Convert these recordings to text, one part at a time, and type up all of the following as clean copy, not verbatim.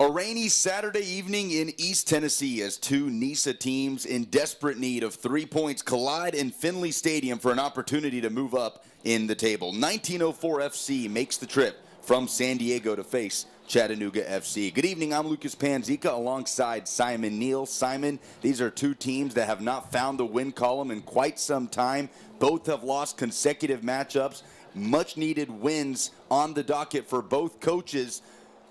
A rainy Saturday evening in East Tennessee as two NISA teams in desperate need of 3 points collide in Finley Stadium for an opportunity to move up in the table. 1904 FC makes the trip from San Diego to face Chattanooga FC. Good evening, I'm Lucas Panzica alongside Simon Neal. Simon, these are two teams that have not found the win column in quite some time. Both have lost consecutive matchups. Much needed wins on the docket for both coaches.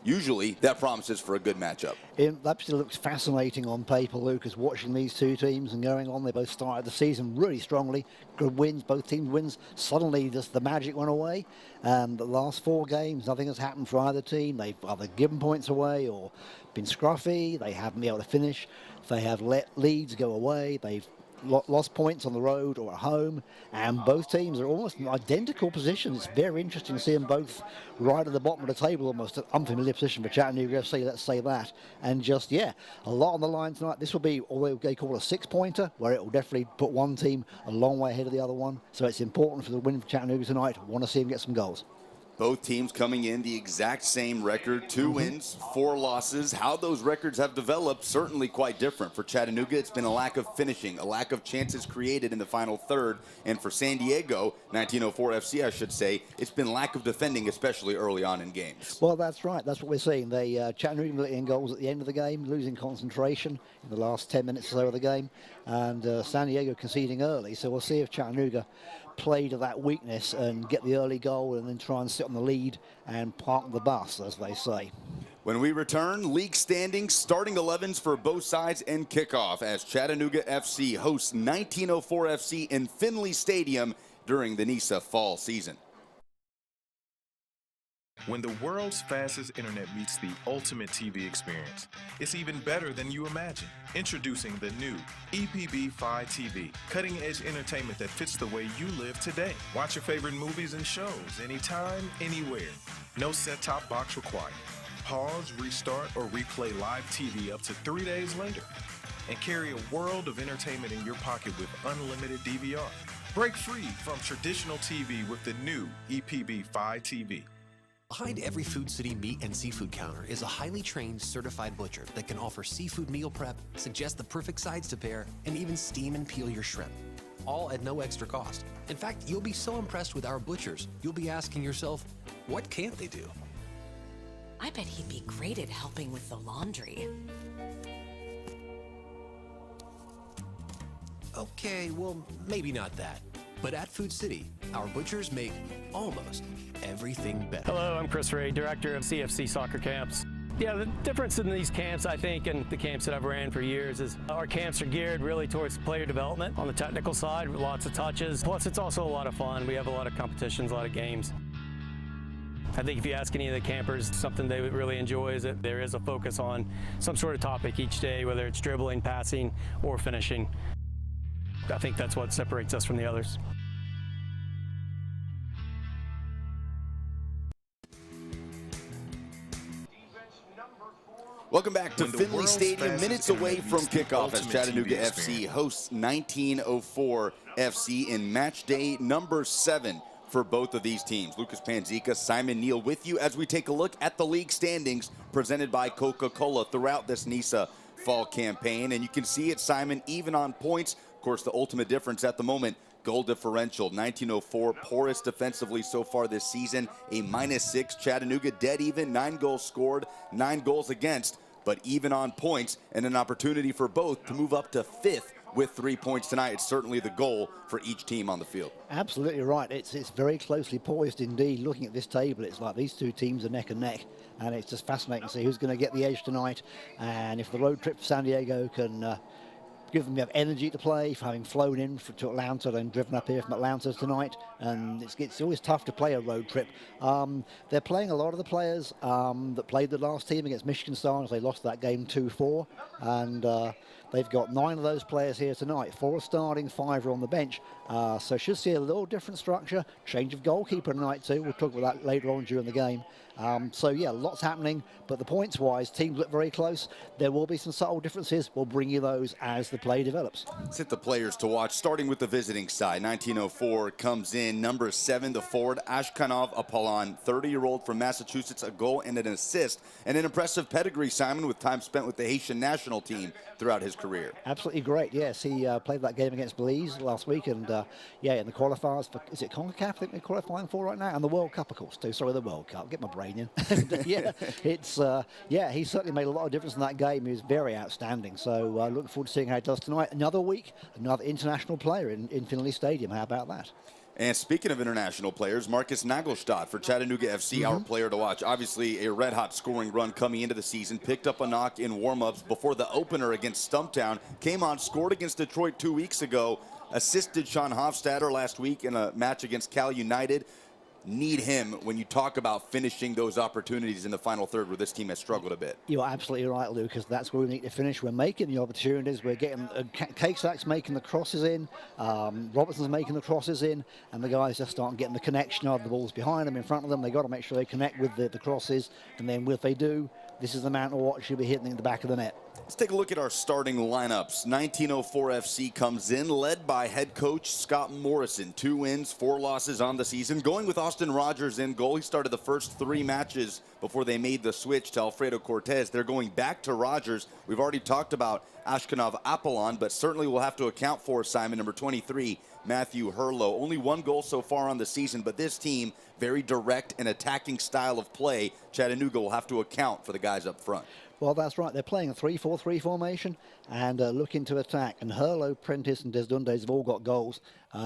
Usually, that promises for a good matchup. It absolutely looks fascinating on paper, Lucas, watching these two teams and going on. They both started the season really strongly. Good wins, both teams wins. Suddenly, just the magic went away. And the last 4 games, nothing has happened for either team. They've either given points away or been scruffy. They haven't been able to finish. They have let leads go away. They've lost points on the road or at home, and both teams are almost in identical positions. It's very interesting to see them both right at the bottom of the table, almost an unfamiliar position for Chattanooga FC, let's say that. And just, yeah, a lot on the line tonight. This will be what they call a 6-pointer, where it will definitely put one team a long way ahead of the other one. So it's important for the win for Chattanooga tonight. I want to see them get some goals. Both teams coming in the exact same record, 2 wins, 4 losses. How those records have developed, certainly quite different. For Chattanooga, it's been a lack of finishing, a lack of chances created in the final third. And for San Diego, 1904 FC, I should say, it's been lack of defending, especially early on in games. Well, that's right. That's what we're seeing. They Chattanooga letting in goals at the end of the game, losing concentration in the last 10 minutes or so of the game, and San Diego conceding early. So we'll see if Chattanooga play to that weakness and get the early goal and then try and sit on the lead and park the bus, as they say. When we return, league standings, starting 11s for both sides, and kickoff as Chattanooga FC hosts 1904 FC in Finley Stadium during the NISA fall season. When the world's fastest internet meets the ultimate TV experience, it's even better than you imagine. Introducing the new EPB-5 TV, cutting-edge entertainment that fits the way you live today. Watch your favorite movies and shows anytime, anywhere. No set-top box required. Pause, restart, or replay live TV up to 3 days later. And carry a world of entertainment in your pocket with unlimited DVR. Break free from traditional TV with the new EPB-5 TV. Behind every Food City meat and seafood counter is a highly trained, certified butcher that can offer seafood meal prep, suggest the perfect sides to pair, and even steam and peel your shrimp. All at no extra cost. In fact, you'll be so impressed with our butchers, you'll be asking yourself, what can't they do? I bet he'd be great at helping with the laundry. Okay, well, maybe not that. But at Food City, our butchers make almost everything better. Hello, I'm Chris Ray, Director of CFC Soccer Camps. Yeah, the difference in these camps, I think, and the camps that I've ran for years is our camps are geared really towards player development on the technical side, with lots of touches. Plus, it's also a lot of fun. We have a lot of competitions, a lot of games. I think if you ask any of the campers, something they would really enjoy is that there is a focus on some sort of topic each day, whether it's dribbling, passing, or finishing. I think that's what separates us from the others. Welcome back to Finley Stadium, minutes away from kickoff as Chattanooga FC hosts 1904 FC in match day number 7 for both of these teams. Lucas Panzica, Simon Neal with you as we take a look at the league standings presented by Coca-Cola throughout this NISA fall campaign. And you can see it, Simon, even on points. Of course, the ultimate difference at the moment, goal differential. 1904 poorest defensively so far this season, a -6. Chattanooga dead even, 9 goals scored, 9 goals against, but even on points, and an opportunity for both to move up to 5th with 3 points tonight. It's certainly the goal for each team on the field. Absolutely right. It's very closely poised indeed. Looking at this table, it's like these two teams are neck and neck, and it's just fascinating to see who's going to get the edge tonight. And if the road trip for San Diego can give them energy to play, for having flown in to Atlanta and driven up here from Atlanta tonight. And it's always tough to play a road trip. They're playing a lot of the players that played the last team against Michigan Stars. They lost that game 2-4. And they've got 9 of those players here tonight. 4 are starting, 5 are on the bench. So should see a little different structure. Change of goalkeeper tonight too. We'll talk about that later on during the game. So yeah, lots happening, but the points-wise, teams look very close. There will be some subtle differences. We'll bring you those as the play develops. Let's hit the players to watch, starting with the visiting side. 1904 comes in, number 7, the forward, Ashkanov Apollon, 30-year-old from Massachusetts, a goal and an assist, and an impressive pedigree, Simon, with time spent with the Haitian national team throughout his career. Absolutely great, yes. He played that game against Belize last week, and yeah, in the qualifiers for, is it CONCACAF, I think they're qualifying for right now, and the World Cup, of course, too. Sorry, the World Cup. Get my brain in. And, yeah, it's, yeah, he certainly made a lot of difference in that game. He was very outstanding. So looking forward to seeing how he does tonight. Another week, another international player in Finley Stadium. How about that? And speaking of international players, Marcus Nagelstadt for Chattanooga FC, our player to watch. Obviously, a red-hot scoring run coming into the season. Picked up a knock in warm-ups before the opener against Stumptown. Came on, scored against Detroit 2 weeks ago. Assisted Sean Hofstadter last week in a match against Cal United. Need him when you talk about finishing those opportunities in the final third where this team has struggled a bit. You're absolutely right, Lucas. That's where we need to finish. We're making the opportunities. We're getting Cakesack's making the crosses in. Robertson's making the crosses in. And the guys just aren't getting the connection of the balls behind them, in front of them. They've got to make sure they connect with the crosses. And then if they do, this is the man to watch. You'll be hitting in the back of the net. Let's take a look at our starting lineups. 1904 FC comes in, led by head coach Scott Morrison. 2 wins, 4 losses on the season. Going with Austin Rogers in goal. He started the first 3 matches before they made the switch to Alfredo Cortez. They're going back to Rogers. We've already talked about Ashkanov Apollon, but certainly we'll have to account for, Simon, number 23, Matthew Herlo. Only 1 goal so far on the season, but this team, very direct and attacking style of play. Chattanooga will have to account for the guys up front. Well, that's right. They're playing a 3-4-3 formation and looking to attack. And Herlo, Prentice, and Desdundes have all got goals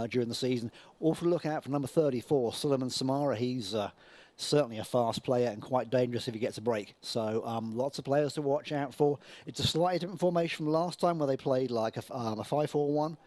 during the season. Also look out for number 34, Suleiman Samara. He's certainly a fast player and quite dangerous if he gets a break. So lots of players to watch out for. It's a slightly different formation from last time where they played like a 5-4-1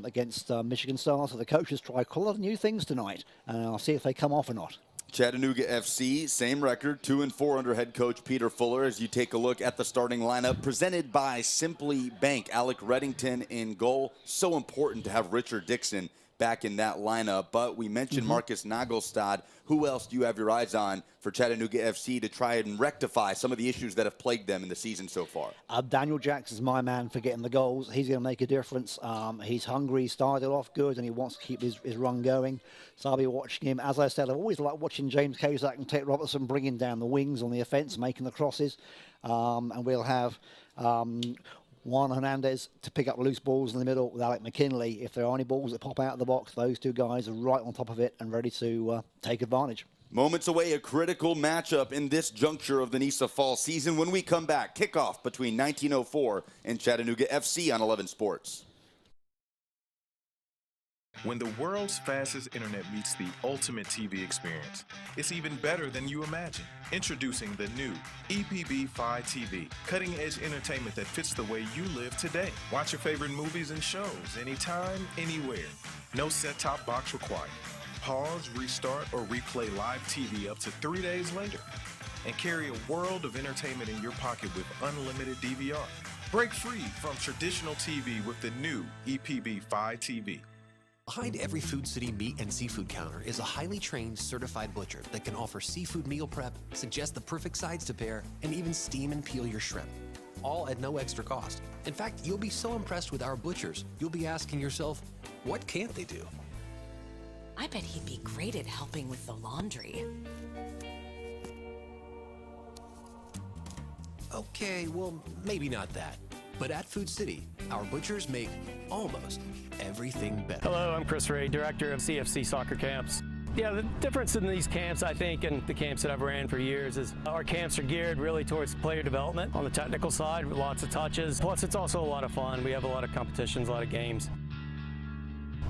against Michigan Stars. So the coaches try a lot of new things tonight, and I'll see if they come off or not. Chattanooga FC, same record, 2-4 under head coach Peter Fuller. As you take a look at the starting lineup, presented by Simply Bank. Alec Reddington in goal. So important to have Richard Dixon back in that lineup. But we mentioned Marcus Nagelstad. Who else do you have your eyes on for Chattanooga FC to try and rectify some of the issues that have plagued them in the season so far? Daniel Jackson's my man for getting the goals. He's going to make a difference. He's hungry. He started off good, and he wants to keep his run going. So I'll be watching him. As I said, I've always liked watching James Casesack and Tate Robertson bringing down the wings on the offense, making the crosses. And we'll have Juan Hernandez to pick up loose balls in the middle with Alec McKinley. If there are any balls that pop out of the box, those 2 guys are right on top of it and ready to take advantage. Moments away, a critical matchup in this juncture of the NISA fall season. When we come back, kickoff between 1904 and Chattanooga FC on 11 Sports. When the world's fastest internet meets the ultimate TV experience, it's even better than you imagine. Introducing the new EPB 5 TV, cutting-edge entertainment that fits the way you live today. Watch your favorite movies and shows anytime, anywhere. No set-top box required. Pause, restart, or replay live TV up to 3 days later. And carry a world of entertainment in your pocket with unlimited DVR. Break free from traditional TV with the new EPB 5 TV. Behind every Food City meat and seafood counter is a highly trained, certified butcher that can offer seafood meal prep, suggest the perfect sides to pair, and even steam and peel your shrimp. All at no extra cost. In fact, you'll be so impressed with our butchers, you'll be asking yourself, what can't they do? I bet he'd be great at helping with the laundry. Okay, well, maybe not that. But at Food City, our butchers make almost everything better. Hello, I'm Chris Ray, director of CFC soccer camps. Yeah, the difference in these camps, I think, and the camps that I've ran for years is our camps are geared really towards player development on the technical side, with lots of touches. Plus, it's also a lot of fun. We have a lot of competitions, a lot of games.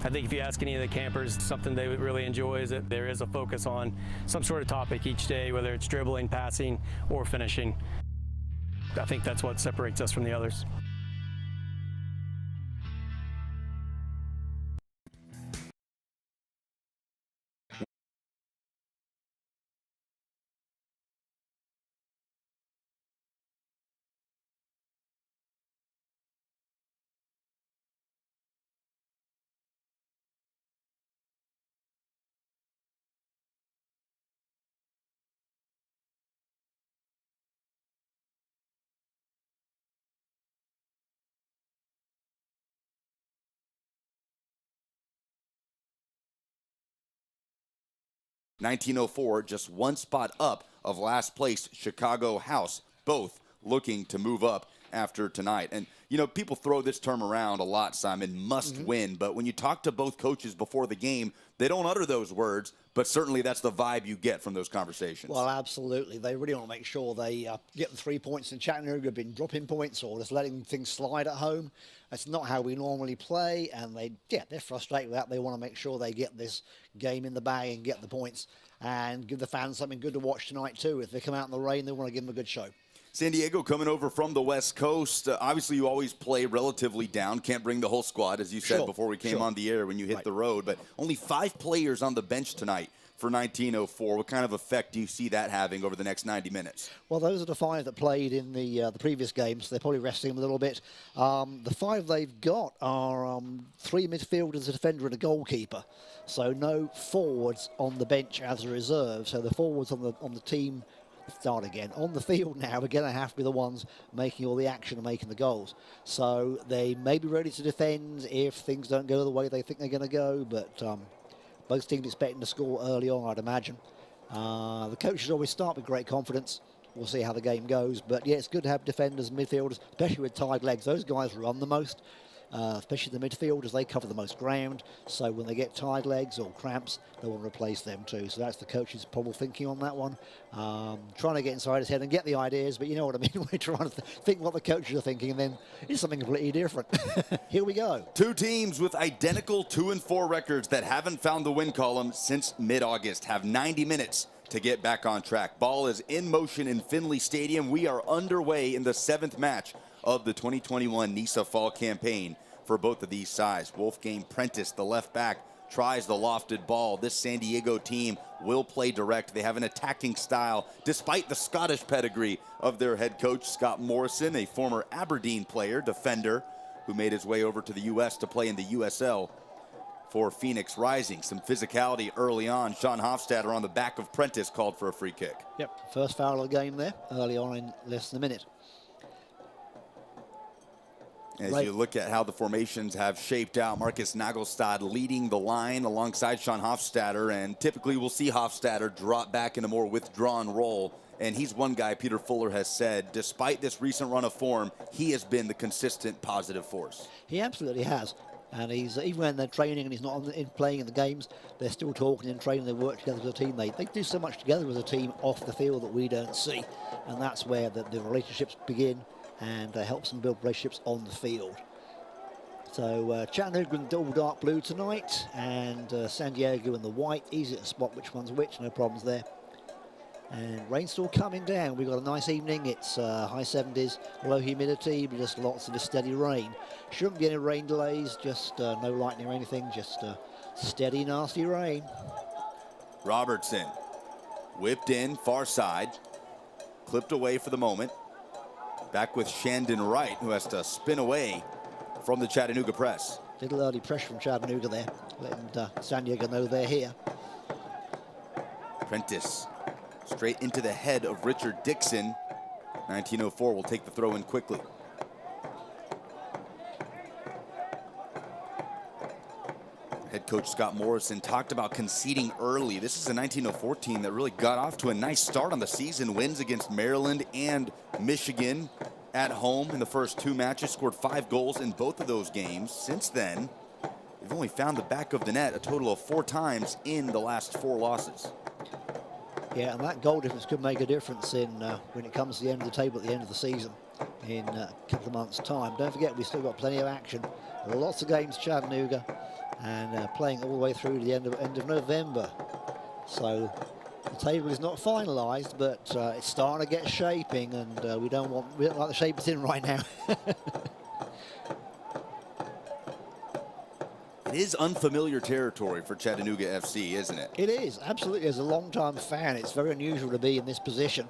I think if you ask any of the campers, something they would really enjoy is that there is a focus on some sort of topic each day, whether it's dribbling, passing, or finishing. I think that's what separates us from the others. 1904 just one spot up of last place Chicago House, both looking to move up after tonight. And, you know, people throw this term around a lot, Simon, must win. But when you talk to both coaches before the game, they don't utter those words, but certainly that's the vibe you get from those conversations. Well, absolutely. They really want to make sure they get the 3 points in Chattanooga, been dropping points or just letting things slide at home. That's not how we normally play, and they're frustrated with that. They want to make sure they get this game in the bag and get the points and give the fans something good to watch tonight too. If they come out in the rain, they want to give them a good show. San Diego coming over from the West Coast. Obviously, you always play relatively down. Can't bring the whole squad, as you said before we came on the air when you hit the road. But only 5 players on the bench tonight for 1904. What kind of effect do you see that having over the next 90 minutes? Well, those are the 5 that played in the previous games. So they're probably resting them a little bit. The 5 they've got are 3 midfielders, a defender, and a goalkeeper. So no forwards on the bench as a reserve. So the forwards on the team start again. On the field now, we're going to have to be the ones making all the action and making the goals. So they may be ready to defend if things don't go the way they think they're going to go, but both teams expecting to score early on, I'd imagine. The coaches always start with great confidence. We'll see how the game goes. But, yeah, it's good to have defenders and midfielders, especially with tied legs. Those guys run the most. Especially the midfielders, they cover the most ground. So when they get tired legs or cramps, they want to replace them too. So that's the coach's probable thinking on that one. Trying to get inside his head and get the ideas, but you know what I mean? We're trying to think what the coaches are thinking, and then it's something completely different. Here we go. 2 teams with identical 2-4 records that haven't found the win column since mid-August have 90 minutes to get back on track. Ball is in motion in Finley Stadium. We are underway in the 7th match of the 2021 NISA Fall campaign for both of these sides. Wolfgang Prentice, the left back, tries the lofted ball. This San Diego team will play direct. They have an attacking style, despite the Scottish pedigree of their head coach, Scott Morrison, a former Aberdeen player, defender, who made his way over to the U.S. to play in the USL for Phoenix Rising. Some physicality early on. Sean Hofstadter on the back of Prentice called for a free kick. Yep, first foul of the game there, early on in less than a minute. As you look at how the formations have shaped out, Marcus Nagelstad leading the line alongside Sean Hofstadter, and typically we'll see Hofstadter drop back in a more withdrawn role. And he's one guy, Peter Fuller has said, despite this recent run of form, he has been the consistent positive force. He absolutely has. And he's even when they're training and he's not playing in the games, they're still talking and training. They work together as a team. They do so much together as a team off the field that we don't see. And that's where the relationships begin and helps them build relationships on the field. So Chattanooga in all dark blue tonight, and San Diego in the white. Easy to spot which one's which, no problems there. And rain still coming down. We've got a nice evening. It's high 70s, low humidity, but just lots of a steady rain. Shouldn't be any rain delays, just no lightning or anything, just steady, nasty rain. Robertson whipped in, far side, clipped away for the moment. Back with Shandon Wright, who has to spin away from the Chattanooga press. Little early pressure from Chattanooga there, letting San Diego know they're here. Prentice straight into the head of Richard Dixon. 1904 will take the throw in quickly. Head coach Scott Morrison talked about conceding early. This is a 1904 team that really got off to a nice start on the season. Wins against Maryland and Michigan at home in the first 2 matches. Scored 5 goals in both of those games. Since then, they've only found the back of the net a total of 4 times in the last 4 losses. Yeah, and that goal difference could make a difference in when it comes to the end of the table at the end of the season in a couple of months' time. Don't forget, we've still got plenty of action. Lots of games, Chattanooga, and playing all the way through to the end of November. So the table is not finalised, but it's starting to get shaping, and we don't like the shape it's in right now. It is unfamiliar territory for Chattanooga FC, isn't it? It is, absolutely. As a long-time fan, it's very unusual to be in this position.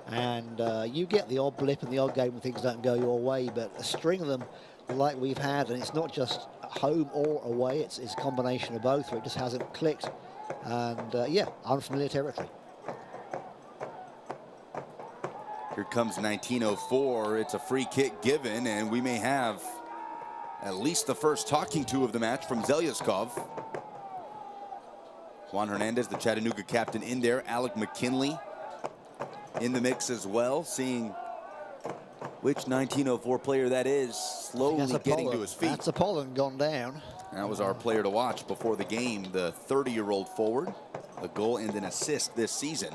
And you get the odd blip and the odd game when things don't go your way, but a string of them like we've had, and it's not just home or away, it's a combination of both, where it just hasn't clicked. And yeah, unfamiliar territory. Here comes 1904. It's a free kick given, and we may have at least the first talking to of the match from Zelyaskov. Juan Hernandez, the Chattanooga captain, in there. Alec McKinley in the mix as well, seeing which 1904 player that is, slowly getting to his feet. That's Apollon gone down. That was our player to watch before the game, the 30-year-old forward. A goal and an assist this season.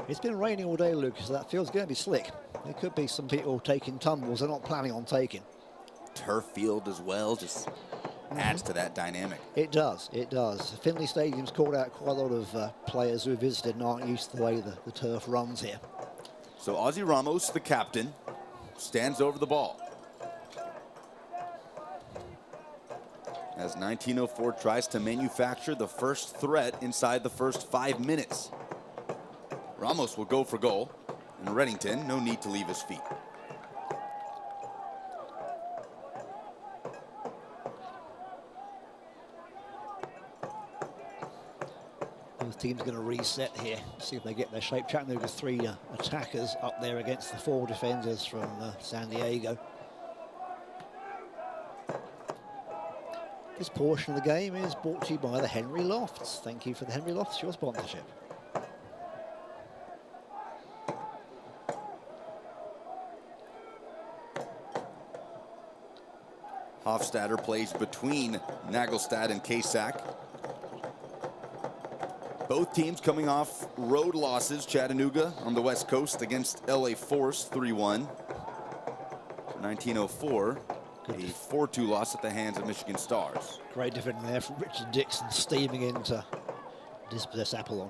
It's been raining all day, Lucas, so that field's going to be slick. There could be some people taking tumbles they're not planning on taking. Turf field as well, just adds to that dynamic. It does, it does. Finley Stadium's called out quite a lot of players who visited and aren't used to the way the turf runs here. So Ozzie Ramos, the captain, stands over the ball. As 1904 tries to manufacture the first threat inside the first 5 minutes. Ramos will go for goal, and Reddington, no need to leave his feet. Both teams going to reset here, see if they get their shape. Chattanooga's 3 attackers up there against the 4 defenders from San Diego. This portion of the game is brought to you by the Henry Lofts. Thank you for the Henry Lofts, your sponsorship. Hofstadter plays between Nagelstad and Kasak. Both teams coming off road losses. Chattanooga on the West Coast against LA Force 3-1. 1904, a 4-2 loss at the hands of Michigan Stars. Great defending there from Richard Dixon, steaming in to dispossess Apollon.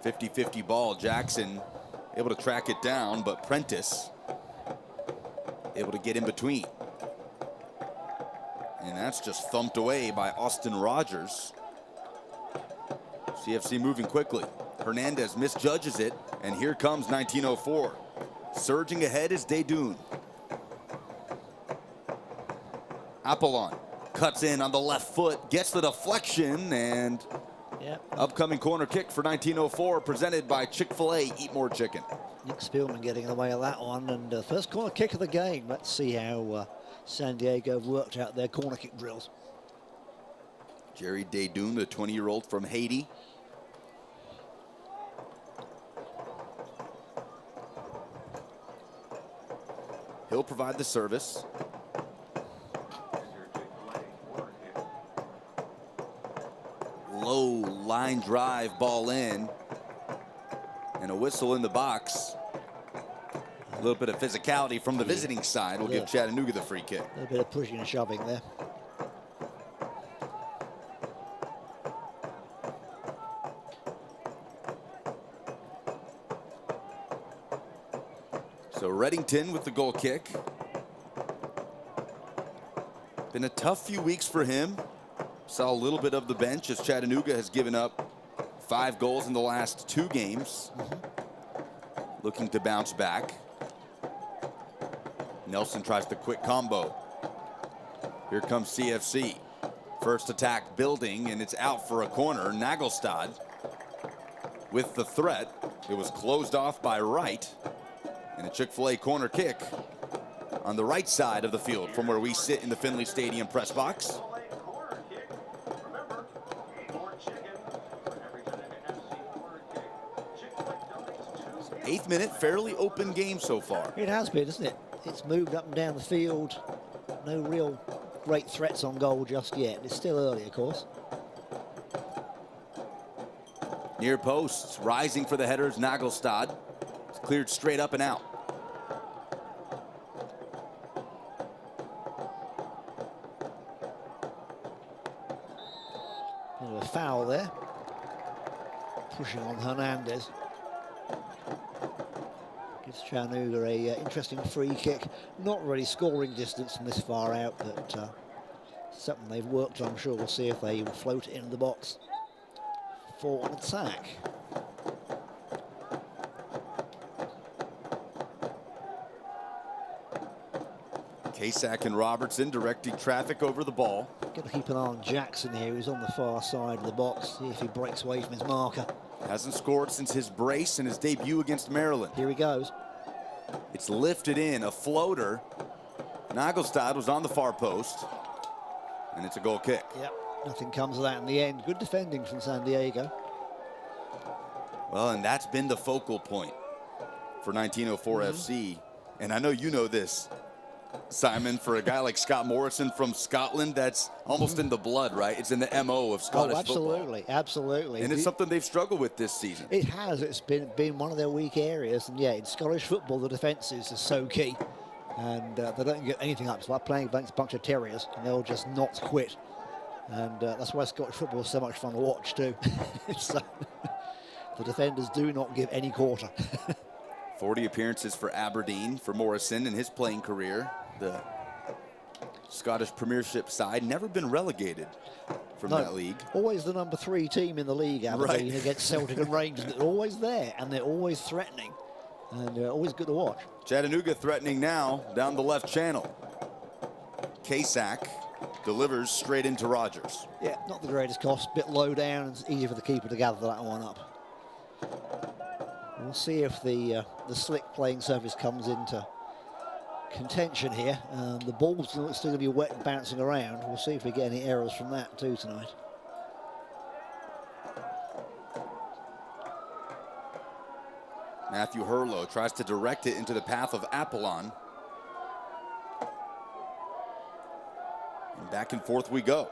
50-50 ball. Jackson able to track it down, but Prentice able to get in between. And that's just thumped away by Austin Rogers. CFC moving quickly. Hernandez misjudges it, and here comes 1904. Surging ahead is Dedoun. Apollon cuts in on the left foot, gets the deflection, and upcoming corner kick for 1904, presented by Chick-fil-A. Eat more chicken. Nick Spielman getting in the way of that one, and first corner kick of the game. Let's see how San Diego have worked out their corner kick drills. Jerry Dedoun, the 20-year-old from Haiti. He'll provide the service. Low line drive, ball in. And a whistle in the box. A little bit of physicality from the visiting side will give Chattanooga the free kick. A little bit of pushing and shoving there. So Reddington with the goal kick. Been a tough few weeks for him. Saw a little bit of the bench as Chattanooga has given up 5 goals in the last 2 games. Looking to bounce back. Nelson tries the quick combo. Here comes CFC. First attack building, and it's out for a corner. Nagelstad with the threat. It was closed off by Wright. And a Chick-fil-A corner kick on the right side of the field from where we sit in the Finley Stadium press box. 8th minute, fairly open game so far. It has been, isn't it? It's moved up and down the field. No real great threats on goal just yet. It's still early, of course. Near posts, rising for the headers, Nagelstad. It's cleared straight up and out. A foul there. Pushing on Hernandez. Gives Chattanooga a interesting free kick. Not really scoring distance from this far out, but something they've worked on. I'm sure we'll see if they will float it into the box for an attack. Kasak and Robertson directing traffic over the ball. Got to keep an eye on Jackson here, who's on the far side of the box. See if he breaks away from his marker. Hasn't scored since his brace and his debut against Maryland. Here he goes. It's lifted in, a floater. Nagelstad was on the far post, and it's a goal kick. Yep, nothing comes of that in the end. Good defending from San Diego. Well, and that's been the focal point for 1904 FC. And I know you know this, Simon, for a guy like Scott Morrison from Scotland, that's almost in the blood, right? It's in the MO of Scottish football. Absolutely, absolutely. And it's something they've struggled with this season. It has. It's been one of their weak areas. And yeah, in Scottish football, the defences are so key. And they don't get anything up. It's like playing against a bunch of terriers, and they'll just not quit. And that's why Scottish football is so much fun to watch too. So, the defenders do not give any quarter. 40 appearances for Aberdeen for Morrison in his playing career. The Scottish Premiership side never been relegated from that league. Always the number 3 team in the league, Aberdeen, against Celtic and Rangers. They're always there, and they're always threatening, and they're always good to watch. Chattanooga threatening now down the left channel. Kasak delivers straight into Rogers. Yeah, not the greatest cost, bit low down, and it's easy for the keeper to gather that one up. We'll see if the slick playing surface comes into contention here. The ball's still going to be wet and bouncing around. We'll see if we get any errors from that too tonight. Matthew Hurlow tries to direct it into the path of Apollon. And back and forth we go.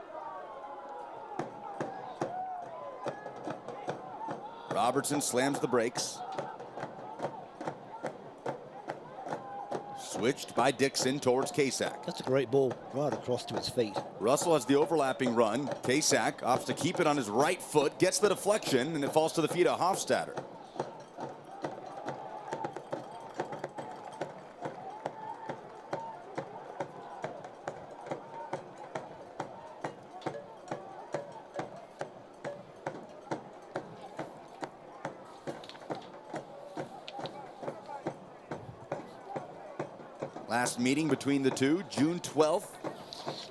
Robertson slams the brakes. Switched by Dixon towards Kasak. That's a great ball right across to his feet. Russell has the overlapping run. Kasak opts to keep it on his right foot, gets the deflection, and it falls to the feet of Hofstadter. Last meeting between the two, June 12th,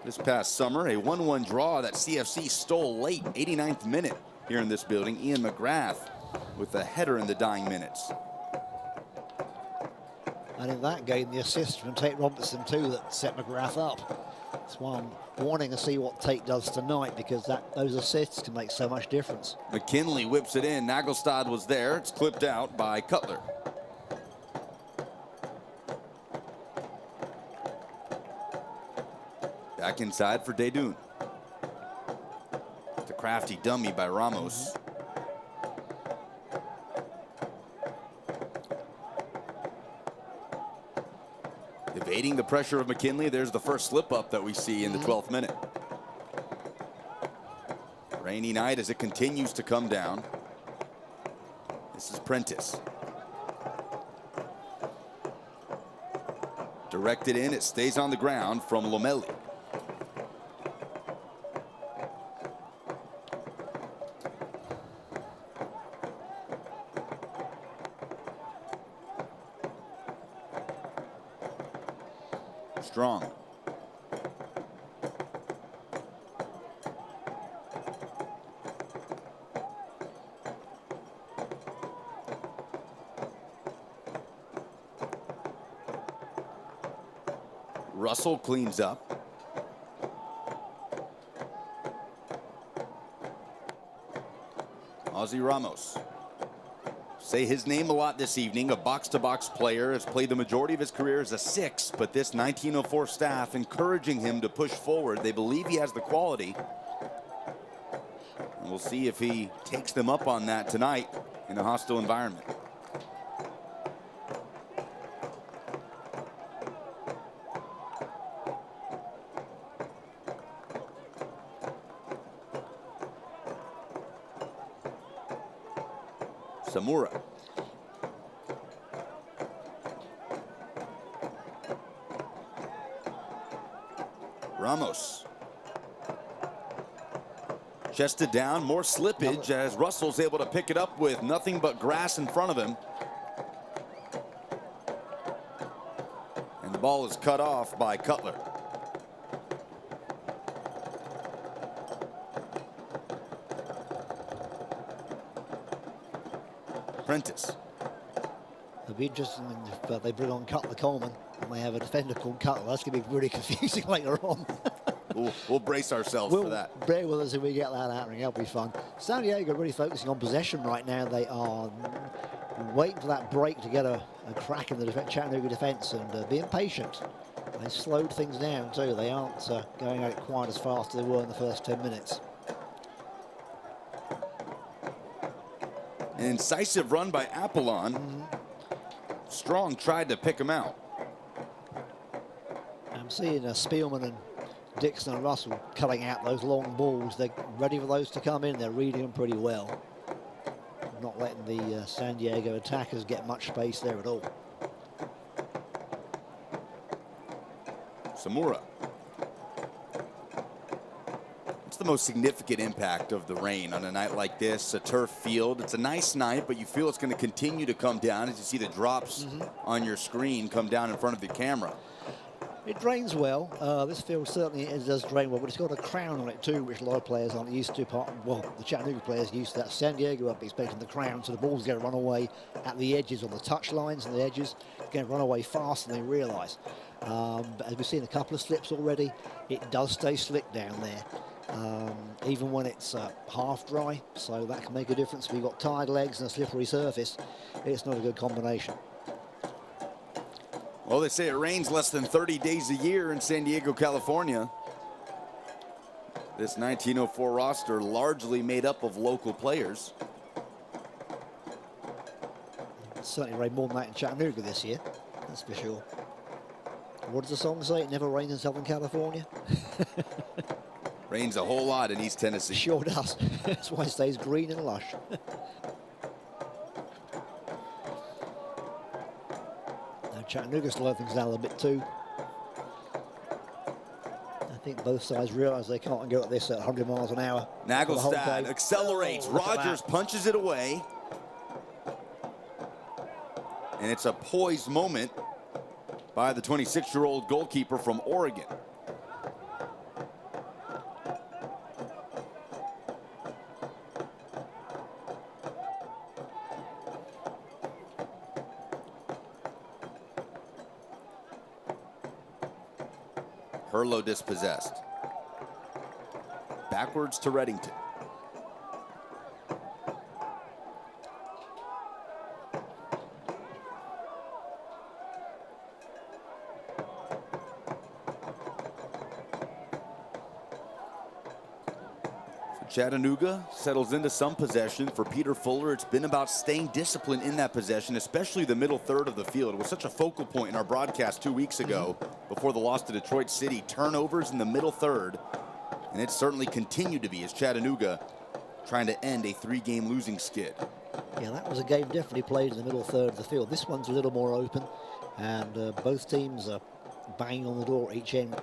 this past summer, a 1-1 draw that CFC stole late, 89th minute here in this building. Ian McGrath with a header in the dying minutes. And in that game, the assist from Tate Robertson too that set McGrath up. That's why I'm wanting to see what Tate does tonight, because those assists can make so much difference. McKinley whips it in. Nagelstad was there. It's clipped out by Cutler. Back inside for Dedoun. The crafty dummy by Ramos. Evading the pressure of McKinley. There's the first slip up that we see in the 12th minute. Rainy night as it continues to come down. This is Prentice. Directed in, it stays on the ground from Lomeli. Strong. Russell cleans up. Ozzy Ramos. Say his name a lot this evening. A box-to-box player, has played the majority of his career as a 6, but this 1904 staff encouraging him to push forward. They believe he has the quality. And we'll see if he takes them up on that tonight in a hostile environment. Samura. Ramos. Chested down, more slippage as Russell's able to pick it up with nothing but grass in front of him. And the ball is cut off by Cutler. Prentice. It'll be interesting if they bring on Cutler Coleman and they have a defender called Cutler. That's going to be really confusing later on. We'll brace ourselves for that. Bear with us if we get that happening. That'll be fun. San Diego really focusing on possession right now. They are waiting for that break to get a crack in the Chattanooga defense and being patient. They slowed things down too. They aren't going at it quite as fast as they were in the first 10 minutes. An incisive run by Apollon. Strong tried to pick him out. I'm seeing Spielman and Dixon and Russell cutting out those long balls. They're ready for those to come in. They're reading them pretty well. Not letting the San Diego attackers get much space there at all. Samura. What's the most significant impact of the rain on a night like this? A turf field. It's a nice night, but you feel it's going to continue to come down as you see the drops on your screen come down in front of the camera. It drains well. This field certainly does drain well, but it's got a crown on it too, which a lot of players aren't used to. Well, the Chattanooga players used to that. San Diego up expecting the crown, so the ball's going to run away at the edges, on the touch lines and the edges. It's going to run away faster than they realise. But as we've seen a couple of slips already, it does stay slick down there, even when it's half dry. So that can make a difference. If you've got tired legs and a slippery surface, it's not a good combination. Well, they say it rains less than 30 days a year in San Diego, California. This 1904 roster largely made up of local players. It's certainly rained more than that in Chattanooga this year, that's for sure. What does the song say? It never rains in Southern California? Rains a whole lot in East Tennessee. Sure does. That's why it stays green and lush. Chattanooga slowed things down a bit too. I think both sides realize they can't go at this at 100 miles an hour. Nagelstad accelerates. Oh, Rogers punches it away. And it's a poised moment by the 26-year-old goalkeeper from Oregon. Herlo dispossessed. Backwards to Reddington. Chattanooga settles into some possession. For Peter Fuller, it's been about staying disciplined in that possession, especially the middle third of the field. It was such a focal point in our broadcast 2 weeks ago before the loss to Detroit City. Turnovers in the middle third, and it certainly continued to be as Chattanooga trying to end a 3-game losing skid. Yeah, that was a game definitely played in the middle third of the field. This one's a little more open, and both teams are banging on the door at each end.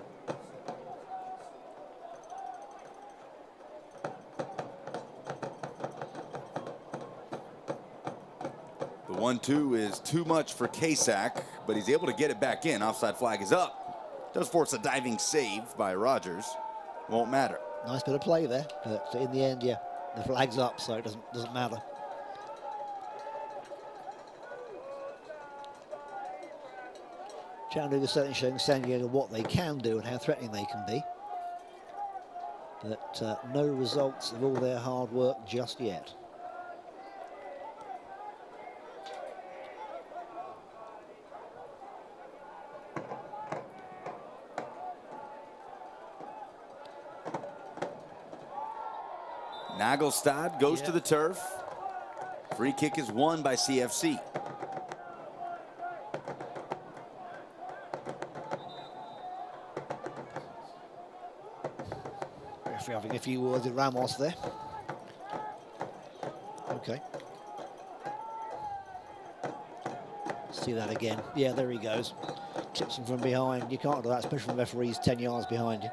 The 1-2 is too much for Kasak, but he's able to get it back in. Offside flag is up. Does force a diving save by Rogers. Won't matter. Nice bit of play there, but in the end, yeah, the flag's up, so it doesn't matter. Chattanooga certainly showing San Diego what they can do and how threatening they can be. But no results of all their hard work just yet. Nagelstad goes to the turf. Free kick is won by CFC. Referee having a few words with Ramos there. Okay. See that again. Yeah, there he goes. Clips him from behind. You can't do that, especially when the referee's 10 yards behind you.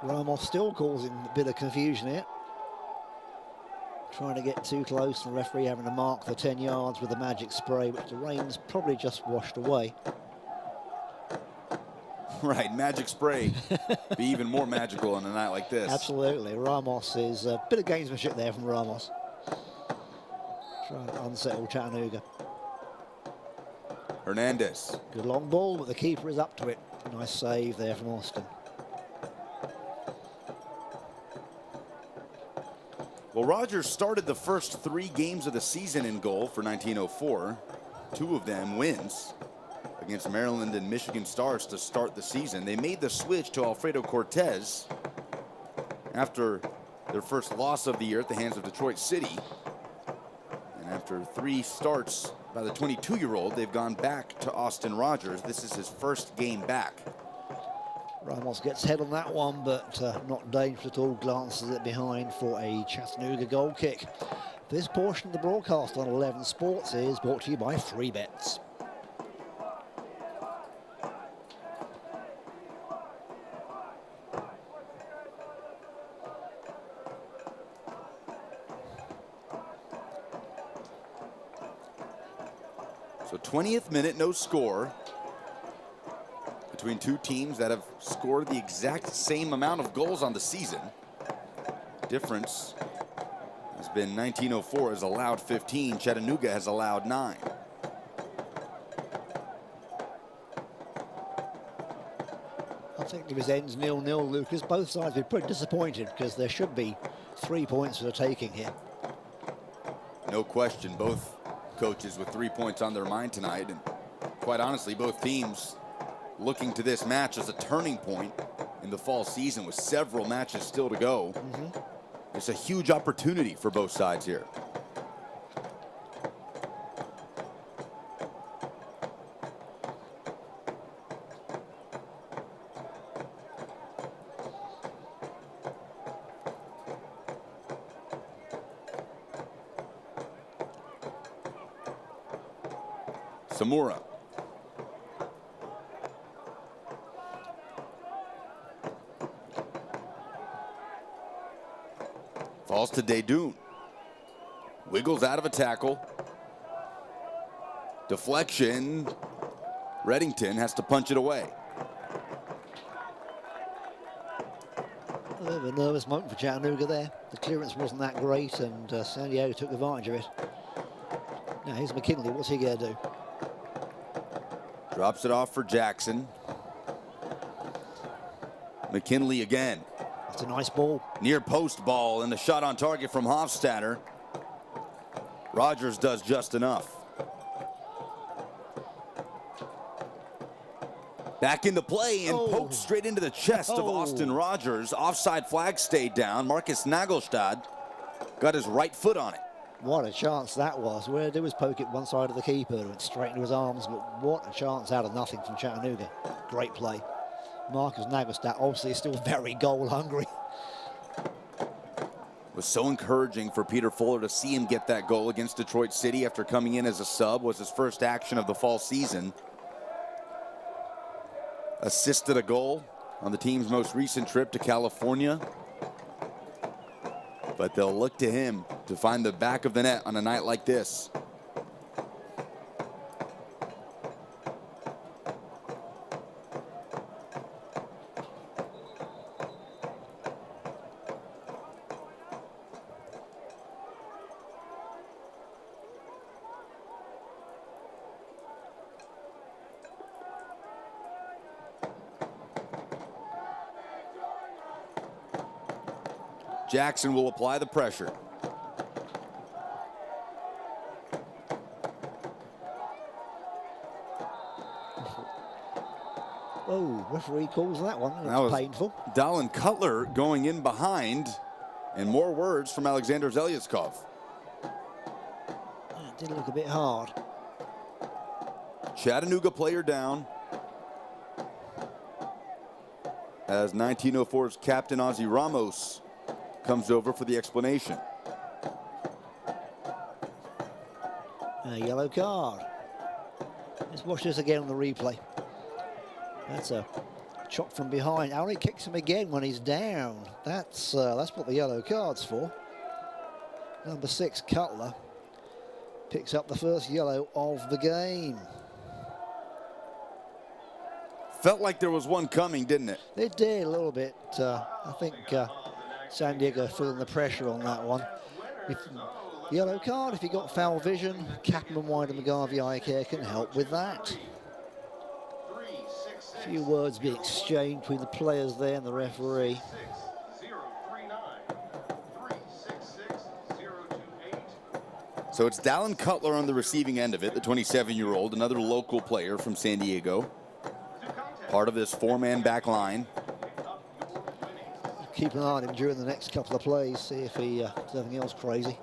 Ramos still causing a bit of confusion here. Trying to get too close, and the referee having to mark the 10 yards with the magic spray, which the rain's probably just washed away. Right, magic spray. Be even more magical on a night like this. Absolutely. Ramos is a bit of gamesmanship there from Ramos. Trying to unsettle Chattanooga. Hernandez. Good long ball, but the keeper is up to it. Nice save there from Austin. Well, Rogers started the first 3 games of the season in goal for 1904. 2 of them wins against Maryland and Michigan Stars to start the season. They made the switch to Alfredo Cortez after their first loss of the year at the hands of Detroit City. And after 3 starts by the 22-year-old, they've gone back to Austin Rogers. This is his first game back. Ramos gets head on that one, but not dangerous at all. Glances it behind for a Chattanooga goal kick. This portion of the broadcast on 11 Sports is brought to you by Free Bets. So 20th minute, no score between 2 teams that have scored the exact same amount of goals on the season. Difference has been 1904 has allowed 15, Chattanooga has allowed 9. I think if it ends 0-0, Lucas, both sides will be pretty disappointed because there should be 3 points for the taking here. No question, both coaches with 3 points on their mind tonight, and quite honestly, both teams looking to this match as a turning point in the fall season with several matches still to go. It's a huge opportunity for both sides here. Samura. Falls to Daydoun. Wiggles out of a tackle. Deflection. Reddington has to punch it away. A bit of a nervous moment for Chattanooga there. The clearance wasn't that great, and San Diego took advantage of it. Now here's McKinley. What's he going to do? Drops it off for Jackson. McKinley again. That's a nice ball. Near post ball and the shot on target from Hofstadter. Rogers does just enough. Back into play and poked straight into the chest of Austin Rogers. Offside flag stayed down. Marcus Nagelstad got his right foot on it. What a chance that was. Where it was poke it one side of the keeper and went straight into his arms, but what a chance out of nothing from Chattanooga. Great play. Marcus Nagelstad obviously still very goal hungry. It was so encouraging for Peter Fuller to see him get that goal against Detroit City after coming in as a sub. Was his first action of the fall season. Assisted a goal on the team's most recent trip to California. But they'll look to him to find the back of the net on a night like this. Jackson will apply the pressure. Oh, referee calls that one. That was painful. Dallin Cutler going in behind, and more words from Alexander Zelyazkov. It did look a bit hard. Chattanooga player down. As 1904's captain Ozzy Ramos comes over for the explanation. A yellow card. Let's watch this again on the replay. That's a chop from behind. Only kicks him again when he's down. That's what the yellow card's for. Number 6, Cutler, picks up the first yellow of the game. Felt like there was one coming, didn't it? It did a little bit. I think San Diego feeling the pressure on that one. Yellow card, if you got foul vision, Kaplan, Wide and McGarvey eye care can help with that. A few words being exchanged between the players there and the referee. So it's Dallin Cutler on the receiving end of it, the 27-year-old, another local player from San Diego. Part of this four-man back line. Keep an eye on him during the next couple of plays, see if he does anything else crazy.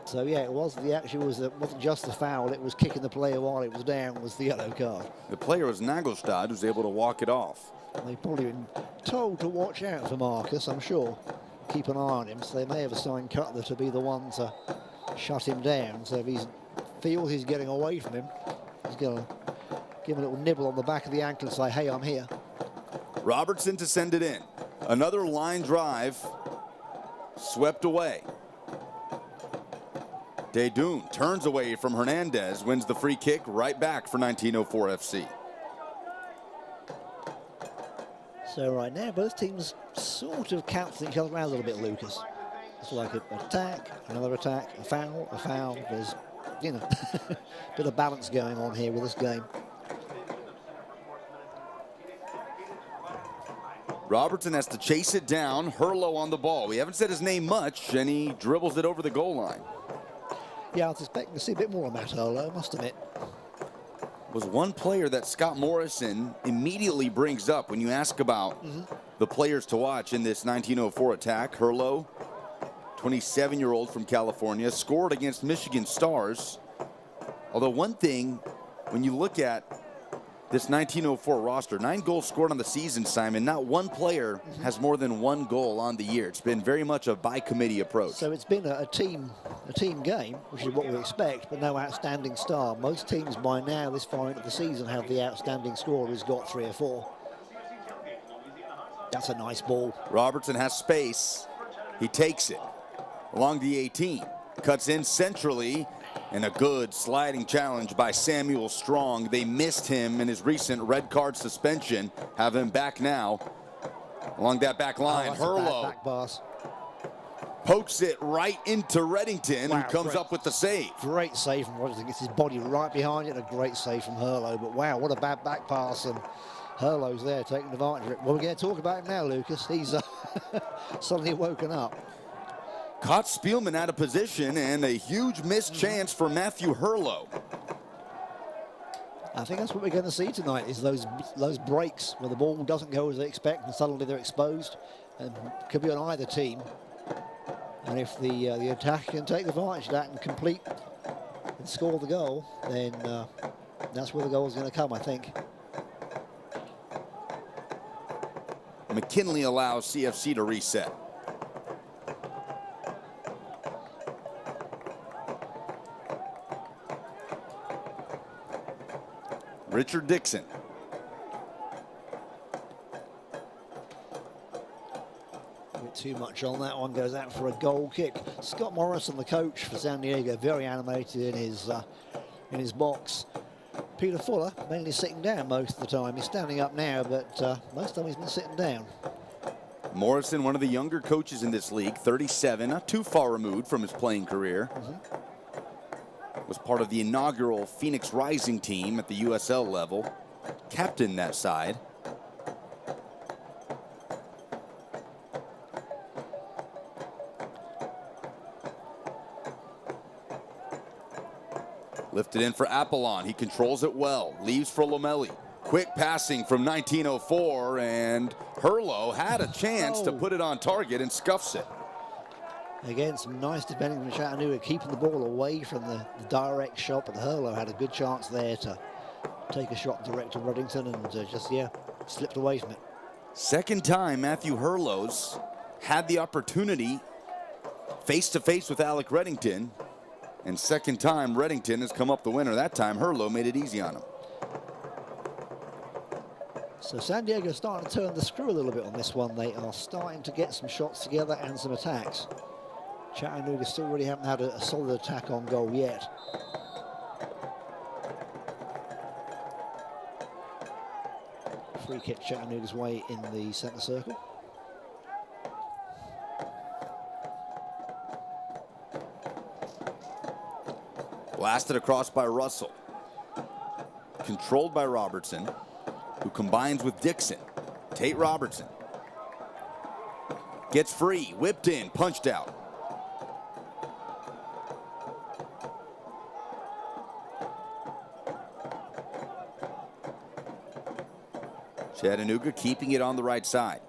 So yeah, it was wasn't just the foul, it was kicking the player while it was down was the yellow card. The player was Nagelstad, who's able to walk it off. They've probably been told to watch out for Marcus, I'm sure. Keep an eye on him, so they may have assigned Cutler to be the one to shut him down. So if he feels he's getting away from him, he's going to give him a little nibble on the back of the ankle and say, hey, I'm here. Robertson to send it in. Another line drive, swept away. Dedoon turns away from Hernandez, wins the free kick, right back for 1904 FC. So right now, both teams sort of cancel each other around a little bit, Lucas. It's like an attack, another attack, a foul, a foul. There's, you know, a bit of balance going on here with this game. Robertson has to chase it down. Herlo on the ball. We haven't said his name much, and he dribbles it over the goal line. Yeah, I was expecting to see a bit more of Matt Herlo, I must admit. Was one player that Scott Morrison immediately brings up when you ask about the players to watch in this 1904 attack. Herlo, 27-year-old from California, scored against Michigan Stars. Although one thing, when you look at this 1904 roster, 9 goals scored on the season, Simon. Not one player has more than 1 goal on the year. It's been very much a by-committee approach. So it's been a team game, which is what we expect, but no outstanding star. Most teams by now, this point of the season, have the outstanding scorer who's got 3 or 4. That's a nice ball. Robertson has space. He takes it along the 18. Cuts in centrally. And a good sliding challenge by Samuel Strong. They missed him in his recent red card suspension. Have him back now along that back line. Herlo back pass. Pokes it right into Reddington, Wow, who comes great. up with the save. Great save from Reddington. Gets his body right behind it. A great save from Herlo. But wow, what a bad back pass. And Herlo's there taking advantage of it. Well, we're going to talk about him now, Lucas. He's suddenly woken up. Caught Spielman out of position, and a huge missed chance for Matthew Herlo. I think that's what we're going to see tonight, is those breaks where the ball doesn't go as they expect and suddenly they're exposed. And could be on either team. And if the attack can take advantage of that and complete and score the goal, then that's where the goal is going to come, I think. McKinley allows CFC to reset. Richard Dixon. A bit too much on that one, goes out for a goal kick. Scott Morrison, the coach for San Diego, very animated in his box. Peter Fuller mainly sitting down most of the time. He's standing up now, but most of the time he's been sitting down. Morrison, one of the younger coaches in this league, 37, not too far removed from his playing career. Was part of the inaugural Phoenix Rising team at the USL level. Captained that side. Lifted in for Apollon. He controls it well. Leaves for Lomelli. Quick passing from 1904, and Herlo had a chance to put it on target and scuffs it. Again, some nice defending from Chattanooga, keeping the ball away from the direct shot, but Herlo had a good chance there to take a shot direct to Reddington and just, slipped away from it. Second time Matthew Herlo's had the opportunity face-to-face with Alec Reddington, and second time Reddington has come up the winner. That time Herlo made it easy on him. So San Diego starting to turn the screw a little bit on this one. They are starting to get some shots together and some attacks. Chattanooga still really haven't had a solid attack on goal yet. Free kick Chattanooga's way in the center circle. Blasted across by Russell. Controlled by Robertson, who combines with Dixon. Tate Robertson. Gets free, whipped in, punched out. Chattanooga keeping it on the right side.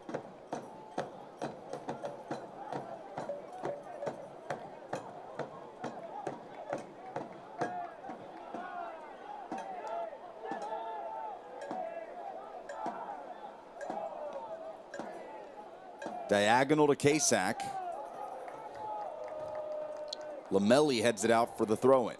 Diagonal to Kasak. Lamelli heads it out for the throw-in.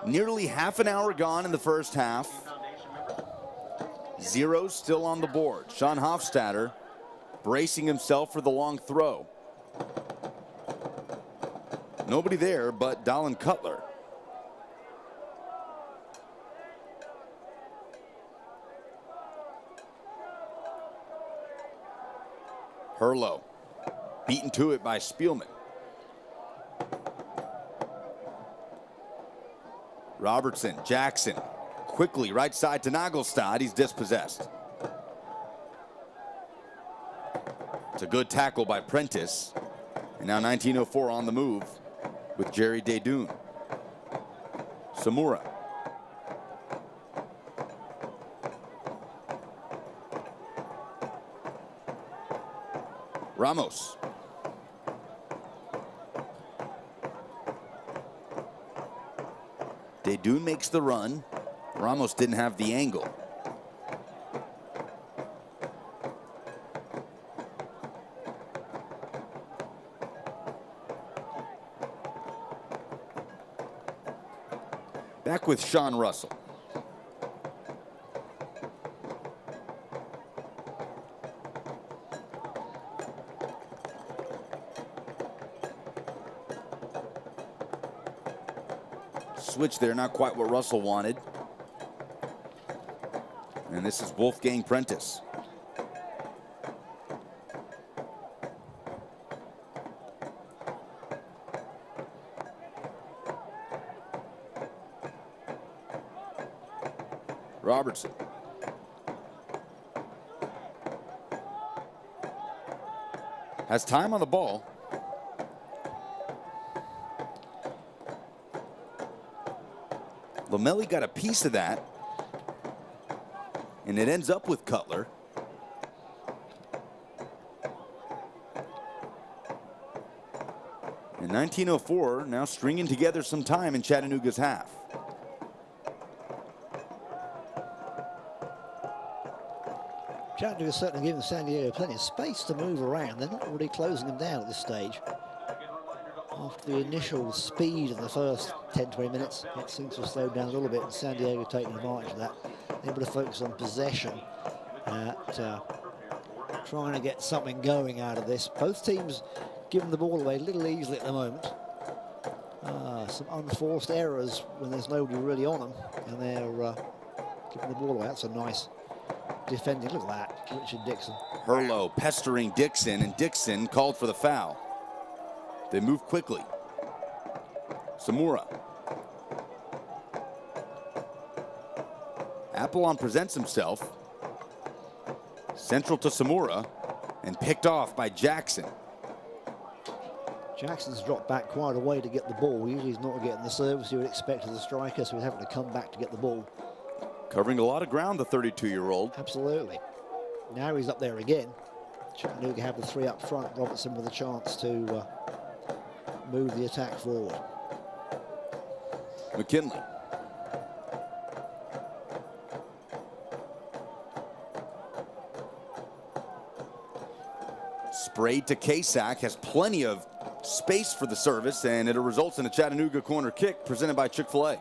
Nearly half an hour gone in the first half. Zeros still on the board. Sean Hofstadter bracing himself for the long throw. Nobody there but Dallin Cutler. Herlo beaten to it by Spielman. Robertson, Jackson, quickly right side to Nagelstad. He's dispossessed. It's a good tackle by Prentice. And now 1904 on the move with Jerry Dedune. Samura. Ramos. Dedune makes the run. Ramos didn't have the angle. Back with Sean Russell. Switch there, not quite what Russell wanted. And this is Wolfgang Prentice. Robertson. Has time on the ball. Lamelli got a piece of that. And it ends up with Cutler. And 1904 now stringing together some time in Chattanooga's half. Chattanooga's certainly giving San Diego plenty of space to move around. They're not really closing them down at this stage. After the initial speed of the first 10-20 minutes, it seems to have slowed down a little bit, and San Diego taking advantage of that. Able to focus on possession, trying to get something going out of this. Both teams giving the ball away a little easily at the moment. Some unforced errors when there's nobody really on them, and they're giving the ball away. That's a nice defending. Look at that, Richard Dixon. Herlo pestering Dixon, and Dixon called for the foul. They move quickly. Samura. Apollon presents himself. Central to Samura, and picked off by Jackson. Jackson's dropped back quite a way to get the ball. Usually he's not getting the service you would expect as a striker, so he's having to come back to get the ball. Covering a lot of ground, the 32-year-old. Absolutely. Now he's up there again. Chattanooga have the three up front. Robertson with a chance to move the attack forward. McKinley. Sprayed to Kasak, has plenty of space for the service, and it results in a Chattanooga corner kick presented by Chick-fil-A.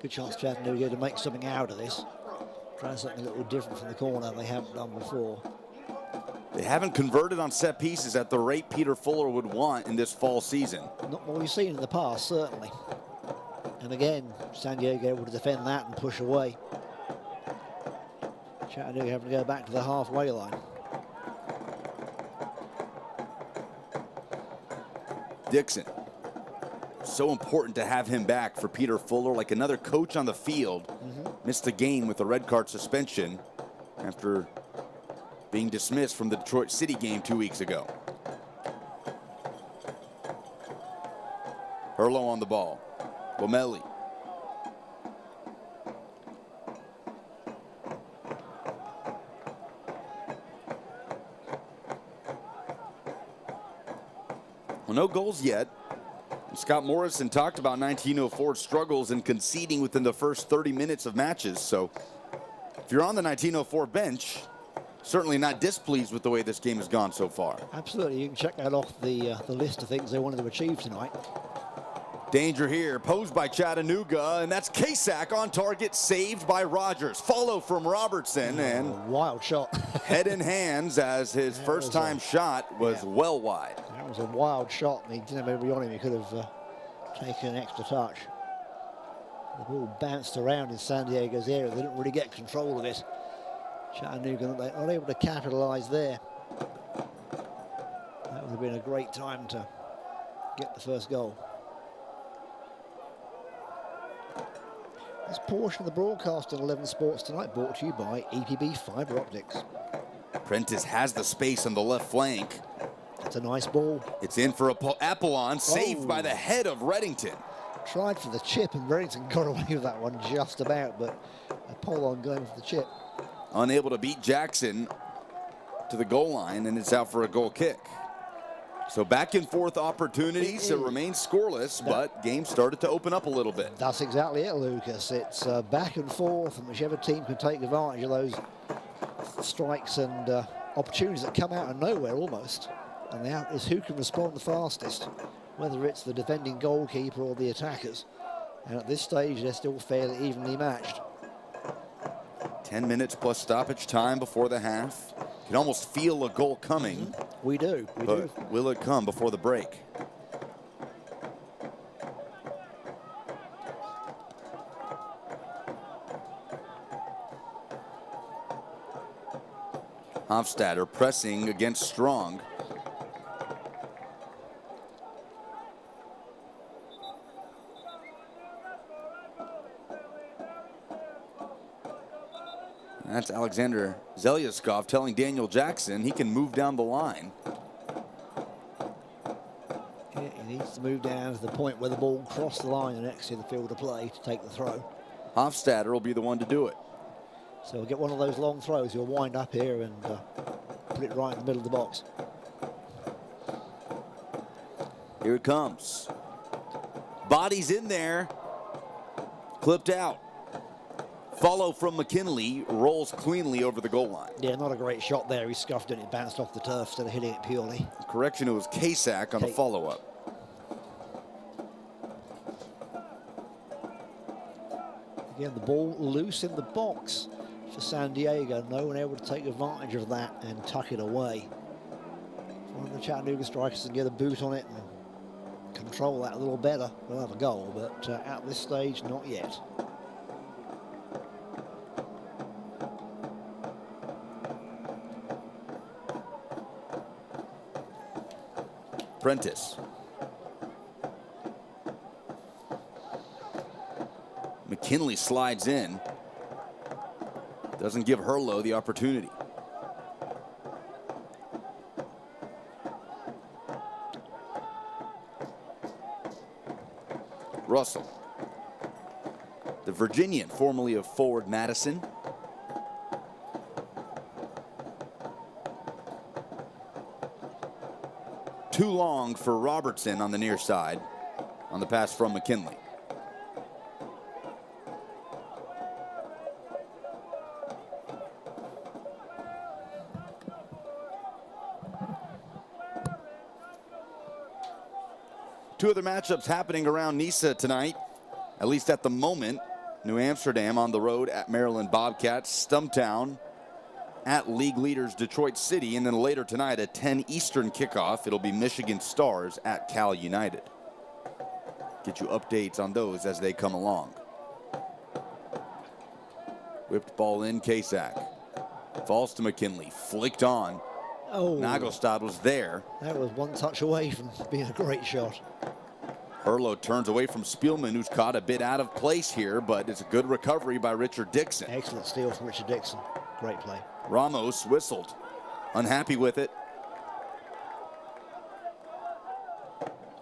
Good chance Chattanooga to make something out of this. Trying something a little different from the corner they haven't done before. They haven't converted on set pieces at the rate Peter Fuller would want in this fall season. Not what we've seen in the past, certainly. And again, San Diego able to defend that and push away. Chattanooga having to go back to the halfway line. Dixon. So important to have him back for Peter Fuller, like another coach on the field. Missed a game with a red card suspension after being dismissed from the Detroit City game 2 weeks ago. Herlo on the ball. Lomeli. Well, no goals yet. Scott Morrison talked about 1904's struggles in conceding within the first 30 minutes of matches. So if you're on the 1904 bench, certainly not displeased with the way this game has gone so far. Absolutely, you can check that off the list of things they wanted to achieve tonight. Danger here, posed by Chattanooga, and that's Kasak on target, saved by Rogers. Follow from Robertson, and wild shot. Head in hands as his first time shot was well wide. That was a wild shot, and he didn't have anybody on him. He could have taken an extra touch. The ball bounced around in San Diego's area. They didn't really get control of it. Chattanooga not able to capitalize there. That would have been a great time to get the first goal. This portion of the broadcast on 11 Sports Tonight brought to you by EPB Fiber Optics. Prentice has the space on the left flank. That's a nice ball. It's in for Apollon, saved by the head of Reddington. Tried for the chip, and Reddington got away with that one just about, but Apollon going for the chip. Unable to beat Jackson to the goal line, and it's out for a goal kick. So back and forth opportunities. It remains scoreless, but game started to open up a little bit. That's exactly it, Lucas. It's back and forth, and whichever team can take advantage of those strikes and opportunities that come out of nowhere almost. And now is who can respond the fastest, whether it's the defending goalkeeper or the attackers. And at this stage, they're still fairly evenly matched. 10 minutes plus stoppage time before the half. You can almost feel a goal coming. We do. But will it come before the break? Hofstadter pressing against Strong. That's Alexander Zelyaskov telling Daniel Jackson he can move down the line. Yeah, he needs to move down to the point where the ball crossed the line and next to the field of play to take the throw. Hofstadter will be the one to do it. So we'll get one of those long throws. He'll wind up here and put it right in the middle of the box. Here it comes. Bodies in there. Clipped out. Follow from McKinley, rolls cleanly over the goal line. Yeah, not a great shot there. He scuffed it, it bounced off the turf instead of hitting it purely. Correction, it was Kasak on the follow-up. Again, the ball loose in the box for San Diego. No one able to take advantage of that and tuck it away. One of the Chattanooga strikers can get a boot on it and control that a little better. We'll have a goal, but at this stage, not yet. Prentice. McKinley slides in. Doesn't give Herlo the opportunity. Russell. The Virginian, formerly of Forward Madison. Too long for Robertson on the near side on the pass from McKinley. Two other matchups happening around NISA tonight, at least at the moment. New Amsterdam on the road at Maryland Bobcats. Stumptown at league leaders Detroit City. And then later tonight at 10 Eastern kickoff, it'll be Michigan Stars at Cal United. Get you updates on those as they come along. Whipped ball in, Kasak. Falls to McKinley, flicked on. Oh, Nagelstad was there. that was one touch away from being a great shot. Herlo turns away from Spielman, who's caught a bit out of place here, but it's a good recovery by Richard Dixon. Excellent steal from Richard Dixon. Great play. Ramos whistled, unhappy with it.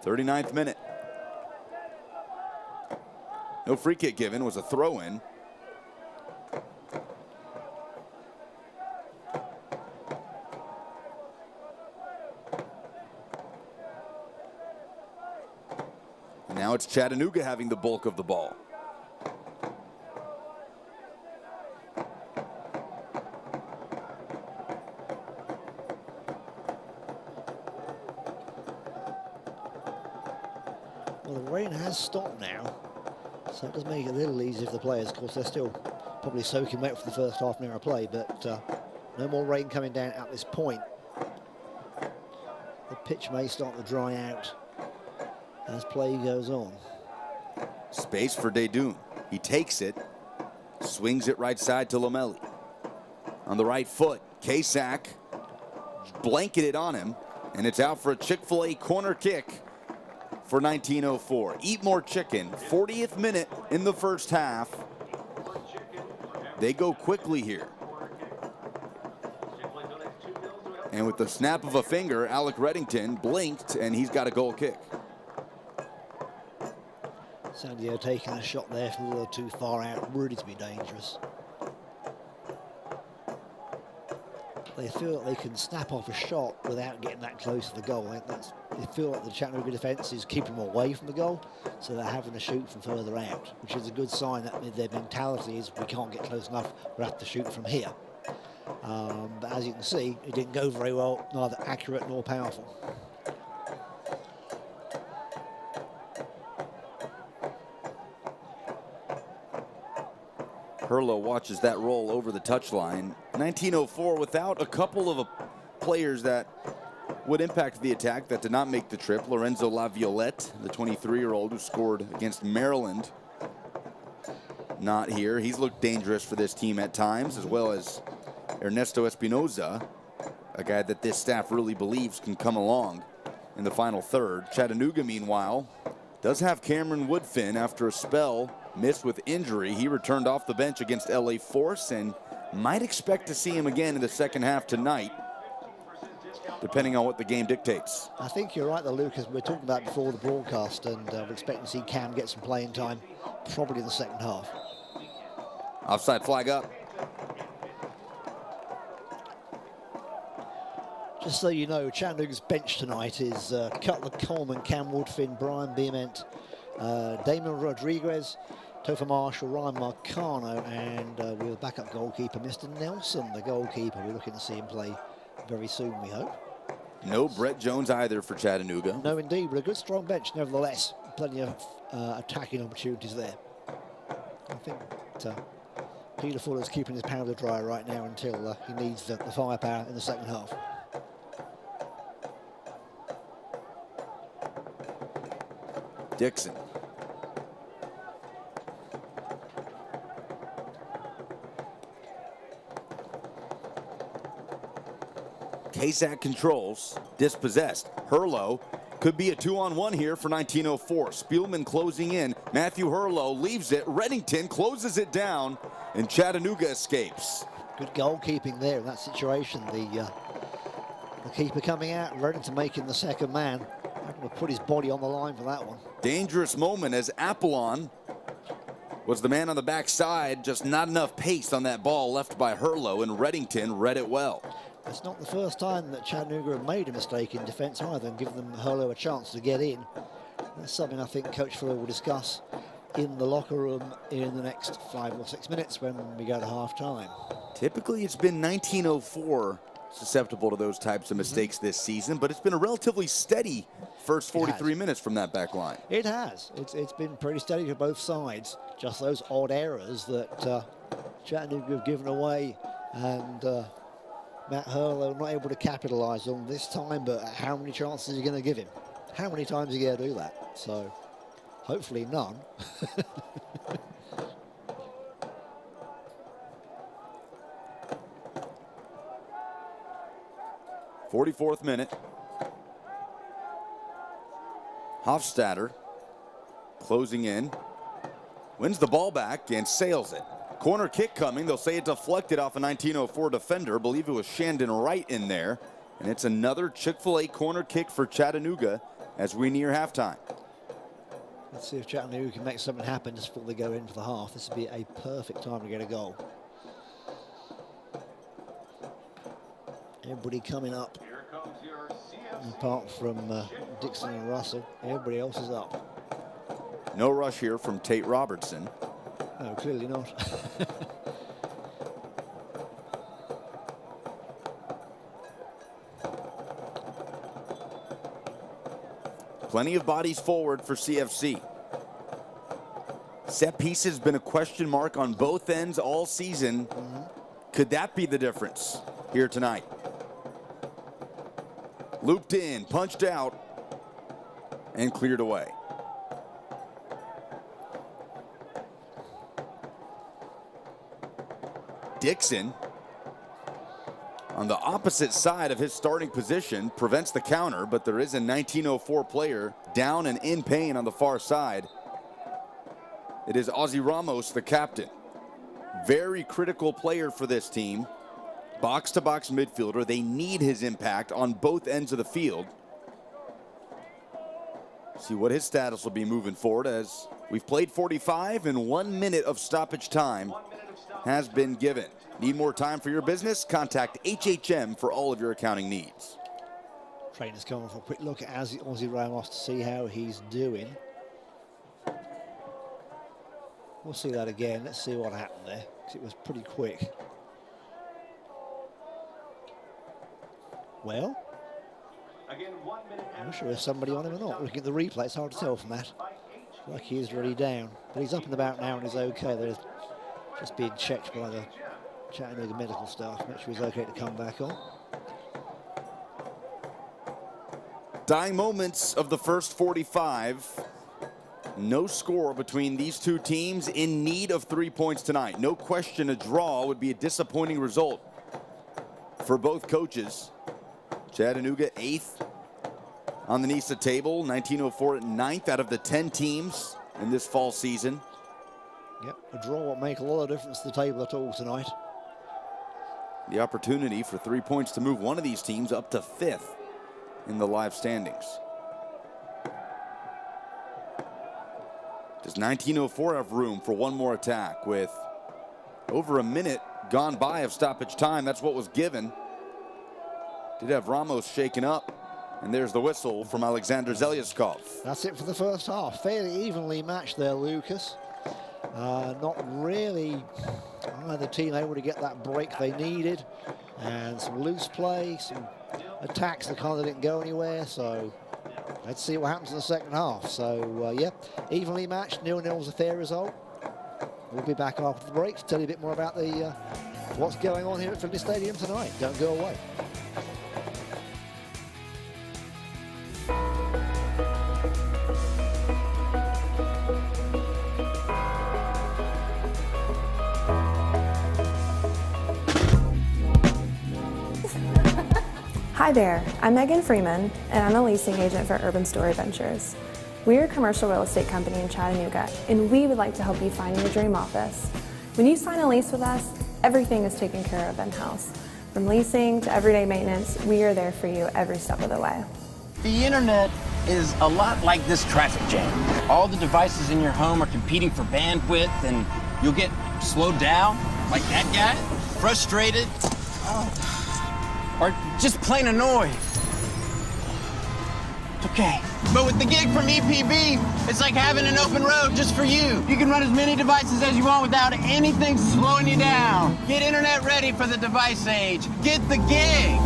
39th minute. No free kick given, was a throw in. Now it's Chattanooga having the bulk of the ball. Well, the rain has stopped now, so it does make it a little easier for the players. Of course, they're still probably soaking wet for the first half an hour of play, but no more rain coming down at this point. The pitch may start to dry out as play goes on. Space for Dedoon. He takes it, swings it right side to Lomelli. On the right foot, Kasak blanketed on him, and it's out for a Chick-fil-A corner kick for 1904. Eat more chicken. 40th minute in the first half. They go quickly here. And with the snap of a finger, Alec Reddington blinked, and he's got a goal kick. Sandio taking a shot there from a little too far out, really to be dangerous. They feel that they can snap off a shot without getting that close to the goal. I think they feel like the Chattanooga defence is keeping them away from the goal, so they're having to shoot from further out, which is a good sign that their mentality is we can't get close enough, we'll have to shoot from here. But as you can see, it didn't go very well, neither accurate nor powerful. Herlo watches that roll over the touchline. 1904 without a couple of players that would impact the attack that did not make the trip. Lorenzo Laviolette, the 23-year-old who scored against Maryland, not here. He's looked dangerous for this team at times, as well as Ernesto Espinoza, a guy that this staff really believes can come along in the final third. Chattanooga, meanwhile, does have Cameron Woodfin after a spell missed with injury. He returned off the bench against LA Force and might expect to see him again in the second half tonight, depending on what the game dictates. I think you're right, though, Lucas. We're talking about before the broadcast, and we're expecting to see Cam get some playing time, probably in the second half. Offside flag up. Just so you know, Chattanooga's bench tonight is Cutler Coleman, Cam Woodfin, Brian Beament, Damon Rodriguez, Topher Marshall, Ryan Marcano, and we'll backup goalkeeper, Mr. Nelson, the goalkeeper. We're looking to see him play very soon, we hope. No Brett Jones either for Chattanooga. No, indeed, but a good, strong bench, nevertheless. Plenty of attacking opportunities there. I think Peter Fuller's keeping his powder dry right now until he needs the firepower in the second half. Dixon. Kasak controls, dispossessed. Herlo could be a 2-on-1 here for 1904. Spielman closing in. Matthew Herlo leaves it. Reddington closes it down, and Chattanooga escapes. Good goalkeeping there in that situation. The keeper coming out, Reddington making the second man. Having to put his body on the line for that one. Dangerous moment as Apollon was the man on the backside. Just not enough pace on that ball left by Herlo, and Reddington read it well. It's not the first time that Chattanooga have made a mistake in defence either and given them Herlo a chance to get in. That's something I think Coach Fuller will discuss in the locker room in the next 5 or 6 minutes when we go to half-time. Typically, it's been 1904 susceptible to those types of mistakes this season, but it's been a relatively steady first 43 minutes from that back line. It has. It's been pretty steady to both sides. Just those odd errors that Chattanooga have given away, and Matt Hurlow not able to capitalize on this time, but how many chances are you going to give him? How many times are you going to do that? So hopefully none. 44th minute. Hofstadter closing in, wins the ball back and sails it. Corner kick coming. They'll say it deflected off a 1904 defender. Believe it was Shandon Wright in there. And it's another Chick-fil-A corner kick for Chattanooga as we near halftime. Let's see if Chattanooga can make something happen just before they go into the half. This would be a perfect time to get a goal. Everybody coming up. Apart from Dixon and Russell, everybody else is up. No rush here from Tate Robertson. No, clearly not. Plenty of bodies forward for CFC. Set piece has been a question mark on both ends all season. Could that be the difference here tonight? Looped in, punched out, and cleared away. Dixon, on the opposite side of his starting position, prevents the counter, but there is a 1904 player down and in pain on the far side. It is Ozzy Ramos, the captain. Very critical player for this team. Box-to-box midfielder. They need his impact on both ends of the field. See what his status will be moving forward, as we've played 45 and 1 minute of stoppage time has been given. Need more time for your business? Contact HHM for all of your accounting needs. Trainer's coming for a quick look at Ozzy Ramos to see how he's doing. We'll see that again. Let's see what happened there, because it was pretty quick. Well, I'm not sure if somebody on him or not. Looking at the replay, it's hard to tell from that. Like he is really down, but he's up and about now and he's okay. They're just being checked by the Chattanooga medical staff. Make sure he's okay to come back on. Dying moments of the first 45. No score between these two teams, in need of 3 points tonight. No question a draw would be a disappointing result for both coaches. Chattanooga 8th on the NISA table, 1904 at 9th out of the 10 teams in this fall season. Yep, a draw will make a lot of difference to the table at all tonight. The opportunity for 3 points to move one of these teams up to 5th in the live standings. Does 1904 have room for one more attack with over a minute gone by of stoppage time? That's what was given. Did have Ramos shaken up, and there's the whistle from Alexander Zelyaskov. That's it for the first half. Fairly evenly matched there, Lucas. Not really either team able to get that break they needed, and some loose play, some attacks that kind of didn't go anywhere. So let's see what happens in the second half. So yeah, evenly matched. 0-0 is a fair result. We'll be back after the break to tell you a bit more about the what's going on here at Finley Stadium tonight. Don't go away. Hi there, I'm Megan Freeman, and I'm a leasing agent for Urban Story Ventures. We're a commercial real estate company in Chattanooga, and we would like to help you find your dream office. When you sign a lease with us, everything is taken care of in-house. From leasing to everyday maintenance, we are there for you every step of the way. The internet is a lot like this traffic jam. All the devices in your home are competing for bandwidth, and you'll get slowed down, like that guy, frustrated, or just plain annoyed. It's okay. But with the gig from EPB, it's like having an open road just for you. You can run as many devices as you want without anything slowing you down. Get internet ready for the device age. Get the gig.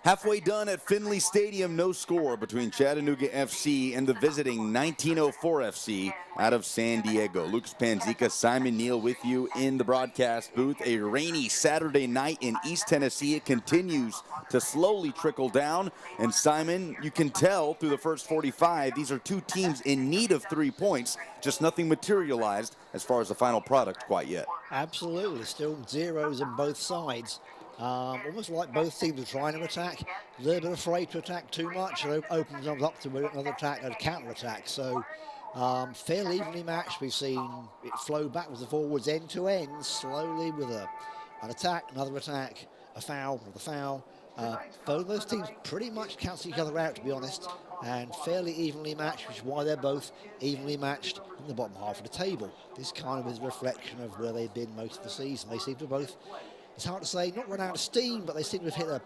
Halfway done at Finley Stadium, no score between Chattanooga FC and the visiting 1904 FC out of San Diego. Lucas Panzica, Simon Neal with you in the broadcast booth. A rainy Saturday night in East Tennessee. It continues to slowly trickle down. And Simon, you can tell through the first 45, these are two teams in need of 3 points. Just nothing materialized as far as the final product quite yet. Absolutely, still zeros on both sides. Almost like both teams are trying to attack, a little bit afraid to attack too much, and it opens them up to another attack, a counter-attack. So fairly evenly matched. We've seen it flow backwards and forwards, end to end, slowly with an attack, another attack, a foul, another foul. Both those teams pretty much cancel each other out, to be honest, and fairly evenly matched, which is why they're both evenly matched in the bottom half of the table. This kind of is a reflection of where they've been most of the season. They seem to both, it's hard to say, not run out of steam, but they seem to have hit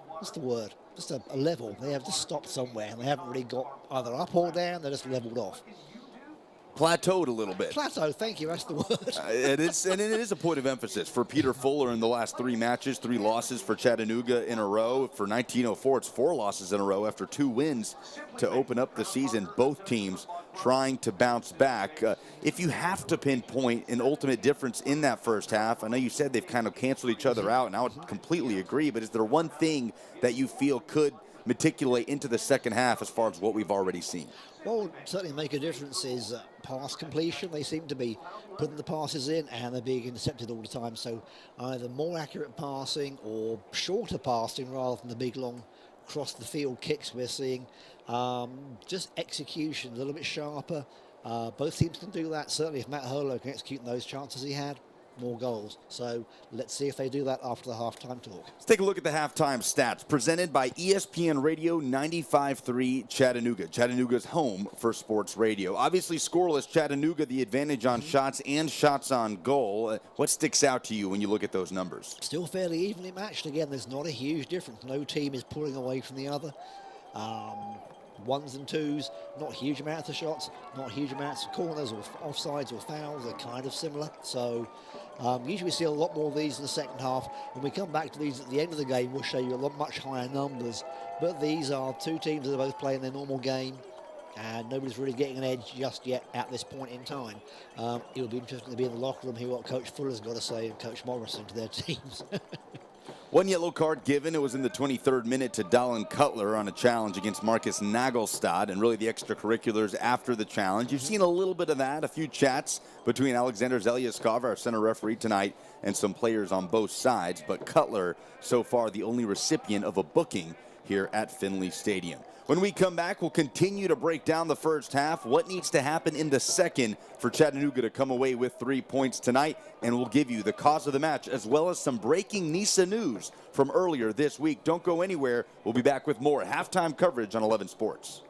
what's the word? Just a level. They have just stopped somewhere, and they haven't really got either up or down. They're just leveled off. Plateaued a little bit. Plateau, thank you, that's the word. It is, and it is a point of emphasis for Peter Fuller in the last 3 matches, 3 losses for Chattanooga in a row. For 1904, it's 4 losses in a row after 2 wins to open up the season. Both teams trying to bounce back. If you have to pinpoint an ultimate difference in that first half, I know you said they've kind of canceled each other out, and I would completely agree, but is there one thing that you feel could matriculate into the second half as far as what we've already seen? What would certainly make a difference is pass completion. They seem to be putting the passes in, and they're being intercepted all the time. So either more accurate passing or shorter passing rather than the big, long cross-the-field kicks we're seeing. Just execution a little bit sharper. Both teams can do that. Certainly if Matt Hurlow can execute those chances he had, more goals. So let's see if they do that after the halftime talk. Let's take a look at the halftime stats presented by ESPN Radio 95.3 Chattanooga. Chattanooga's home for sports radio. Obviously scoreless, Chattanooga the advantage on shots and shots on goal. What sticks out to you when you look at those numbers? Still fairly evenly matched. Again, there's not a huge difference. No team is pulling away from the other. Ones and twos, not huge amounts of shots, not huge amounts of corners or offsides or fouls. They're kind of similar. So usually we see a lot more of these in the second half. When we come back to these at the end of the game, we'll show you a lot much higher numbers. But these are 2 teams that are both playing their normal game, and nobody's really getting an edge just yet at this point in time. It'll be interesting to be in the locker room, hear what Coach Fuller's got to say and Coach Morrison to their teams. 1 yellow card given. It was in the 23rd minute to Dallin Cutler on a challenge against Marcus Nagelstad, and really the extracurriculars after the challenge. You've seen a little bit of that, a few chats between Alexander Zeliaskov, our center referee tonight, and some players on both sides, but Cutler so far the only recipient of a booking here at Finley Stadium. When we come back, we'll continue to break down the first half, what needs to happen in the second for Chattanooga to come away with 3 points tonight, and we'll give you the cause of the match as well as some breaking NISA news from earlier this week. Don't go anywhere. We'll be back with more halftime coverage on 11 Sports.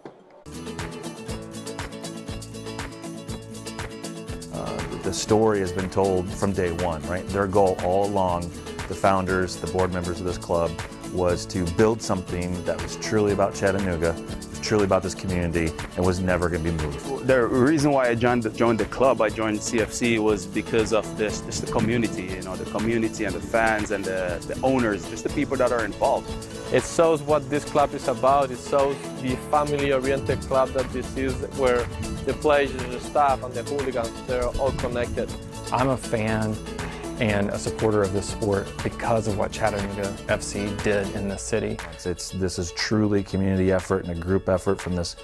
The story has been told from day one, right? Their goal all along, the founders, the board members of this club, was to build something that was truly about Chattanooga, truly about this community, and was never going to be moved. The reason why I joined the club, I joined CFC, was because of this, just the community, you know, the community and the fans and the owners, just the people that are involved. It shows what this club is about. It shows the family-oriented club that this is, where the players, the staff, and the hooligans, they're all connected. I'm a fan and a supporter of this sport because of what Chattanooga FC did in this city. This is truly a community effort and a group effort from this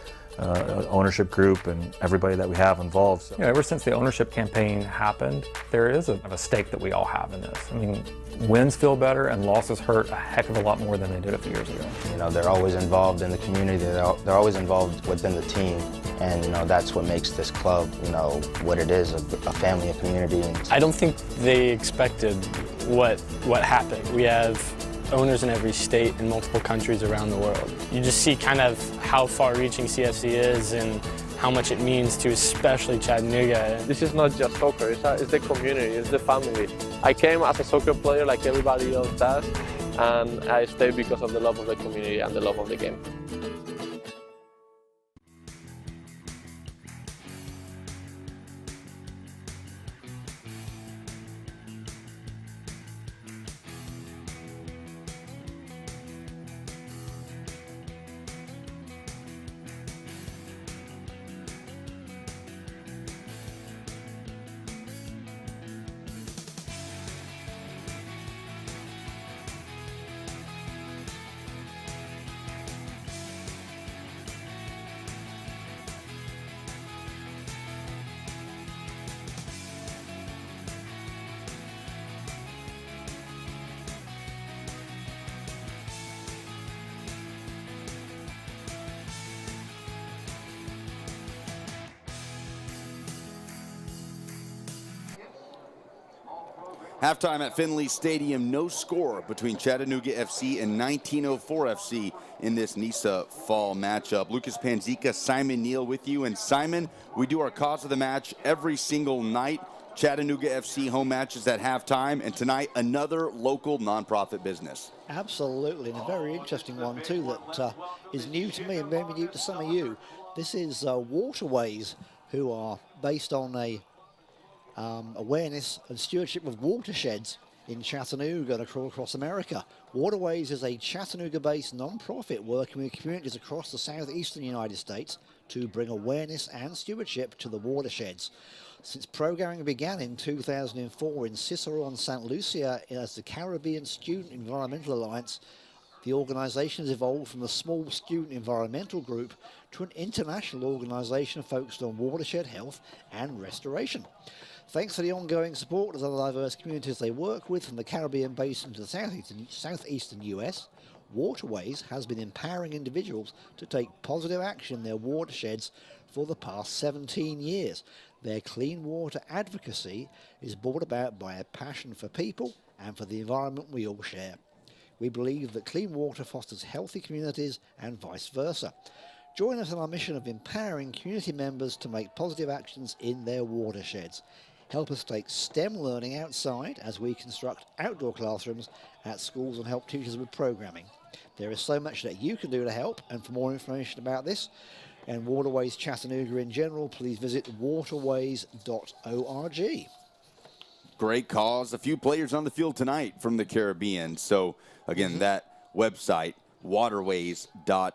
ownership group and everybody that we have involved. So. You know, ever since the ownership campaign happened, there is a stake that we all have in this. I mean, wins feel better and losses hurt a heck of a lot more than they did a few years ago. You know, they're always involved in the community. They're always involved within the team. And, you know, that's what makes this club, you know, what it is, a family, a community. I don't think they expected what happened. We have owners in every state in multiple countries around the world. You just see kind of how far-reaching CFC is and how much it means to especially Chattanooga. This is not just soccer, it's the community, it's the family. I came as a soccer player like everybody else does, and I stayed because of the love of the community and the love of the game. Halftime at Finley Stadium, no score between Chattanooga FC and 1904 FC in this NISA fall matchup. Lucas Panzica, Simon Neal with you. And Simon, we do our cause of the match every single night. Chattanooga FC home matches at halftime, and tonight another local nonprofit business. Absolutely, and a very interesting one too that is new to me and maybe new to some of you. This is Waterways, who are based on a awareness and stewardship of watersheds in Chattanooga and across America. Waterways is a Chattanooga-based non-profit working with communities across the southeastern United States to bring awareness and stewardship to the watersheds. Since programming began in 2004 in Cicero and St. Lucia as the Caribbean Student Environmental Alliance, the organization has evolved from a small student environmental group to an international organization focused on watershed health and restoration. Thanks to the ongoing support of the diverse communities they work with from the Caribbean basin to the southeastern US, Waterways has been empowering individuals to take positive action in their watersheds for the past 17 years. Their clean water advocacy is brought about by a passion for people and for the environment we all share. We believe that clean water fosters healthy communities and vice versa. Join us in our mission of empowering community members to make positive actions in their watersheds. Help us take STEM learning outside as we construct outdoor classrooms at schools and help teachers with programming. There is so much that you can do to help, and for more information about this and Waterways Chattanooga in general, please visit waterways.org. Great cause. A few players on the field tonight from the Caribbean. So, again, that website, waterways.org.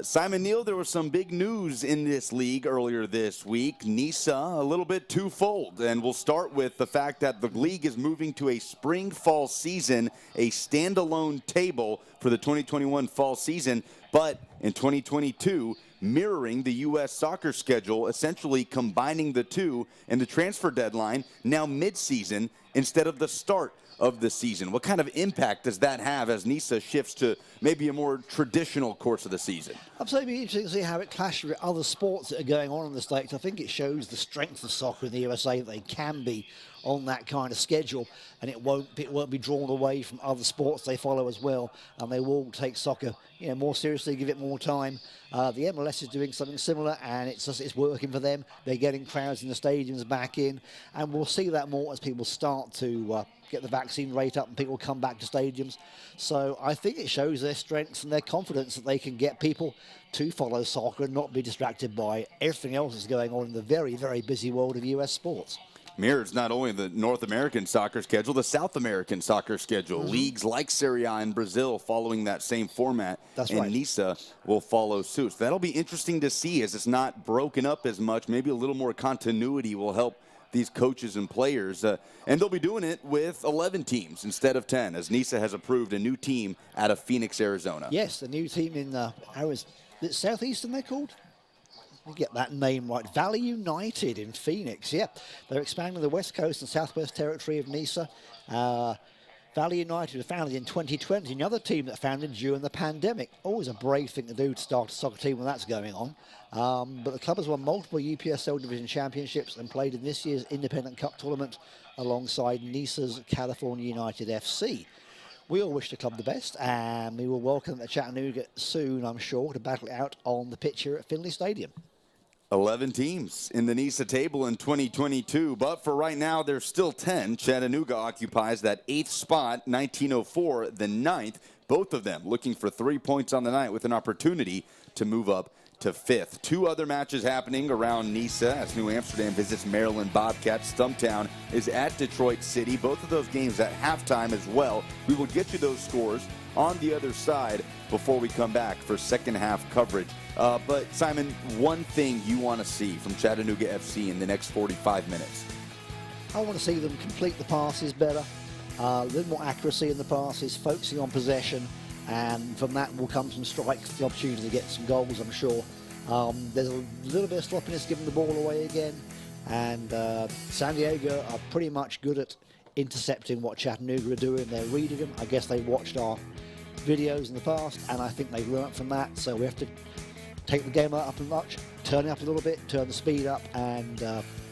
Simon Neal, there was some big news in this league earlier this week. NISA, a little bit twofold, and we'll start with the fact that the league is moving to a spring-fall season, a standalone table for the 2021 fall season, but in 2022, mirroring the U.S. soccer schedule, essentially combining the two, and the transfer deadline now mid-season instead of the start of the season. What kind of impact does that have as NISA shifts to maybe a more traditional course of the season? I'd say it'd be interesting to see how it clashes with other sports that are going on in the States. I think it shows the strength of soccer in the USA, that they can be on that kind of schedule, and it won't be drawn away from other sports they follow as well, and they will take soccer, more seriously, give it more time. The MLS is doing something similar, and it's working for them. They're getting crowds in the stadiums back in, and we'll see that more as people start start to get the vaccine rate up and people come back to stadiums. So I think it shows their strengths and their confidence that they can get people to follow soccer and not be distracted by everything else that's going on in the very, very busy world of U.S. sports. Mirrors not only the North American soccer schedule, the South American soccer schedule. Leagues like Serie A in Brazil following that same format. That's and right. NISA will follow suit. So that'll be interesting to see as it's not broken up as much. Maybe a little more continuity will help these coaches and players. And they'll be doing it with 11 teams instead of 10, as NISA has approved a new team out of Phoenix, Arizona. Yes, the new team in Southeastern, they're called? You get that name right. Valley United in Phoenix. Yeah, they're expanding the West Coast and Southwest Territory of NISA. Valley United was founded in 2020, another team that founded during the pandemic. Always a brave thing to do to start a soccer team when that's going on. But the club has won multiple UPSL Division Championships and played in this year's Independent Cup tournament alongside NISA's California United FC. We all wish the club the best, and we will welcome them to Chattanooga soon, I'm sure, to battle it out on the pitch here at Finley Stadium. 11 teams in the NISA table in 2022, but for right now, there's still 10. Chattanooga occupies that 8th spot, 1904, the 9th. Both of them looking for 3 points on the night with an opportunity to move up to 5th. 2 other matches happening around NISA as New Amsterdam visits Maryland Bobcats. Stumptown is at Detroit City. Both of those games at halftime as well. We will get you those scores on the other side before we come back for second half coverage. But Simon, one thing you want to see from Chattanooga FC in the next 45 minutes? I want to see them complete the passes better, a little more accuracy in the passes, focusing on possession, and from that will come some strikes, the opportunity to get some goals, I'm sure. There's a little bit of sloppiness giving the ball away again, and San Diego are pretty much good at intercepting what Chattanooga are doing. They're reading them. I guess they watched our videos in the past, and I think they've learned from that, so we have to take the game up a notch, turn it up a little bit, turn the speed up, and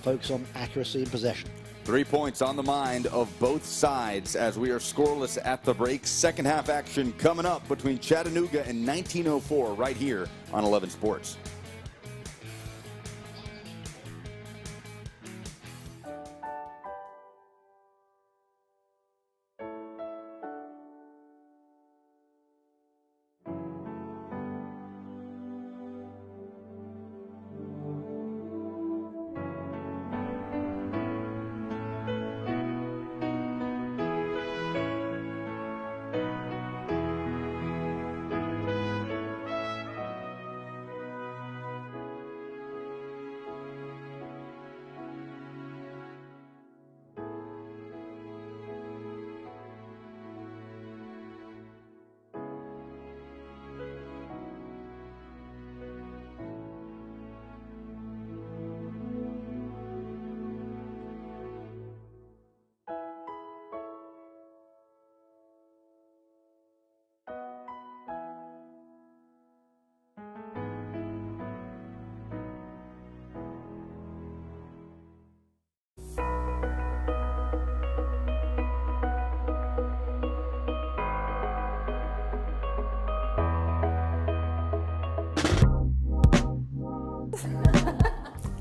focus on accuracy and possession. 3 points on the mind of both sides as we are scoreless at the break. Second half action coming up between Chattanooga and 1904 right here on 11 Sports.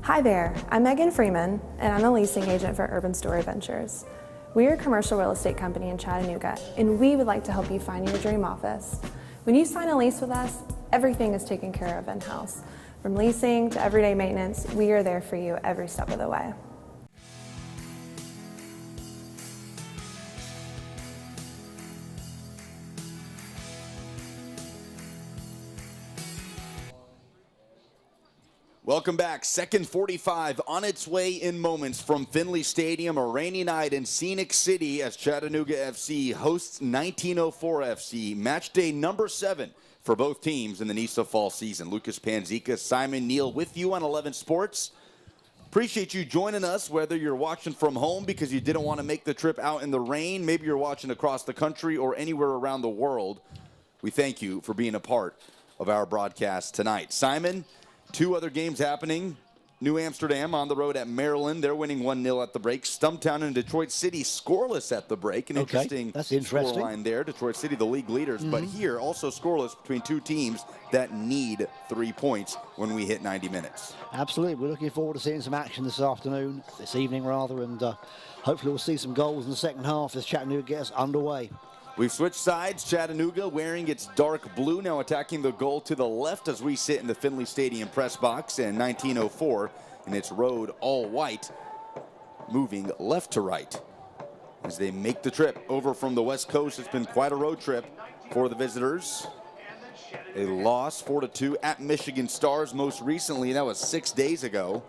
Hi there, I'm Megan Freeman, and I'm a leasing agent for Urban Story Ventures. We're a commercial real estate company in Chattanooga, and we would like to help you find your dream office. When you sign a lease with us, everything is taken care of in-house. From leasing to everyday maintenance, we are there for you every step of the way. Welcome back. Second 45 on its way in moments from Finley Stadium. A rainy night in Scenic City as Chattanooga FC hosts 1904 FC. Match day number 7 for both teams in the NISA fall season. Lucas Panzica, Simon Neal with you on 11 Sports. Appreciate you joining us, whether you're watching from home because you didn't want to make the trip out in the rain, maybe you're watching across the country or anywhere around the world. We thank you for being a part of our broadcast tonight. Simon, 2 other games happening New Amsterdam on the road at Maryland. They're winning 1-0 at the break. Stumptown and Detroit City scoreless at the break. An interesting scoreline there. Detroit City, the league leaders. But here, also scoreless between two teams that need 3 points when we hit 90 minutes. Absolutely. We're looking forward to seeing some action this afternoon, this evening rather, and hopefully we'll see some goals in the second half as Chattanooga gets underway. We've switched sides. Chattanooga wearing its dark blue, now attacking the goal to the left as we sit in the Finley Stadium press box, and 1904 in its road all white, moving left to right as they make the trip over from the West Coast. It's been quite a road trip for the visitors. A loss 4-2 at Michigan Stars most recently. That was 6 days ago.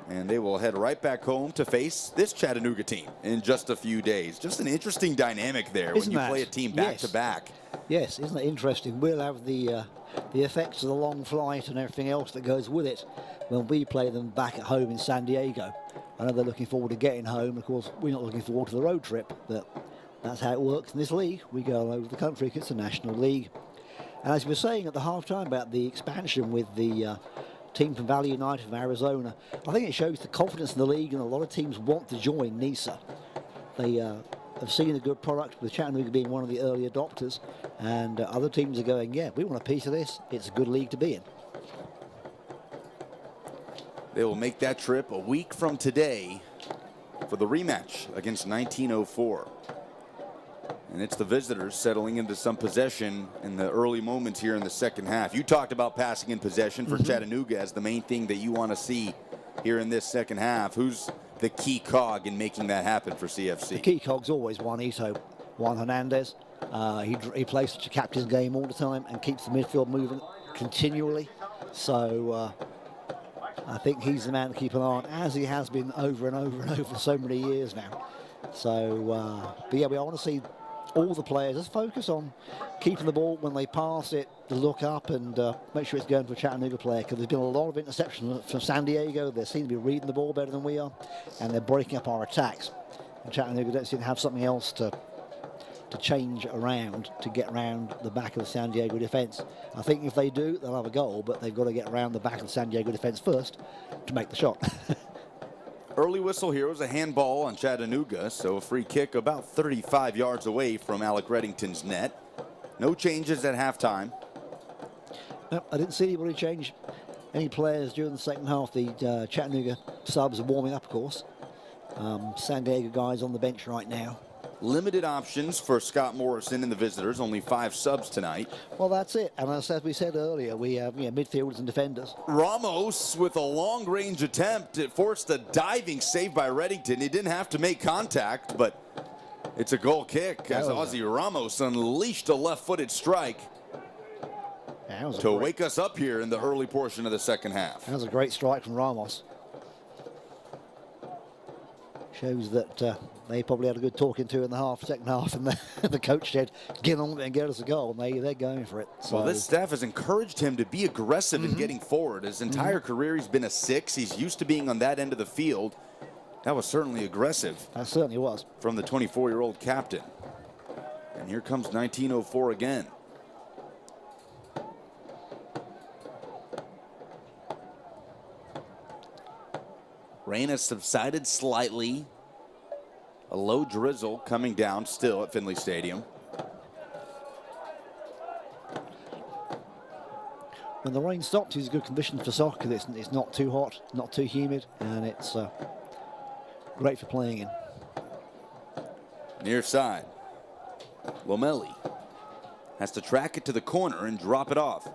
And they will head right back home to face this Chattanooga team in just a few days. Just an interesting dynamic there when you play a team back to back. Yes, isn't it interesting? We'll have the effects of the long flight and everything else that goes with it when we play them back at home in San Diego. I know they're looking forward to getting home. Of course, we're not looking forward to the road trip, but that's how it works in this league. We go all over the country. It's a national league. And as we were saying at the halftime about the expansion with the team from Valley United from Arizona, I think it shows the confidence in the league, and a lot of teams want to join NISA. They have seen a good product, with Chattanooga being one of the early adopters, and other teams are going, yeah, we want a piece of this. It's a good league to be in. They will make that trip a week from today for the rematch against 1904. And it's the visitors settling into some possession in the early moments here in the second half. You talked about passing in possession for Chattanooga as the main thing that you want to see here in this second half. Who's the key cog in making that happen for CFC? The key cog's always Juan Hernandez. He plays such a captain's game all the time and keeps the midfield moving continually. So I think he's the man to keep an eye on, as he has been over and over and over for so many years now. So, but yeah, we want to see all the players just focus on keeping the ball when they pass it, to look up and make sure it's going to a Chattanooga player, because there's been a lot of interceptions from San Diego. They seem to be reading the ball better than we are, and they're breaking up our attacks. And Chattanooga don't seem to have something else to change around to get around the back of the San Diego defense. I think if they do, they'll have a goal, but they've got to get around the back of the San Diego defense first to make the shot. Early whistle here was a handball on Chattanooga, so a free kick about 35 yards away from Alec Reddington's net. No changes at halftime. No, I didn't see anybody change any players during the second half. The Chattanooga subs are warming up, of course. San Diego guys on the bench right now. Limited options for Scott Morrison and the visitors. Only 5 subs tonight. Well, that's it. And as we said earlier, we have midfielders and defenders. Ramos with a long-range attempt. It forced a diving save by Reddington. He didn't have to make contact, but it's a goal kick as Ozzy Ramos unleashed a left-footed strike to wake us up here in the early portion of the second half. That was a great strike from Ramos. Shows that they probably had a good talking to in the second half, and the coach said, get on it and get us a goal, and they're going for it. So. Well, this staff has encouraged him to be aggressive in getting forward. His entire career, he's been a 6. He's used to being on that end of the field. That was certainly aggressive. That certainly was. From the 24-year-old captain. And here comes 1904 again. Rain has subsided slightly. A low drizzle coming down still at Finley Stadium. When the rain stops, it's good conditions for soccer. It's not too hot, not too humid, and it's great for playing in. Near side. Lomeli has to track it to the corner and drop it off.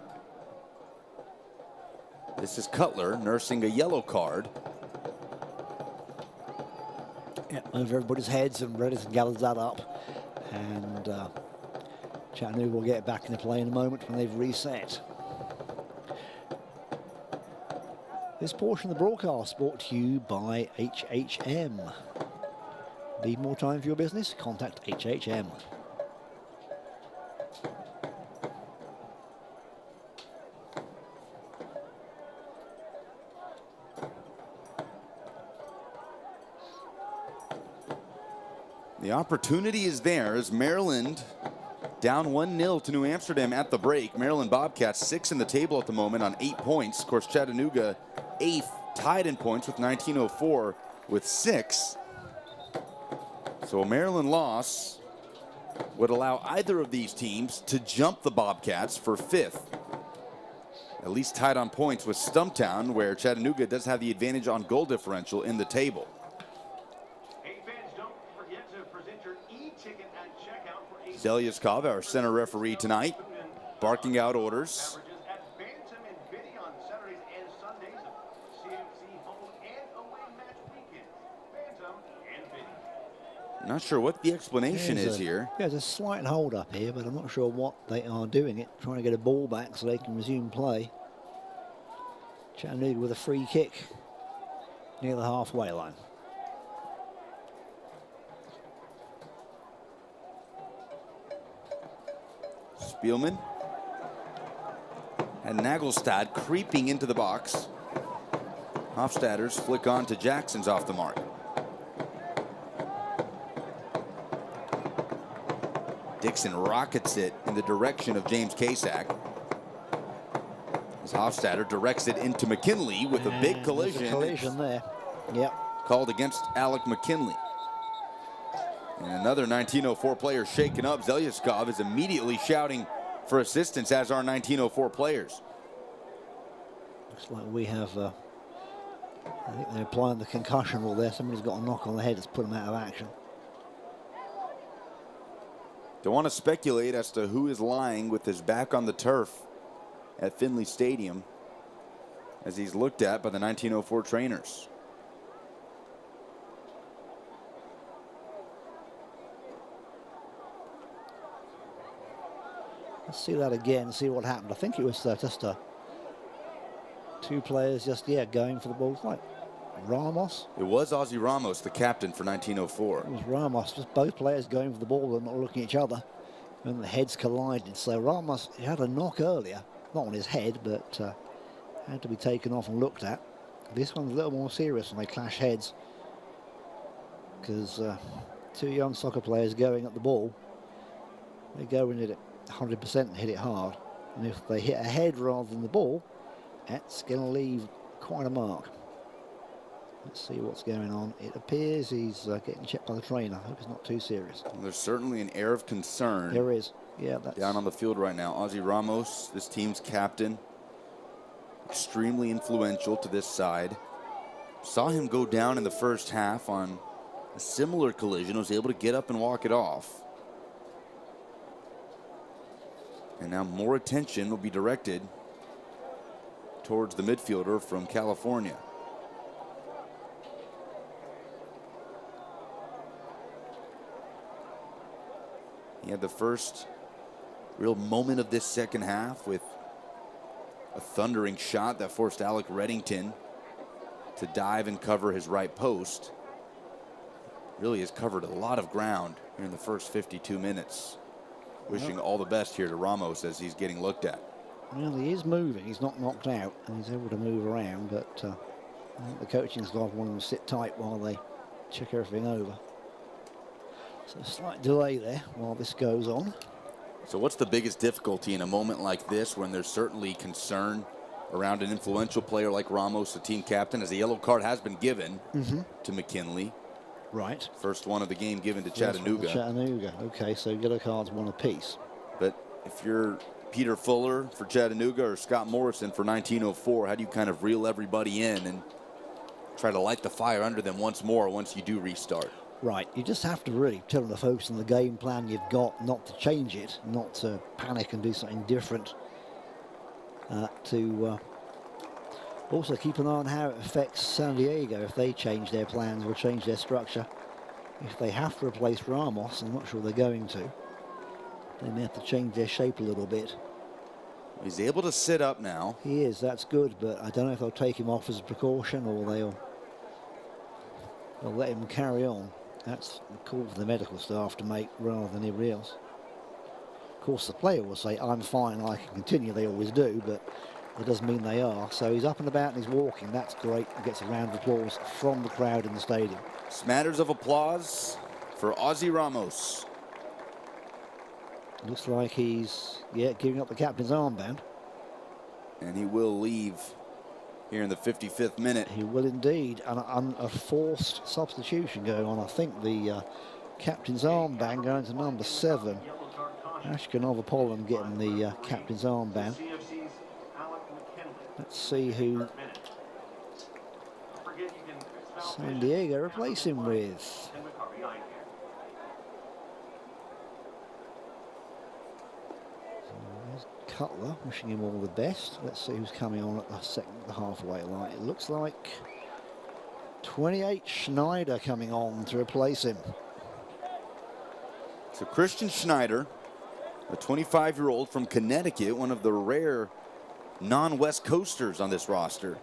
This is Cutler nursing a yellow card. Yeah, over everybody's heads, and Reddington gathers that up. And Chattanooga will get back into play in a moment when they've reset. This portion of the broadcast brought to you by HHM. Need more time for your business? Contact HHM. The opportunity is there as Maryland down 1-0 to New Amsterdam at the break. Maryland Bobcats 6 in the table at the moment on 8 points. Of course, Chattanooga 8th tied in points with 1904 with 6. So a Maryland loss would allow either of these teams to jump the Bobcats for 5th. At least tied on points with Stumptown, where Chattanooga does have the advantage on goal differential in the table. Hey fans, don't forget to present your e-ticket at checkout for Zelyaskov, our center referee tonight, barking out orders. at Bantam and Biddy on Saturdays and Sundays of CFC home and away match weekend. Bantam and Biddy. Not sure what the explanation is here. There's a slight hold up here, but I'm not sure what they are doing it. Trying to get a ball back so they can resume play. Chattanooga with a free kick near the halfway line. Spielman and Nagelstad creeping into the box. Hofstadter's flick on to Jackson's off the mark. Dixon rockets it in the direction of James Kasak. As Hofstadter directs it into McKinley with a big collision. There's a collision there. Yep. Called against Alec McKinley. And another 1904 player shaken up. Zelyaskov is immediately shouting for assistance, as are 1904 players. Looks like we have, I think they're applying the concussion rule there. Somebody's got a knock on the head that's put them out of action. Don't want to speculate as to who is lying with his back on the turf at Finley Stadium as he's looked at by the 1904 trainers. Let's see that again, see what happened. I think it was just two players just, going for the ball. Like Ramos. It was Ozzy Ramos, the captain for 1904. It was Ramos, just both players going for the ball and not looking at each other. And the heads collided. So Ramos, he had a knock earlier, not on his head, but had to be taken off and looked at. This one's a little more serious when they clash heads, because two young soccer players going at the ball, they go in it 100% and hit it hard. And if they hit a head rather than the ball, that's going to leave quite a mark. Let's see what's going on. It appears he's getting checked by the trainer. I hope it's not too serious. Well, there's certainly an air of concern. There is. Yeah, that's down on the field right now. Ozzy Ramos, this team's captain, extremely influential to this side. Saw him go down in the first half on a similar collision. Was able to get up and walk it off. And now more attention will be directed towards the midfielder from California. He had the first real moment of this second half with a thundering shot that forced Alec Reddington to dive and cover his right post. Really has covered a lot of ground here in the first 52 minutes. Wishing all the best here to Ramos as he's getting looked at. Well, he is moving. He's not knocked out, and he's able to move around, but I think the coaching staff want him to sit tight while they check everything over. So a slight delay there while this goes on. So what's the biggest difficulty in a moment like this when there's certainly concern around an influential player like Ramos, the team captain, as a yellow card has been given to McKinley? Right. First one of the game given to Chattanooga. Chattanooga. Okay, so yellow cards one apiece. But if you're Peter Fuller for Chattanooga or Scott Morrison for 1904, how do you kind of reel everybody in and try to light the fire under them once more once you do restart? Right, you just have to really tell them to focus on the game plan you've got, not to change it, not to panic and do something different. Also keep an eye on how it affects San Diego if they change their plans or change their structure. If they have to replace Ramos, I'm not sure they're going to. They may have to change their shape a little bit. He's able to sit up now. He is, that's good, but I don't know if they'll take him off as a precaution or they'll let him carry on. That's the call for the medical staff to make rather than anybody else. Of course, the player will say, I'm fine, I can continue, they always do, but it doesn't mean they are. So he's up and about and he's walking. That's great. He gets a round of applause from the crowd in the stadium. Smatters of applause for Ozzy Ramos. Looks like he's, giving up the captain's armband. And he will leave here in the 55th minute. He will indeed. And a forced substitution going on. I think the captain's armband going to number 7. Ashkanova Poland getting the captain's armband. Let's see who San Diego replace him with. Cutler, wishing him all the best. Let's see who's coming on at the halfway line. It looks like 28 Schneider coming on to replace him. So Christian Schneider, a 25-year-old from Connecticut, one of the rare non-West Coasters on this roster.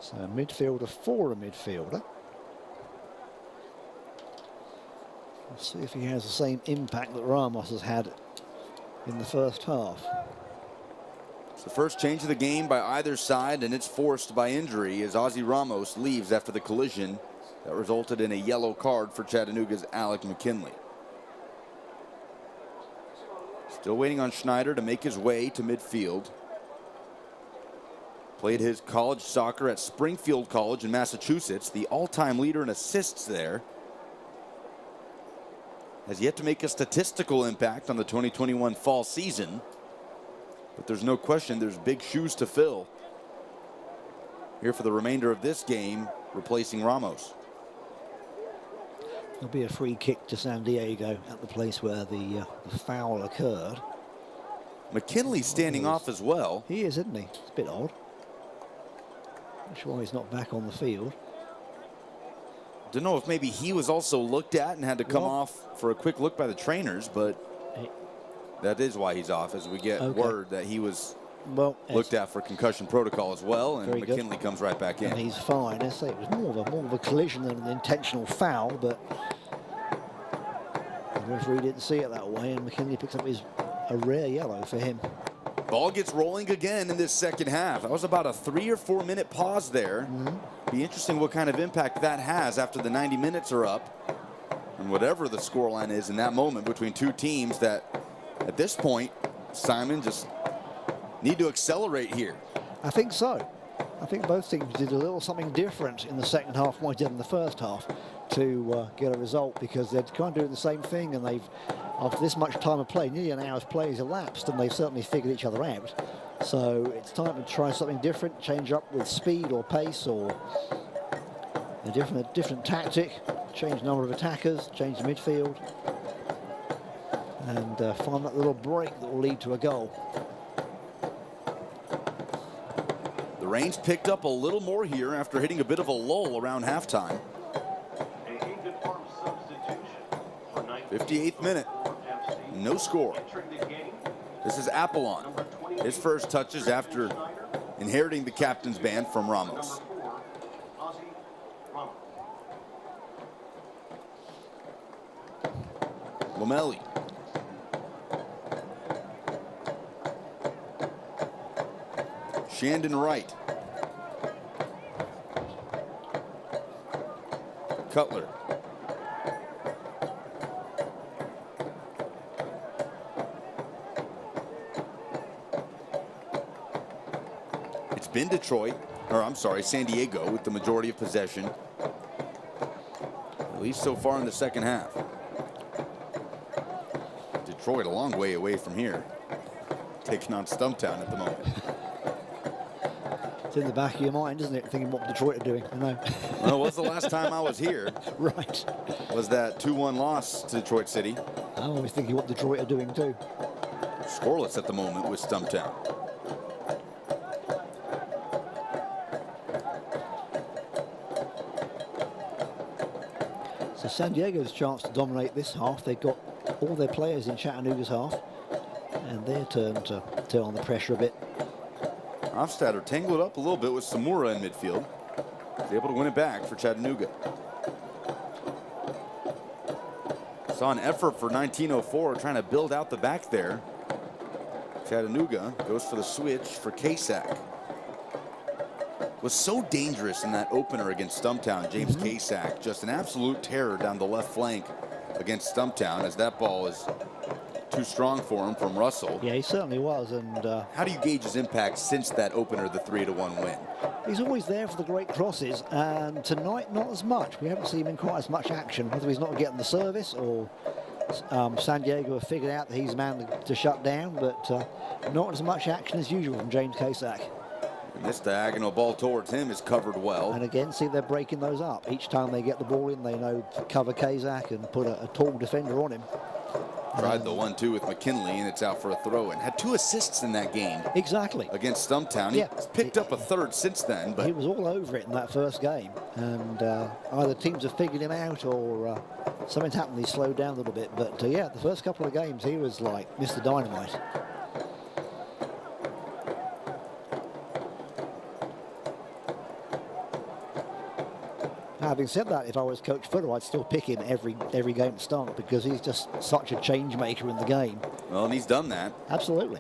So a midfielder for a midfielder. Let's see if he has the same impact that Ramos has had in the first half. It's the first change of the game by either side, and it's forced by injury as Ozzy Ramos leaves after the collision that resulted in a yellow card for Chattanooga's Alec McKinley. Still waiting on Schneider to make his way to midfield. Played his college soccer at Springfield College in Massachusetts, the all-time leader in assists there. Has yet to make a statistical impact on the 2021 fall season, but there's no question there's big shoes to fill here for the remainder of this game, replacing Ramos. There'll be a free kick to San Diego at the place where the foul occurred. McKinley standing off as well. He is, isn't he? It's a bit odd. Not sure why he's not back on the field. Don't know if maybe he was also looked at and had to come off for a quick look by the trainers, but that is why he's off, as we get word that he was looked at for concussion protocol as well, and McKinley comes right back in. And he's fine. Let's say it was more of a collision than an intentional foul, but the referee didn't see it that way, and McKinley picks up a rare yellow for him. Ball gets rolling again in this second half. That was about a 3 or 4 minute pause there. Be interesting what kind of impact that has after the 90 minutes are up, and whatever the scoreline is in that moment between two teams that at this point, Simon, just need to accelerate here. I think so. I think both teams did a little something different in the second half from what they did in the first half to get a result, because they're kind of doing the same thing, and they've, after this much time of play, nearly an hour's play has elapsed, and they've certainly figured each other out. So it's time to try something different, change up with speed or pace or a different tactic, change the number of attackers, change the midfield, and find that little break that will lead to a goal. The rain's picked up a little more here after hitting a bit of a lull around halftime. 58th minute, no score. This is Apollon. His first touches after inheriting the captain's band from Ramos. Lomelli. Shandon Wright. Cutler. It's been Detroit, or I'm sorry, San Diego with the majority of possession, at least so far in the second half. Detroit a long way away from here, taking on Stumptown at the moment. It's in the back of your mind, isn't it? Thinking what Detroit are doing. I know. Well, what's the last time I was here? Right. Was that 2-1 loss to Detroit City? I'm always thinking what Detroit are doing too. Scoreless at the moment with Stumptown. So San Diego's chance to dominate this half. They've got all their players in Chattanooga's half, and their turn to turn on the pressure a bit. Hofstadter tangled up a little bit with Samura in midfield. He's able to win it back for Chattanooga. Saw an effort for 1904 trying to build out the back there. Chattanooga goes for the switch for Kasak. Was so dangerous in that opener against Stumptown. James Kasak, just an absolute terror down the left flank against Stumptown, as that ball is too strong for him from Russell. Yeah, he certainly was. And how do you gauge his impact since that opener, the 3-1 win? He's always there for the great crosses, and tonight not as much. We haven't seen him in quite as much action, whether he's not getting the service or San Diego have figured out that he's the man to shut down, but not as much action as usual from James Casack. And this diagonal ball towards him is covered well. And again, see, they're breaking those up. Each time they get the ball in, they know to cover Casack and put a tall defender on him. Tried the 1-2 with McKinley, and it's out for a throw. And had 2 assists in that game. Exactly. Against Stumptown. He's picked up a third since then. But he was all over it in that first game. And either teams have figured him out or something's happened. He slowed down a little bit. But yeah, the first couple of games, he was like Mr. Dynamite. Having said that, if I was Coach Footer, I'd still pick him every game to start because he's just such a change maker in the game. Well, and he's done that. Absolutely.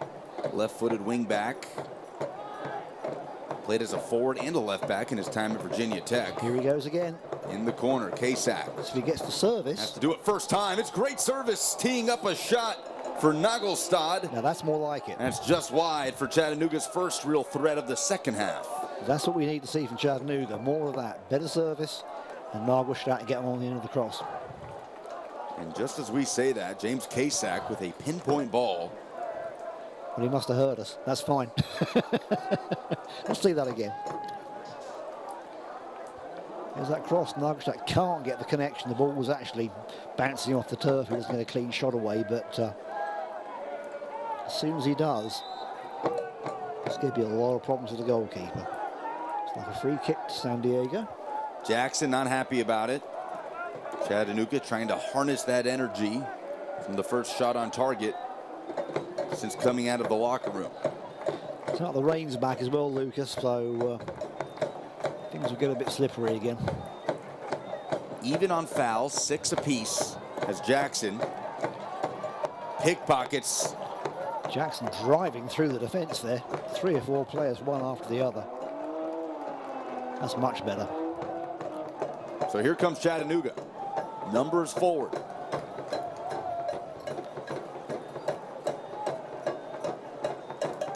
Left-footed wing back. Played as a forward and a left back in his time at Virginia Tech. Here he goes again. In the corner, Casack. So he gets the service. Has to do it first time. It's great service, teeing up a shot for Nagelstad. Now that's more like it. And it's just wide for Chattanooga's first real threat of the second half. That's what we need to see from Chattanooga. More of that. Better service. And Nagelstad getting on the end of the cross. And just as we say that, James Casack with a pinpoint ball. Well, he must have heard us. That's fine. Let's see that again. There's that cross. Nagelstad can't get the connection. The ball was actually bouncing off the turf. He doesn't get a clean shot away, but as soon as he does, it's going to be a lot of problems with the goalkeeper. It's like a free kick to San Diego. Jackson not happy about it. Chattanooga trying to harness that energy from the first shot on target since coming out of the locker room. It's not the rain's back as well, Lucas, so things will get a bit slippery again. Even on fouls, 6 apiece as Jackson pickpockets. Jackson driving through the defense there. 3 or 4 players, one after the other. That's much better. So here comes Chattanooga. Numbers forward.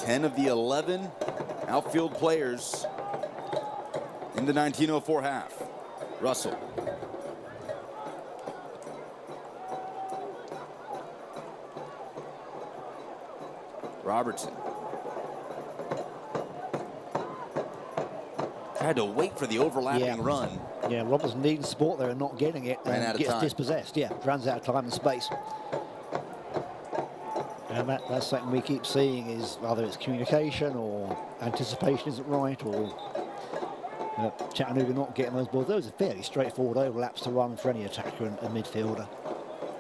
Ten of the 11 outfield players in the 1904 half. Russell. Robertson. Tried to wait for the overlapping run. Yeah, Robertson needing support there and not getting it. Ran and out of gets time. dispossessed. Yeah, runs out of time and space. And that's something we keep seeing is whether it's communication or anticipation isn't right or Chattanooga not getting those balls. Those are fairly straightforward overlaps to run for any attacker and midfielder.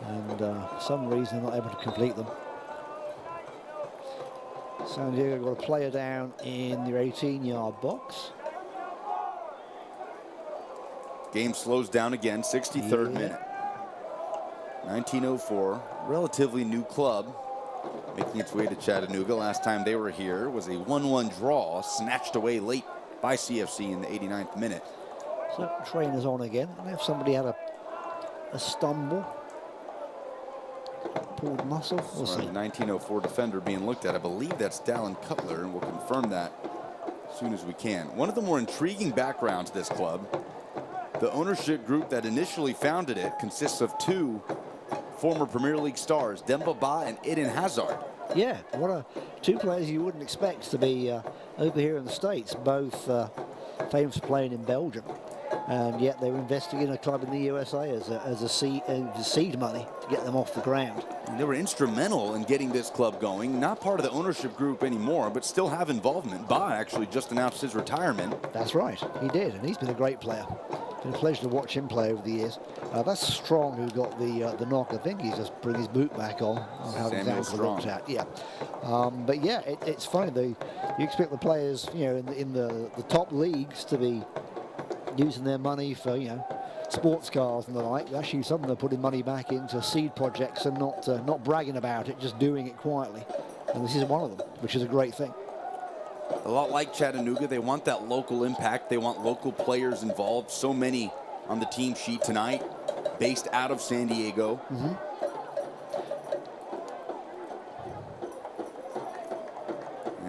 And for some reason they're not able to complete them. San Diego got a player down in their 18-yard box. Game slows down again, 63rd minute. 1904, relatively new club, making its way to Chattanooga. Last time they were here was a 1-1 draw, snatched away late by CFC in the 89th minute. So trainers on again. I don't know if somebody had a stumble. Pulled muscle. We'll see. 1904 defender being looked at. I believe that's Dallin Cutler, and we'll confirm that as soon as we can. One of the more intriguing backgrounds to this club, the ownership group that initially founded it consists of 2 former Premier League stars, Demba Ba and Eden Hazard. Yeah, what a 2 players you wouldn't expect to be over here in the States, both famous for playing in Belgium. And yet they were investing in a club in the USA as a seed money to get them off the ground. And they were instrumental in getting this club going. Not part of the ownership group anymore, but still have involvement. Ba actually just announced his retirement. That's right, he did, and he's been a great player. Been a pleasure to watch him play over the years. That's Strong who got the knock. I think he's just putting his boot back on how his ankle looked at. Yeah, but yeah, it's funny. You expect the players, in the top leagues to be using their money for sports cars and the like. Actually, some of them are putting money back into seed projects and not bragging about it, just doing it quietly. And this is one of them, which is a great thing. A lot like Chattanooga, they want that local impact. They want local players involved. So many on the team sheet tonight, based out of San Diego.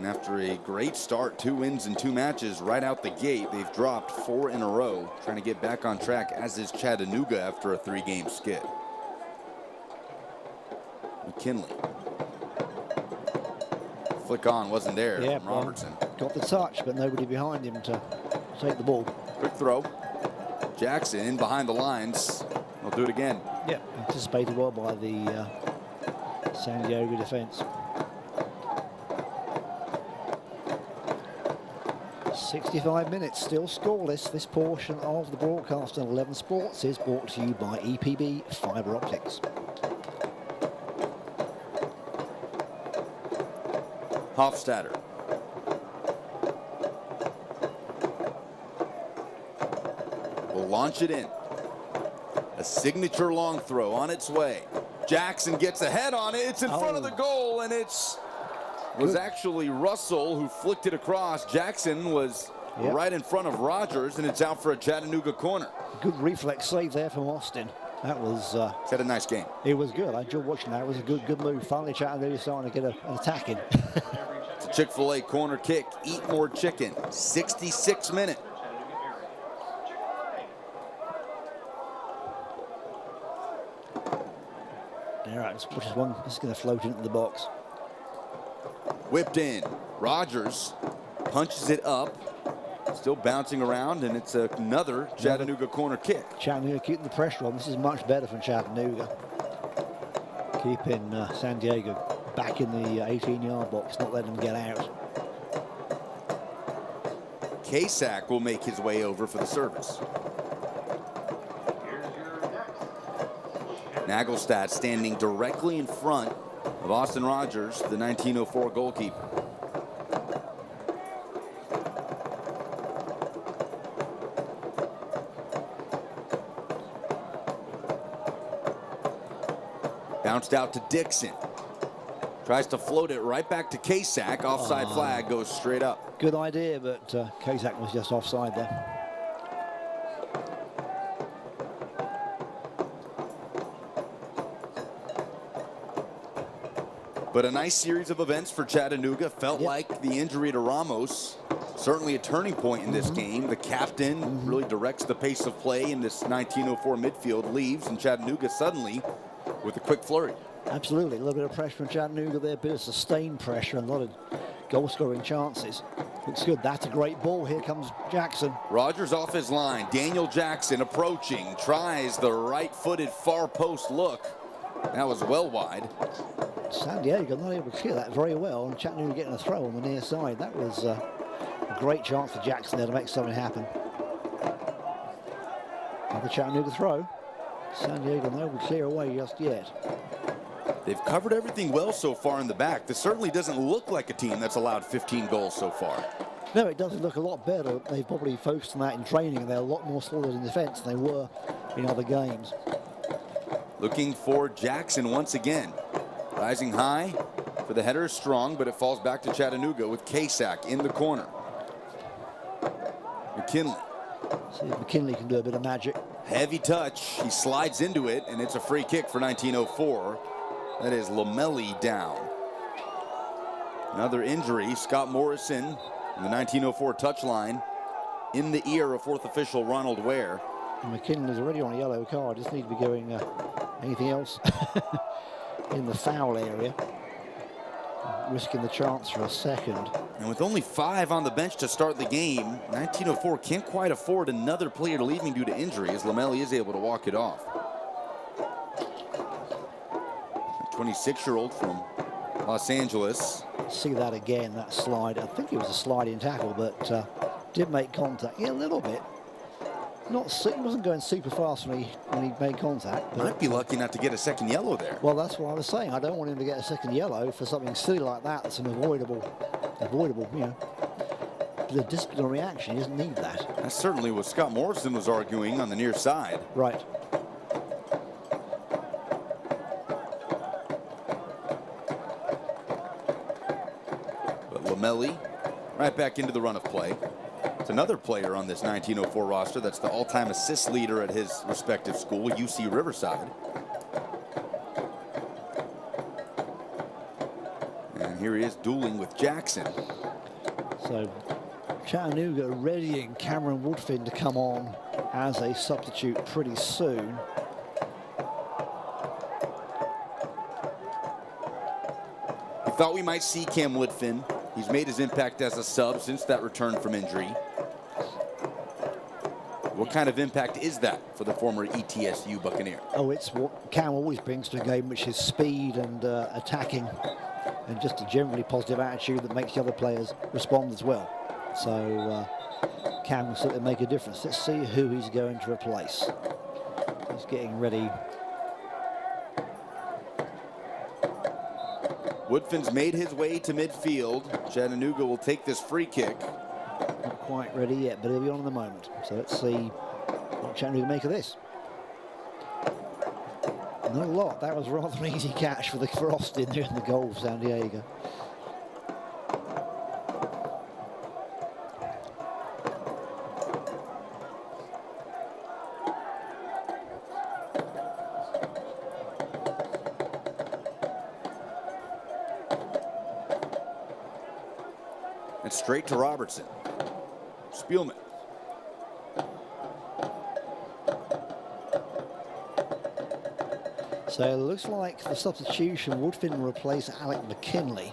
And after a great start, 2 wins in 2 matches right out the gate, they've dropped 4 in a row, trying to get back on track, as is Chattanooga after a 3-game skid. McKinley. Flick on wasn't there from Robertson. Got the touch, but nobody behind him to take the ball. Quick throw. Jackson in behind the lines. He'll do it again. Yeah, anticipated well by the San Diego defense. 65 minutes, still scoreless. This portion of the broadcast on 11 Sports is brought to you by EPB Fiber Optics. Hofstadter. Will launch it in. A signature long throw on its way. Jackson gets ahead on it. It's in front of the goal, and was actually Russell who flicked it across. Jackson was right in front of Rogers, and it's out for a Chattanooga corner. Good reflex save there from Austin. That was... He's had a nice game. It was good. I enjoyed watching that. It was a good move. Finally, Chattanooga starting to get an attack in. It's a Chick-fil-A corner kick. Eat more chicken. 66 minute. All right, which is one. This is going to float into the box. Whipped in. Rogers punches it up. Still bouncing around, and it's another Chattanooga corner kick. Chattanooga keeping the pressure on. This is much better from Chattanooga. Keeping San Diego back in the 18-yard box, not letting them get out. Kasak will make his way over for the service. Nagelstad standing directly in front of Austin Rogers, the 1904 goalkeeper. Bounced out to Dixon. Tries to float it right back to Kasak. Offside flag goes straight up. Good idea, but Kasak was just offside there. But a nice series of events for Chattanooga. Felt like the injury to Ramos, certainly a turning point in this game. The captain really directs the pace of play in this 1904 midfield, leaves, and Chattanooga suddenly with a quick flurry. Absolutely, a little bit of pressure from Chattanooga there, a bit of sustained pressure, and a lot of goal-scoring chances. Looks good. That's a great ball. Here comes Jackson. Rogers off his line. Daniel Jackson approaching, tries the right-footed far post look. That was well wide. San Diego not able to clear that very well, and Chattanooga getting a throw on the near side. That was a great chance for Jackson there to make something happen. Another Chattanooga throw. San Diego not able to clear away just yet. They've covered everything well so far in the back. This certainly doesn't look like a team that's allowed 15 goals so far. No, it doesn't look a lot better. They've probably focused on that in training, and they're a lot more solid in defense than they were in other games. Looking for Jackson once again. Rising high for the header is strong, but it falls back to Chattanooga with Kasak in the corner. McKinley. See if McKinley can do a bit of magic. Heavy touch. He slides into it, and it's a free kick for 1904. That is Lamelli down. Another injury. Scott Morrison in the 1904 touchline in the ear of fourth official Ronald Ware. And McKinley's already on a yellow card. Just need to be going anything else in the foul area. Risking the chance for a second. And with only 5 on the bench to start the game, 1904 can't quite afford another player leaving due to injury, as Lamelli is able to walk it off. 26-year-old from Los Angeles. See that again, that slide. I think it was a sliding tackle, but did make contact. Yeah, a little bit. He wasn't going super fast when he made contact. Might be lucky not to get a second yellow there. Well, that's what I was saying. I don't want him to get a second yellow for something silly like that. That's an avoidable, you know. The disciplinary action, he doesn't need that. That's certainly what Scott Morrison was arguing on the near side. Right. But Lamelli right back into the run of play. It's another player on this 1904 roster that's the all-time assist leader at his respective school, UC Riverside. And here he is dueling with Jackson. So Chattanooga readying Cameron Woodfin to come on as a substitute pretty soon. We thought we might see Cam Woodfin. He's made his impact as a sub since that return from injury. What kind of impact is that for the former ETSU Buccaneer? Oh, it's what Cam always brings to a game, which is speed and attacking, and just a generally positive attitude that makes the other players respond as well. So Cam will certainly make a difference. Let's see who he's going to replace. He's getting ready. Woodfin's made his way to midfield. Chattanooga will take this free kick. Not quite ready yet, but he'll be on in a moment. So let's see what Chattanooga make of this. Not a lot. That was rather an easy catch for Austin there in the goal for San Diego. And straight to Robertson. Spielman. So it looks like the substitution, Woodfin will replace Alec McKinley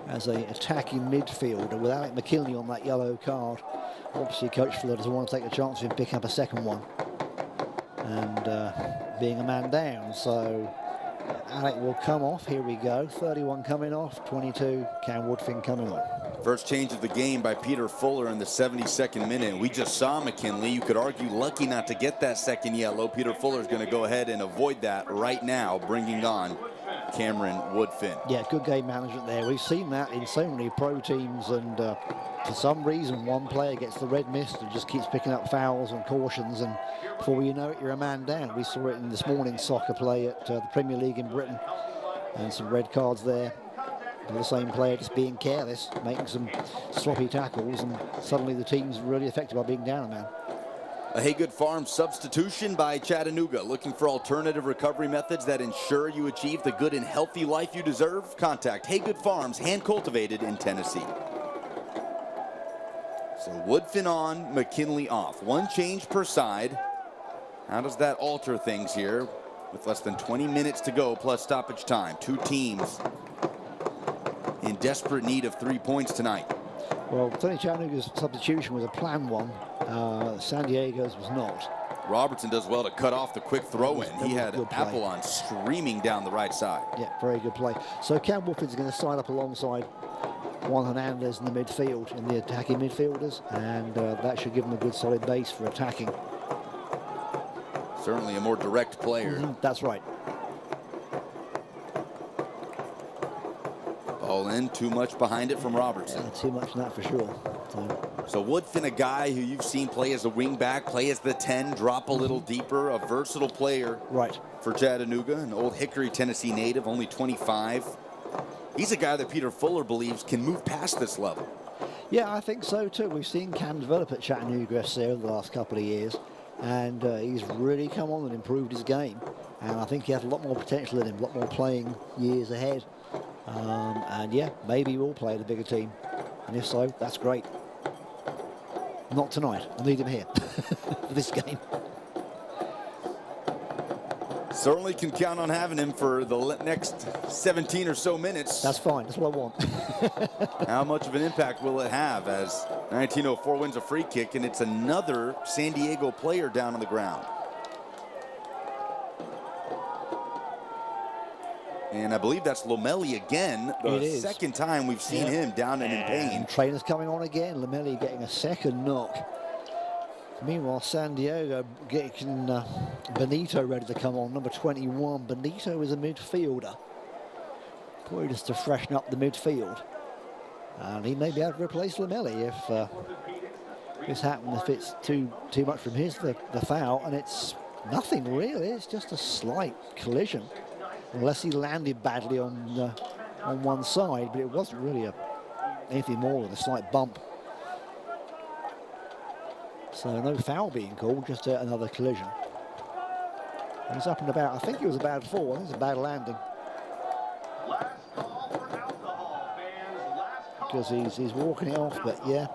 as an attacking midfielder. With Alec McKinley on that yellow card, obviously Coach Fuller doesn't want to take a chance of him picking up a second one and being a man down. So Alec will come off. Here we go. 31 coming off, 22 Cam Woodfin coming on. First change of the game by Peter Fuller in the 72nd minute. We just saw McKinley. You could argue lucky not to get that second yellow. Peter Fuller is going to go ahead and avoid that right now, bringing on Cameron Woodfin. Yeah, good game management there. We've seen that in so many pro teams, and for some reason one player gets the red mist and just keeps picking up fouls and cautions, and before you know it, you're a man down. We saw it in this morning's soccer play at the Premier League in Britain, and some red cards there. The same player just being careless, making some sloppy tackles, and suddenly the team's really affected by being down a man. A Haygood Farms substitution by Chattanooga. Looking for alternative recovery methods that ensure you achieve the good and healthy life you deserve? Contact Haygood Farms, hand cultivated in Tennessee. So Woodfin on, McKinley off. One change per side. How does that alter things here with less than 20 minutes to go plus stoppage time? Two teams in desperate need of 3 points tonight. Well, Tony Chattanooga's substitution was a planned one. San Diego's was not. Robertson does well to cut off the quick throw-in. He had good play. Apollon streaming down the right side. Yeah, very good play. So Cam Woodfin's going to sign up alongside Juan Hernandez in the midfield, in the attacking midfielders, and that should give him a good solid base for attacking. Certainly a more direct player. That's right. Ball in, too much behind it from Robertson. Yeah, too much in that for sure. So Woodfin, a guy who you've seen play as a wing back, play as the 10, drop a little deeper, a versatile player for Chattanooga, an Old Hickory, Tennessee native, only 25. He's a guy that Peter Fuller believes can move past this level. Yeah, I think so too. We've seen Cam develop at Chattanooga FC over the last couple of years, and he's really come on and improved his game. And I think he has a lot more potential in him, a lot more playing years ahead. And yeah, maybe we'll play the bigger team. And if so, that's great. Not tonight. I need him here for this game. Certainly can count on having him for the next 17 or so minutes. That's fine. That's what I want. How much of an impact will it have as 1904 wins a free kick, and it's another San Diego player down on the ground? And I believe that's Lomeli again. The second time we've seen him down and in pain. Trainer's coming on again. Lomeli getting a second knock. Meanwhile, San Diego getting Benito ready to come on, number 21. Benito is a midfielder. Probably just to freshen up the midfield. And he may be able to replace Lomeli if this happens, if it's too much from the foul. And it's nothing really. It's just a slight collision. Unless he landed badly on one side, but it wasn't really anything more than a slight bump. So no foul being called, just another collision. He's up and about. I think it was a bad fall. I think it was a bad landing. Last call for because he's walking it off, but yeah.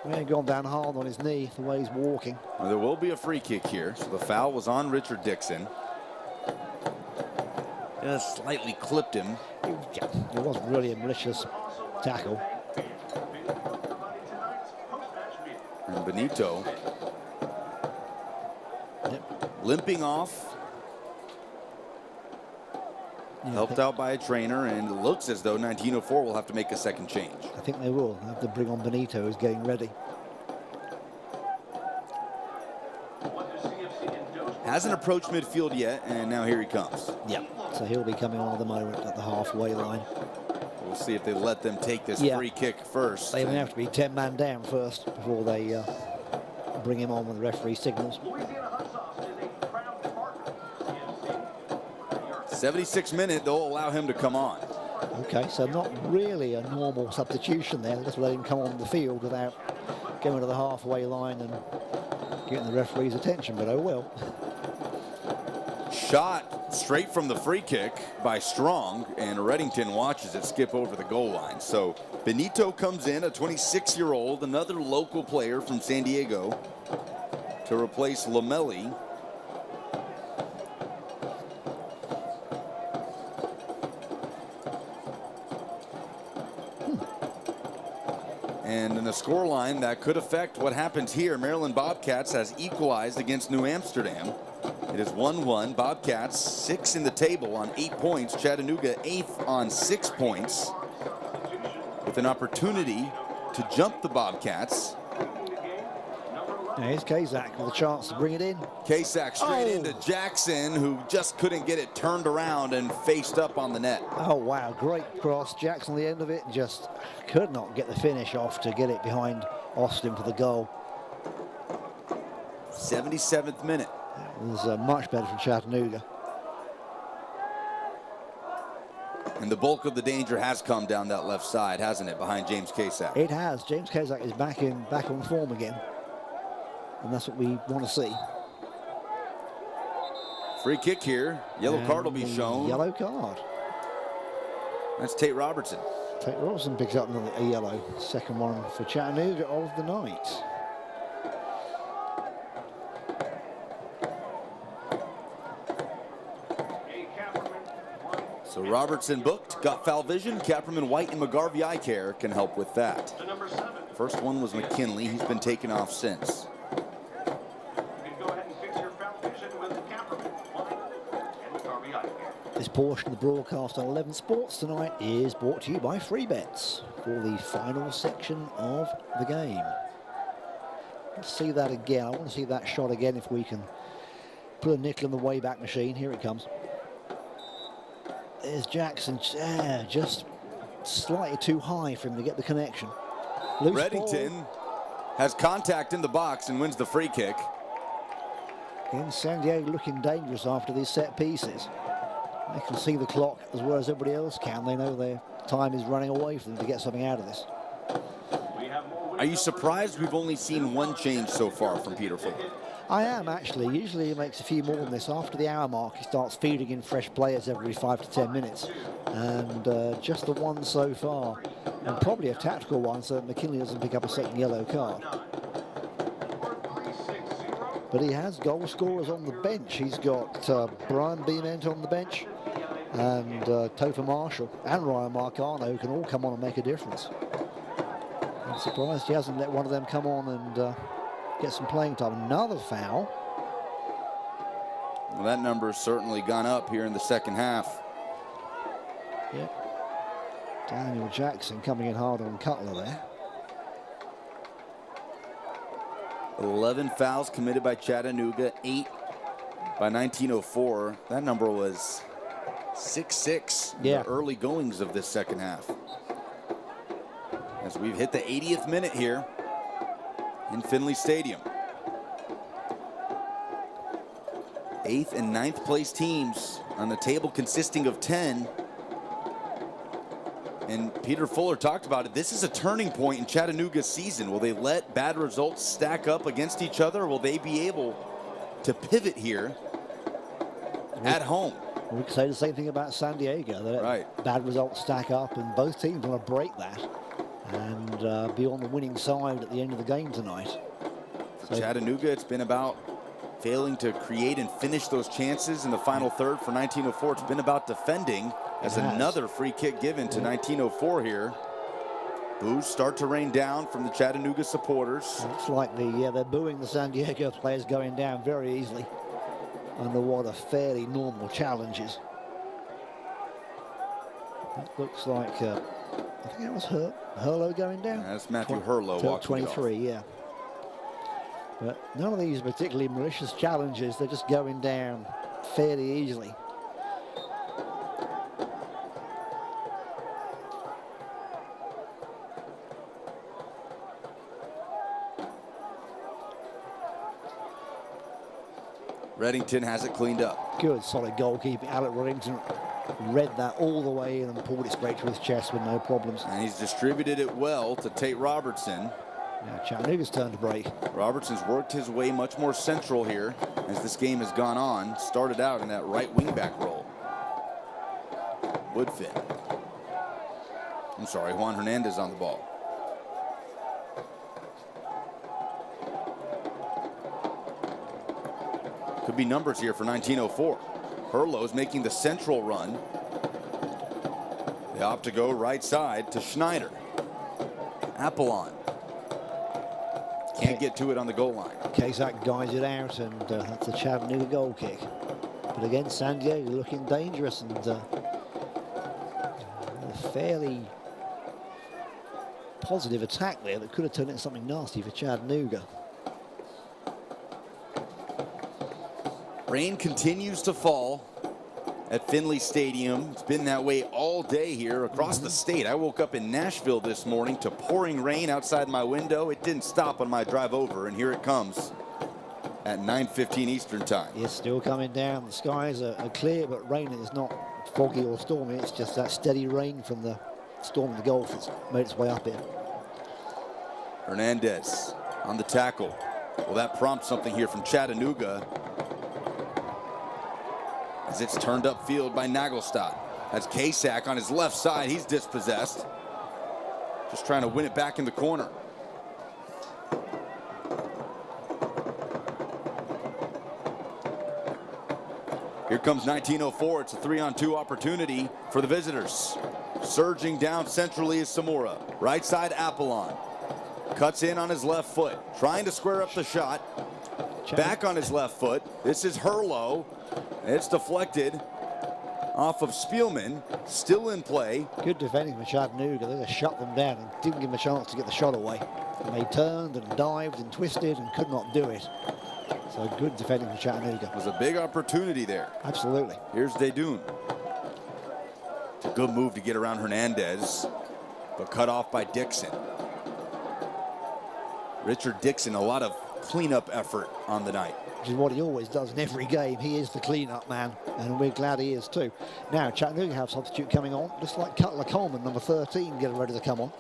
He ain't gone down hard on his knee the way he's walking. Well, there will be a free kick here. So the foul was on Richard Dixon. Just slightly clipped him. It wasn't really a malicious tackle. And Benito limping off. Helped out by a trainer, and it looks as though 1904 will have to make a second change. I think they will. They'll have to bring on Benito, who's getting ready. Hasn't approached midfield yet, and now here he comes. Yeah. So he'll be coming on at the moment at the halfway line. We'll see if they let them take this free kick first. They will have to be 10 man down first before they bring him on when the referee signals. 76 minute, they'll allow him to come on. Okay, so not really a normal substitution there. Just let him come on the field without going to the halfway line and getting the referee's attention, but oh well. Shot straight from the free kick by Strong, and Reddington watches it skip over the goal line. So Benito comes in, a 26-year-old, another local player from San Diego, to replace Lamelli. And in a scoreline that could affect what happens here, Maryland Bobcats has equalized against New Amsterdam. It is 1-1. Bobcats 6 in the table on 8 points. Chattanooga 8th on 6 points, with an opportunity to jump the Bobcats. Now here's Kazak with a chance to bring it in. Kazak straight into Jackson, who just couldn't get it turned around and faced up on the net. Oh, wow. Great cross. Jackson on the end of it just could not get the finish off to get it behind Austin for the goal. 77th minute. It was much better from Chattanooga. And the bulk of the danger has come down that left side, hasn't it, behind James Kazak? It has. James Kazak is back on form again. And that's what we want to see. Free kick here. Yellow card will be shown. Yellow card. That's Tate Robertson. Tate Robertson picks up a yellow. Second one for Chattanooga of the night. So Robertson booked, got foul vision. Kapperman, White, and McGarvey eye care can help with that. First one was McKinley. He's been taken off since. This portion of the broadcast on 11 Sports tonight is brought to you by Free Bets for the final section of the game. Let's see that again. I want to see that shot again if we can put a nickel in the way-back machine. Here it comes. There's Jackson. Just slightly too high for him to get the connection. Loose Reddington ball. Has contact in the box and wins the free kick. Again, San Diego looking dangerous after these set pieces. They can see the clock as well as everybody else can. They know their time is running away for them to get something out of this. Are you surprised we've only seen one change so far from Peter Fuller? I am, actually. Usually he makes a few more than this. After the hour mark, he starts feeding in fresh players every 5 to 10 minutes. And just the one so far. And probably a tactical one, so that McKinley doesn't pick up a second yellow card. But he has goal scorers on the bench. He's got Brian Beament on the bench, and Topher Marshall and Ryan Marcano, who can all come on and make a difference. I'm surprised he hasn't let one of them come on and get some playing time. Another foul. Well, that number's certainly gone up here in the second half. Yep. Daniel Jackson coming in hard on Cutler there. 11 fouls committed by Chattanooga, 8 by 1904. That number was 6-6 in the early goings of this second half. As we've hit the 80th minute here in Finley Stadium. 8th and 9th place teams on the table consisting of 10. And Peter Fuller talked about it. This is a turning point in Chattanooga's season. Will they let bad results stack up against each other? Or will they be able to pivot here at home? We could say the same thing about San Diego. That bad results stack up, and both teams want to break that and be on the winning side at the end of the game tonight. For Chattanooga, it's been about failing to create and finish those chances in the final third. For 1904, it's been about defending, as another free kick given to 1904 here. Boos start to rain down from the Chattanooga supporters. Looks like they're booing the San Diego players going down very easily under what are fairly normal challenges. It looks like I think it was Hurlo going down. Yeah, that's Matthew Hurlo walking 23, yeah. But none of these particularly malicious challenges. They're just going down fairly easily. Reddington has it cleaned up. Good, solid goalkeeping. Alec Reddington read that all the way and then pulled it straight to his chest with no problems. And he's distributed it well to Tate Robertson. Now Chattanooga's turn to break. Robertson's worked his way much more central here as this game has gone on. Started out in that right wingback role. Woodfin. I'm sorry, Juan Hernandez on the ball. Could be numbers here for 1904. Hurlo's making the central run. They opt to go right side to Schneider. Apollon. Can't get to it on the goal line. Kazak guides it out, and that's a Chattanooga goal kick. But again, San Diego looking dangerous, and a fairly positive attack there that could have turned into something nasty for Chattanooga. Rain continues to fall at Finley Stadium. It's been that way all day here across the state. I woke up in Nashville this morning to pouring rain outside my window. It didn't stop on my drive over, and here it comes at 9:15 Eastern time. It's still coming down. The skies are clear, but rain is not foggy or stormy. It's just that steady rain from the storm in the Gulf that's made its way up here. Hernandez on the tackle. Well, that prompts something here from Chattanooga, as it's turned upfield by Nagelstad. Has Kasak on his left side. He's dispossessed. Just trying to win it back in the corner. Here comes 1904. It's a 3-on-2 opportunity for the visitors. Surging down centrally is Samora. Right side, Apollon. Cuts in on his left foot. Trying to square up the shot. Back on his left foot. This is Hurlo. It's deflected off of Spielman. Still in play. Good defending from Chattanooga. They just shut them down and didn't give them a chance to get the shot away. And they turned and dived and twisted and could not do it. So good defending from Chattanooga. It was a big opportunity there. Absolutely. Here's Dedoon. It's a good move to get around Hernandez, but cut off by Dixon. Richard Dixon, a lot of cleanup effort on the night. Which is what he always does in every game. He is the cleanup man, and we're glad he is too. Now, Chattanooga have substitute coming on, just like Cutler Coleman, number 13, getting ready to come on.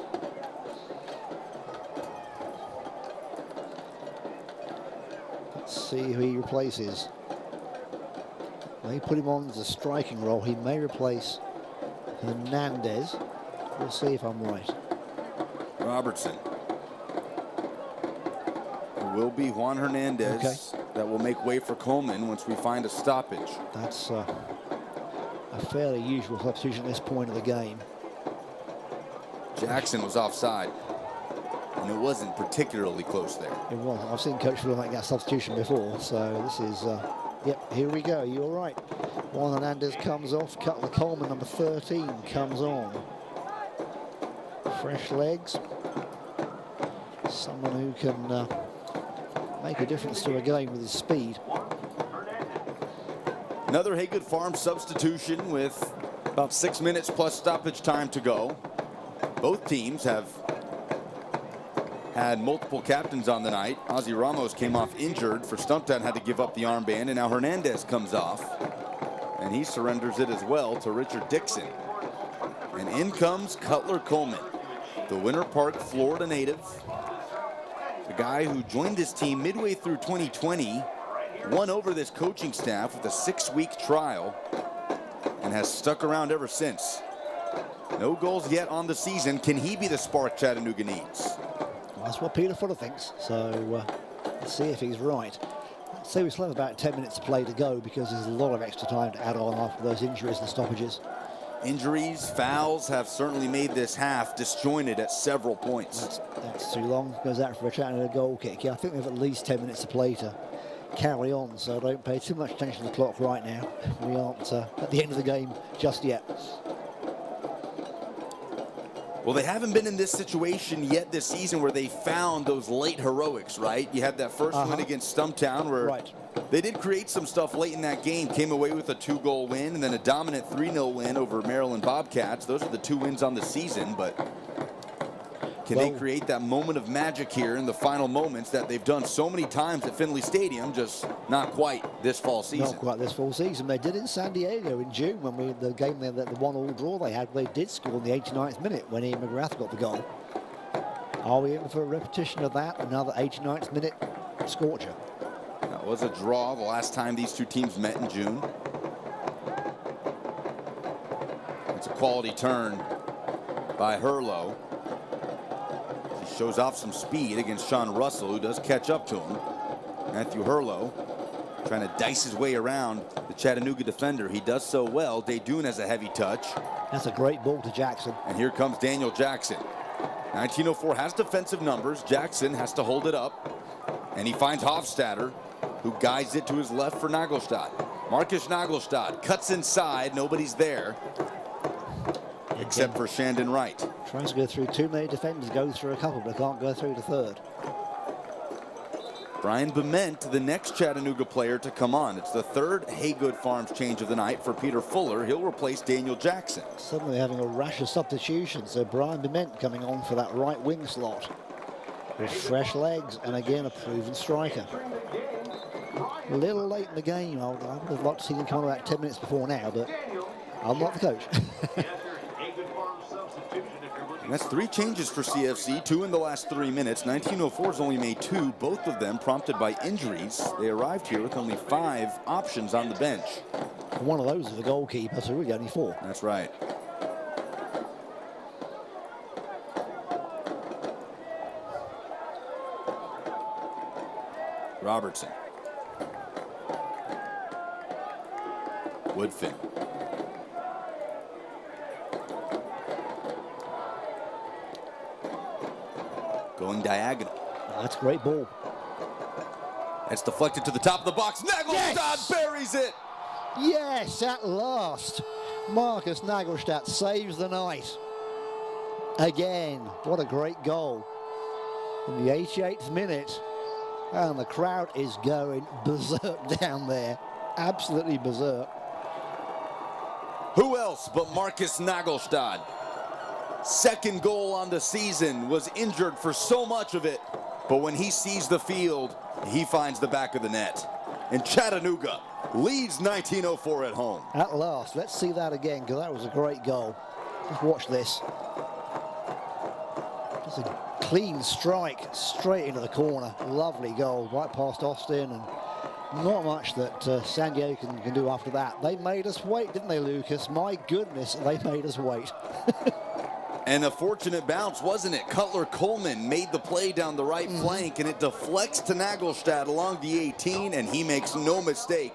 Let's see who he replaces. They put him on as a striking role. He may replace Hernandez. We'll see if I'm right. Robertson. It will be Juan Hernandez that will make way for Coleman once we find a stoppage. That's a fairly usual substitution at this point of the game. Jackson was offside, and it wasn't particularly close there. It was. I've seen Coach Phil make that substitution before, so this is, yep, here we go. You're right. Juan Hernandez comes off. Cutler Coleman, number 13, comes on. Fresh legs. Someone who can make a difference to a game with his speed. Another Haygood Farm substitution with about 6 minutes plus stoppage time to go. Both teams have had multiple captains on the night. Ozzy Ramos came off injured. For Stumptown had to give up the armband, and now Hernandez comes off, and he surrenders it as well to Richard Dixon. And in comes Cutler Coleman, the Winter Park, Florida native. The guy who joined this team midway through 2020, won over this coaching staff with a 6-week trial, and has stuck around ever since. No goals yet on the season. Can he be the spark Chattanooga needs? Well, that's what Peter Fuller thinks. So let's see if he's right. So we still have about 10 minutes to play to go because there's a lot of extra time to add on after those injuries and stoppages. Injuries, fouls have certainly made this half disjointed at several points. That's too long. Goes out for a Chattanooga goal kick. Yeah, I think we have at least 10 minutes to play to carry on, so don't pay too much attention to the clock right now. We aren't at the end of the game just yet. Well, they haven't been in this situation yet this season where they found those late heroics, right? You had that first win against Stumptown where they did create some stuff late in that game, came away with a 2-goal win and then a dominant 3-0 win over Maryland Bobcats. Those are the 2 wins on the season, but can they create that moment of magic here in the final moments that they've done so many times at Finley Stadium, just not quite this fall season? Not quite this fall season. They did in San Diego in June when the game there, the 1-1 draw they had, they did score in the 89th minute when Ian McGrath got the goal. Are we in for a repetition of that? Another 89th minute scorcher. That was a draw the last time these two teams met in June. It's a quality turn by Herlo. He shows off some speed against Sean Russell, who does catch up to him. Matthew Herlo trying to dice his way around the Chattanooga defender. He does so well. Daydun has a heavy touch. That's a great ball to Jackson. And here comes Daniel Jackson. 1904 has defensive numbers. Jackson has to hold it up. And he finds Hofstadter, who guides it to his left for Nagelstad. Marcus Nagelstad cuts inside. Nobody's there, except for Shandon Wright. Tries to go through too many defenders, goes through a couple, but can't go through the third. Brian Bement, the next Chattanooga player to come on. It's the third Haygood Farms change of the night for Peter Fuller. He'll replace Daniel Jackson. Suddenly having a rash of substitutions. So Brian Bement coming on for that right wing slot with fresh legs and again a proven striker. A little late in the game. I would have liked to see him come on about 10 minutes before now, but I'm not the coach. And that's 3 changes for CFC, 2 in the last 3 minutes. 1904's only made 2, both of them prompted by injuries. They arrived here with only 5 options on the bench. One of those is a goalkeeper, so really only 4. That's right. Robertson. Woodfin. Going diagonal. That's a great ball. That's deflected to the top of the box. Nagelstad buries it. Yes, at last. Marcus Nagelstad saves the night. Again, what a great goal. In the 88th minute. And the crowd is going berserk down there. Absolutely berserk. Who else but Marcus Nagelstad? Second goal on the season, was injured for so much of it, but when he sees the field, he finds the back of the net. And Chattanooga leads 1904 at home. At last, let's see that again, because that was a great goal. Just watch this. Just a clean strike straight into the corner. Lovely goal, right past Austin, and not much that San Diego can do after that. They made us wait, didn't they, Lucas? My goodness, they made us wait. And a fortunate bounce, wasn't it? Cutler Coleman made the play down the right flank, and it deflects to Nagelstad along the 18, and he makes no mistake,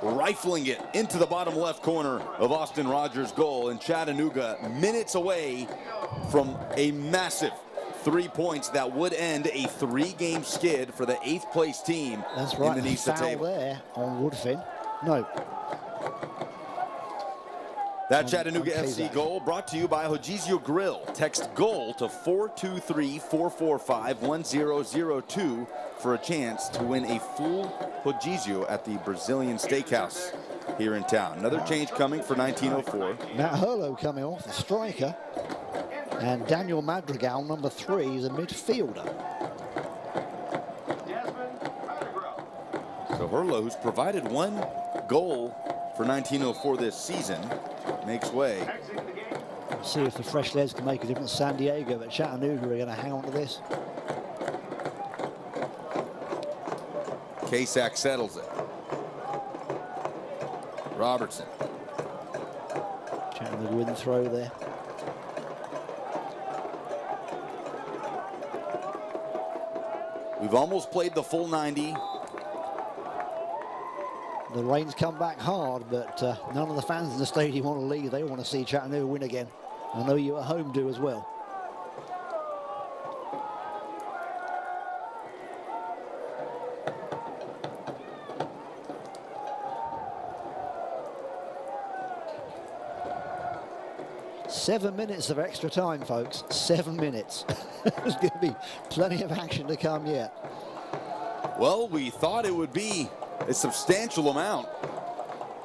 rifling it into the bottom left corner of Austin Rogers' goal. And Chattanooga minutes away from a massive 3 points that would end a 3-game skid for the 8th place team. That's right, in the NISA table. There on Woodfin. No. That Chattanooga FC goal brought to you by Hojizio Grill. Text GOAL to 423-445-1002 for a chance to win a full Hojizio at the Brazilian Steakhouse here in town. Another change coming for 1904. Matt Herlo coming off, the striker. And Daniel Madrigal, number 3, is a midfielder. So Herlo, who's provided 1 goal for 1904 this season, makes way. We'll see if the fresh legs can make a difference. San Diego, but Chattanooga are going to hang on to this. Kasak settles it. Robertson Chattanooga with the throw there. We've almost played the full 90. The rain's come back hard, but none of the fans in the stadium want to leave. They want to see Chattanooga win again. I know you at home do as well. Seven minutes of extra time, folks. 7 minutes. There's going to be plenty of action to come yet. Well, we thought it would be a substantial amount.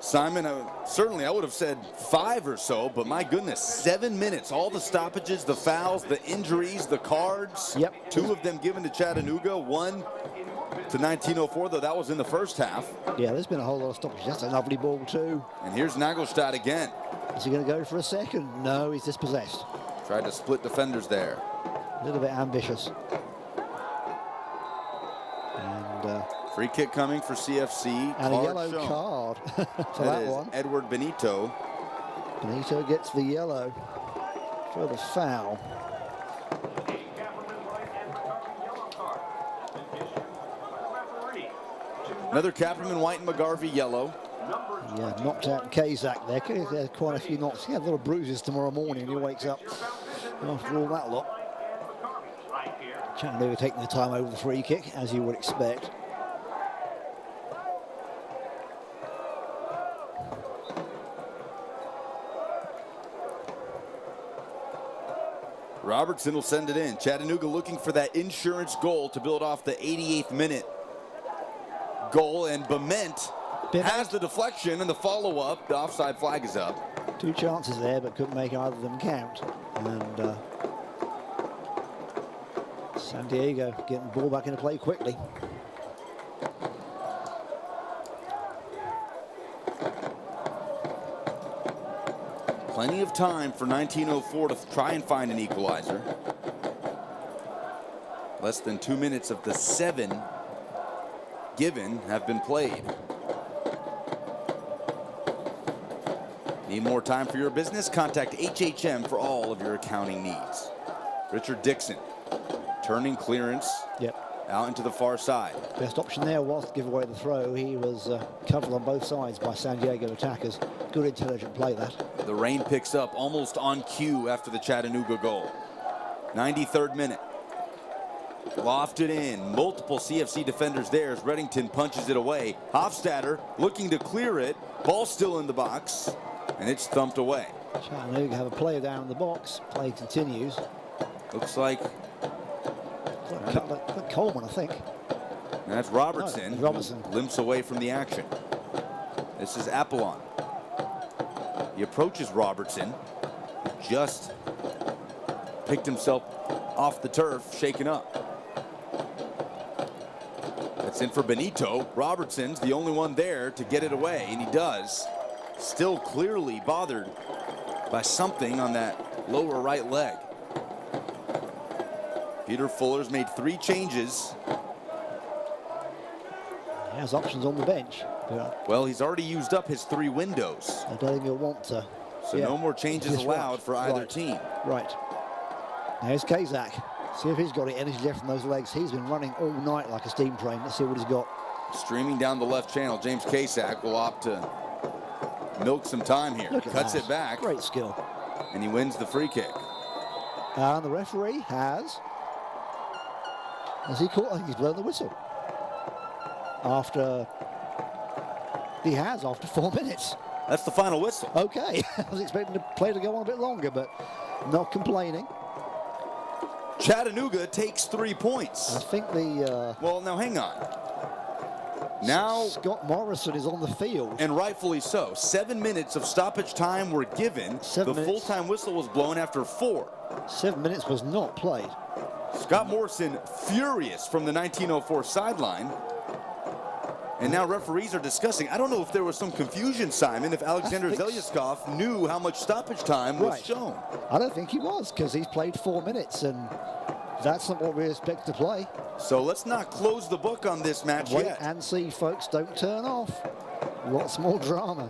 Simon, certainly I would have said 5 or so, but my goodness, 7 minutes. All the stoppages, the fouls, the injuries, the cards. Yep. 2 of them given to Chattanooga, 1 to 1904, though that was in the first half. Yeah, there's been a whole lot of stoppages. That's a lovely ball, too. And here's Nagelstadt again. Is he going to go for a second? No, he's dispossessed. Tried to split defenders there. A little bit ambitious. And free kick coming for CFC. And a yellow card for that one. Edward Benito. Benito gets the yellow for the foul. Another Capperman White and McGarvey yellow. Yeah, knocked out Kazak there. There's quite a few knocks. He had little bruises tomorrow morning when he wakes up after all that lot. Chattanooga taking the time over the free kick, as you would expect. Robertson will send it in. Chattanooga looking for that insurance goal to build off the 88th minute goal, and Bement has the deflection and the follow-up. The offside flag is up. 2 chances there, but couldn't make either of them count. And San Diego getting the ball back into play quickly. Plenty of time for 1904 to try and find an equalizer. Less than 2 minutes of the 7 given have been played. Need more time for your business? Contact HHM for all of your accounting needs. Richard Dixon, turning clearance. Yep. Out into the far side. Best option there was to give away the throw. He was covered on both sides by San Diego attackers. Good intelligent play, that. The rain picks up almost on cue after the Chattanooga goal. 93rd minute. Lofted in. Multiple CFC defenders there as Reddington punches it away. Hofstadter looking to clear it. Ball still in the box. And it's thumped away. Chattanooga have a player down in the box. Play continues. Looks like Coleman, I think. And that's Robertson. No, Robertson limps away from the action. This is Apollon. He approaches Robertson. Just picked himself off the turf, shaken up. That's in for Benito. Robertson's the only one there to get it away, and he does. Still clearly bothered by something on that lower right leg. Peter Fuller's made 3 changes. He has options on the bench. Well, he's already used up his 3 windows. I don't think he'll want to. So no more changes allowed for either team. Right. There's Kazak. See if he's got any energy left from those legs. He's been running all night like a steam train. Let's see what he's got. Streaming down the left channel, James Kazak will opt to milk some time here. Cuts it back. Great skill. And he wins the free kick. And the referee has he caught? I think he's blown the whistle. After 4 minutes. That's the final whistle. Okay. I was expecting the play to go on a bit longer, but not complaining. Chattanooga takes 3 points. I think the... well, now hang on. Now Scott Morrison is on the field. And rightfully so. 7 minutes of stoppage time were given. The full-time whistle was blown after 4. 7 minutes was not played. Scott Morrison furious from the 1904 sideline. And now referees are discussing. I don't know if there was some confusion, Simon, if Alexander Zelyaskov knew how much stoppage time was shown. I don't think he was, because he's played 4 minutes, and that's not what we expect to play. So let's not close the book on this match yet. Wait and see, folks. Don't turn off. Lots more drama.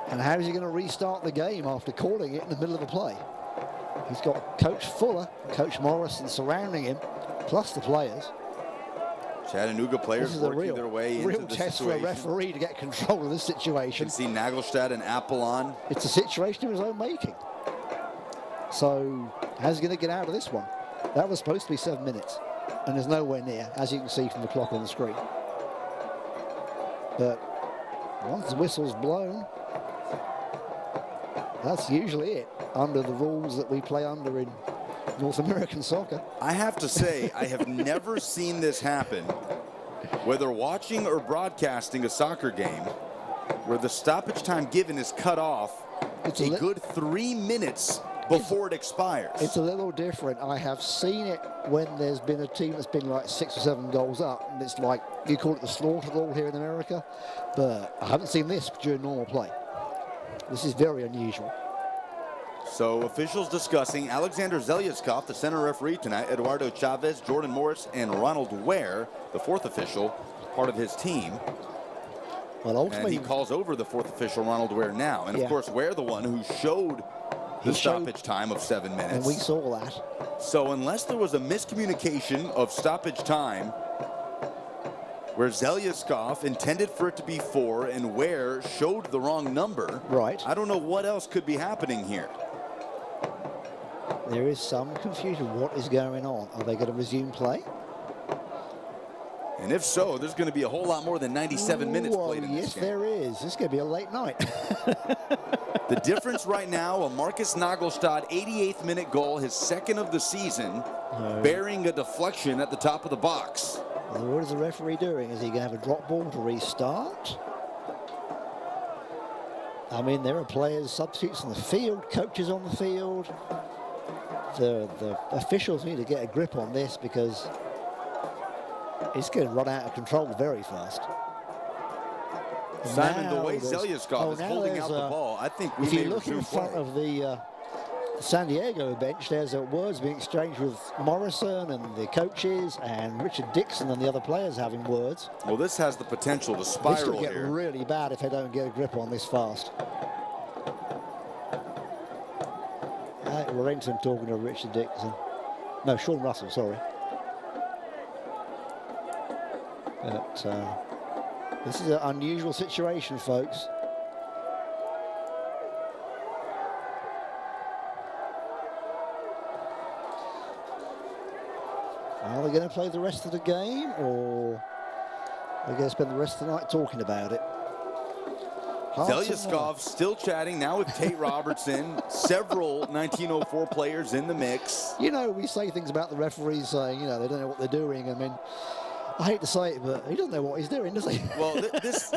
And how is he going to restart the game after calling it in the middle of a play? He's got Coach Fuller, Coach Morrison surrounding him, plus the players. Chattanooga players working their way into the test situation. for a referee to get control of this situation. You can see Nagelstad and Apollon. It's a situation of his own making. So, how's he going to get out of this one? That was supposed to be 7 minutes, and there's nowhere near, as you can see from the clock on the screen. But once the whistle's blown, that's usually it, under the rules that we play under in North American soccer. I have to say, I have never seen this happen, whether watching or broadcasting a soccer game, where the stoppage time given is cut off a good 3 minutes before it expires. It's a little different. I have seen it when there's been a team that's been like 6 or 7 goals up, and it's like, you call it the slaughter rule here in America, but I haven't seen this during normal play. This is very unusual. So officials discussing Alexander Zelyaskov, the center referee tonight, Eduardo Chavez, Jordan Morris, and Ronald Ware, the 4th official, part of his team. Well, ultimately, and he calls over the 4th official, Ronald Ware, now. And of course, Ware, the one who showed the stoppage time of 7 minutes. And we saw that. So unless there was a miscommunication of stoppage time, where Zelyaskov intended for it to be 4 and Ware showed the wrong number, right? I don't know what else could be happening here. There is some confusion. What is going on? Are they going to resume play? And if so, there's going to be a whole lot more than 97 minutes played in this game. Yes, there is. This is going to be a late night. The difference right now, a Marcus Nagelstad 88th minute goal, his 2nd of the season, bearing a deflection at the top of the box. What is the referee doing? Is he going to have a drop ball to restart? I mean, there are players, substitutes on the field, coaches on the field. The officials need to get a grip on this, because it's going to run out of control very fast. Simon, the way Zelyaskov is holding out the ball, I think we if may you look in front of the San Diego bench, there's words being exchanged with Morrison and the coaches, and Richard Dixon and the other players having words. Well, this has the potential to spiral this will get here. really bad if they don't get a grip on this fast. Warrington talking to Richard Dixon. No, Sean Russell, sorry. But this is an unusual situation, folks. Are they going to play the rest of the game, or are they going to spend the rest of the night talking about it? Zelyaskov still chatting now with Tate Robertson, several 1904 players in the mix. You know, we say things about the referees saying, you know, they don't know what they're doing. I mean, I hate to say it, but he doesn't know what he's doing, does he? Well, this...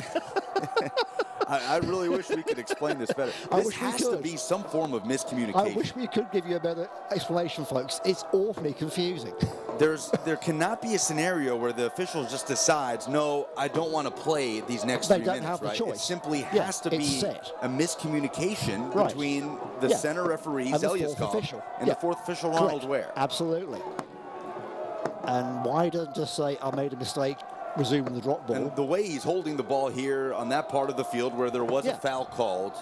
I really wish we could explain this better. This has to be some form of miscommunication. I wish we could give you a better explanation, folks. It's awfully confusing. There cannot be a scenario where the official just decides, no, I don't want to play these next 3 minutes. They don't have the choice. It simply has to be a miscommunication between the center referee, Zelyaskov, and the 4th official, Ronald Ware. Absolutely. And why doesn't just say, I made a mistake, resuming the drop ball? And the way he's holding the ball here on that part of the field where there was a foul called,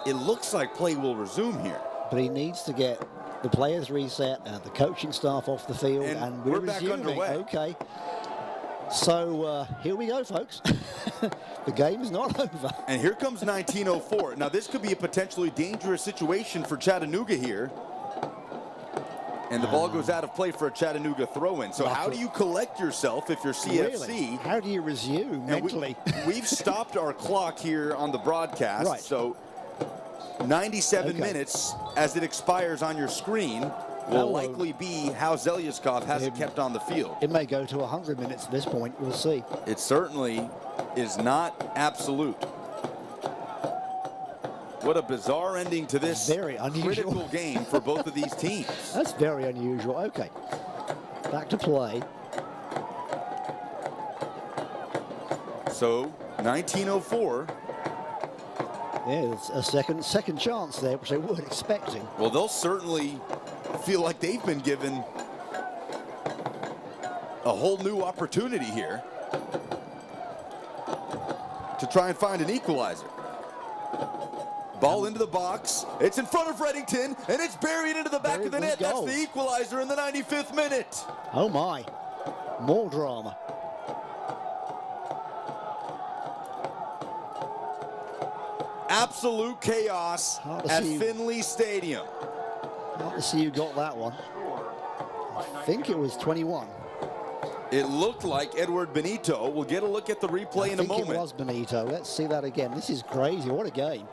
it looks like play will resume here. But he needs to get the players reset and the coaching staff off the field, and we're back resuming. underway. Okay. So here we go, folks. The game is not over. And here comes 1904. Now this could be a potentially dangerous situation for Chattanooga here. And the ball goes out of play for a Chattanooga throw-in. So how do you collect yourself if you're CFC? Really? How do you resume mentally? We've stopped our clock here on the broadcast. So 97 minutes as it expires on your screen will likely be how Zelyaskov has it kept on the field. It may go to 100 minutes at this point. We'll see. It certainly is not absolute. What a bizarre ending to this critical game for both of these teams. That's very unusual. Okay, back to play. So 1904. Yeah, it's a second chance there, which they weren't expecting. Well, they'll certainly feel like they've been given a whole new opportunity here to try and find an equalizer. Ball into the box. It's in front of Reddington, and it's buried into the back of the net. That's the equalizer in the 95th minute. Oh, my. More drama. Absolute chaos at Finley Stadium. Hard to see who got that one. I think it was 21. It looked like Edward Benito. We'll get a look at the replay in a moment. I think it was Benito. Let's see that again. This is crazy. What a game.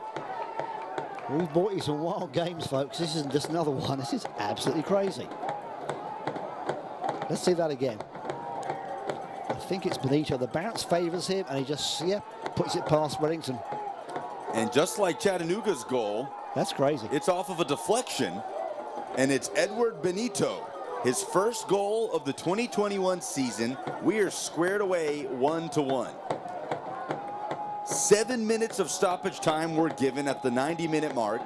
We've brought you some wild games, folks. This isn't just another one. This is absolutely crazy. Let's see that again. I think it's Benito. The bounce favors him, and he just, puts it past Reddington. And just like Chattanooga's goal, that's crazy. It's off of a deflection, and it's Edward Benito. His first goal of the 2021 season. We are squared away 1-1. 7 minutes of stoppage time were given at the 90-minute mark.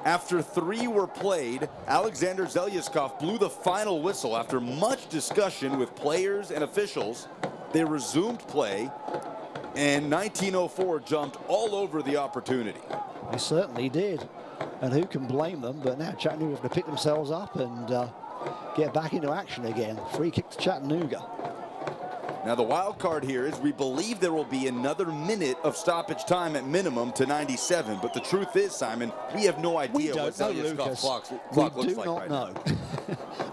After 3 were played, Alexander Zelyaskov blew the final whistle after much discussion with players and officials. They resumed play, and 1904 jumped all over the opportunity. They certainly did. And who can blame them? But now Chattanooga have to pick themselves up and get back into action again. Free kick to Chattanooga. Now the wild card here is we believe there will be another minute of stoppage time at minimum to 97. But the truth is, Simon, we have no idea what Zelyaskov clock looks like right now.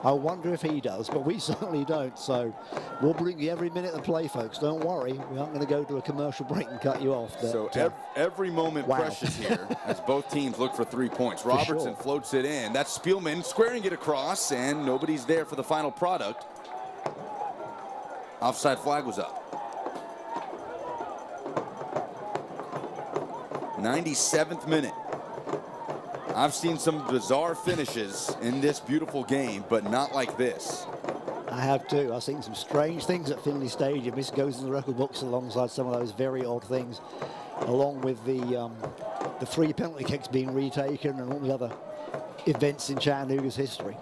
I wonder if he does, but we certainly don't. So we'll bring you every minute of play, folks. Don't worry. We aren't going to go to a commercial break and cut you off. But, so every moment precious here as both teams look for 3 points. Robertson floats it in. That's Spielman squaring it across, and nobody's there for the final product. Offside flag was up. 97th minute. I've seen some bizarre finishes in this beautiful game, but not like this. I have too. I've seen some strange things at Finley Stadium. This goes in the record books alongside some of those very odd things, along with the 3 penalty kicks being retaken and all the other events in Chattanooga's history.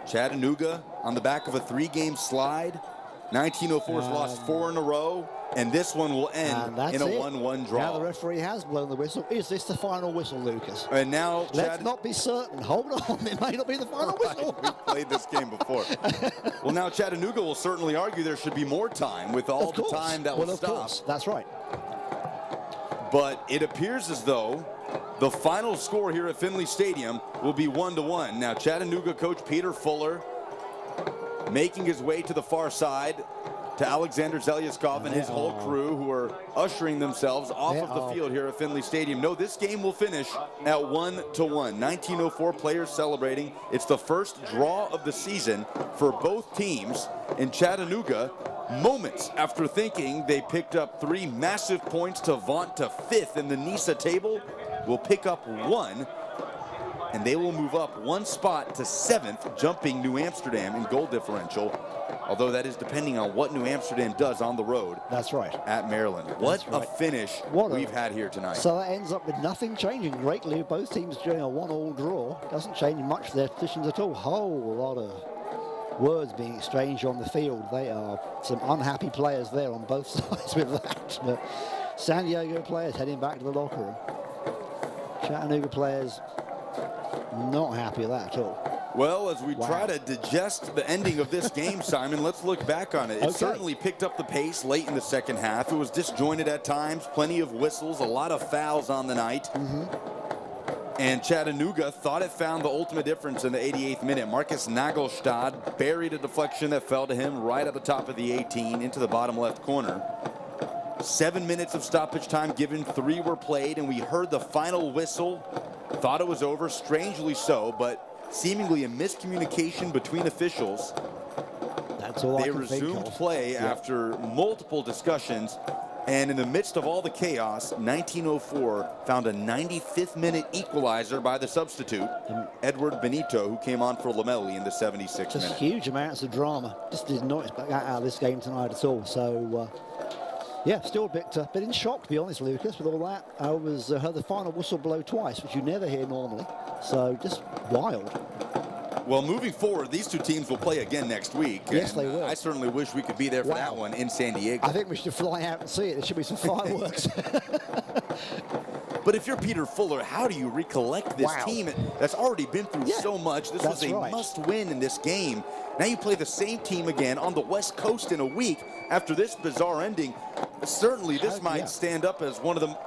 Chattanooga on the back of a 3-game slide. 1904's lost 4 in a row, and this one will end in a 1-1 draw. Now the referee has blown the whistle. Is this the final whistle, Lucas? And now let's not be certain. Hold on, it may not be the final whistle. We've played this game before. Well, now Chattanooga will certainly argue there should be more time with all the time that was stopped. Of course, that's right. But it appears as though the final score here at Finley Stadium will be 1-1. Now Chattanooga coach Peter Fuller making his way to the far side to Alexander Zelyaskov and his whole crew, who are ushering themselves off of the field here at Finley Stadium. No, this game will finish at 1-1. 1904 players celebrating. It's the first draw of the season for both teams. In Chattanooga, moments after thinking they picked up 3 massive points to vaunt to 5th in the NISA table, will pick up 1, and they will move up 1 spot to 7th, jumping New Amsterdam in goal differential, although that is depending on what New Amsterdam does on the road. That's right. At Maryland. What a finish we've had here tonight. So that ends up with nothing changing greatly. Both teams doing a 1-1 draw. Doesn't change much their positions at all. Whole lot of words being exchanged on the field. They are some unhappy players there on both sides with that. But San Diego players heading back to the locker room. Chattanooga players not happy with that at all. Well, as we try to digest the ending of this game, Simon, let's look back on it. It certainly picked up the pace late in the second half. It was disjointed at times, plenty of whistles, a lot of fouls on the night. And Chattanooga thought it found the ultimate difference in the 88th minute. Marcus Nagelstad buried a deflection that fell to him right at the top of the 18 into the bottom left corner. 7 minutes of stoppage time given, 3 were played, and we heard the final whistle. Thought it was over, strangely so, but seemingly a miscommunication between officials. That's all they resumed play after multiple discussions, and in the midst of all the chaos, 1904 found a 95th minute equalizer by the substitute, Edward Benito, who came on for Lamelli in the 76th minute. Just huge amounts of drama. Just did not expect that out of this game tonight at all. So yeah, still a bit in shock, to be honest, Lucas, with all that. I heard the final whistle blow twice, which you never hear normally. So just wild. Well, moving forward, these two teams will play again next week. Yes, and they will. I certainly wish we could be there for that one in San Diego. I think we should fly out and see it. There should be some fireworks. But if you're Peter Fuller, how do you recollect this team that's already been through so much? This was a must-win in this game. Now you play the same team again on the West Coast in a week after this bizarre ending. Certainly, this might stand up as one of the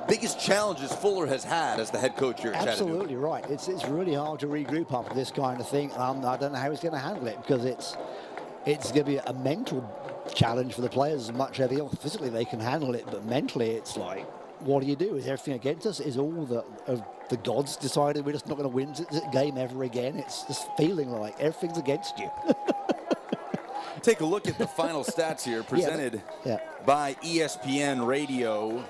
biggest challenges Fuller has had as the head coach here at Chattanooga. Absolutely right. It's really hard to regroup after this kind of thing. I don't know how he's going to handle it, because it's going to be a mental challenge for the players as much as physically they can handle it, but mentally it's like, what do you do? Is everything against us? Is all the gods decided we're just not going to win this game ever again? It's just feeling like everything's against you. Take a look at the final stats here presented by ESPN Radio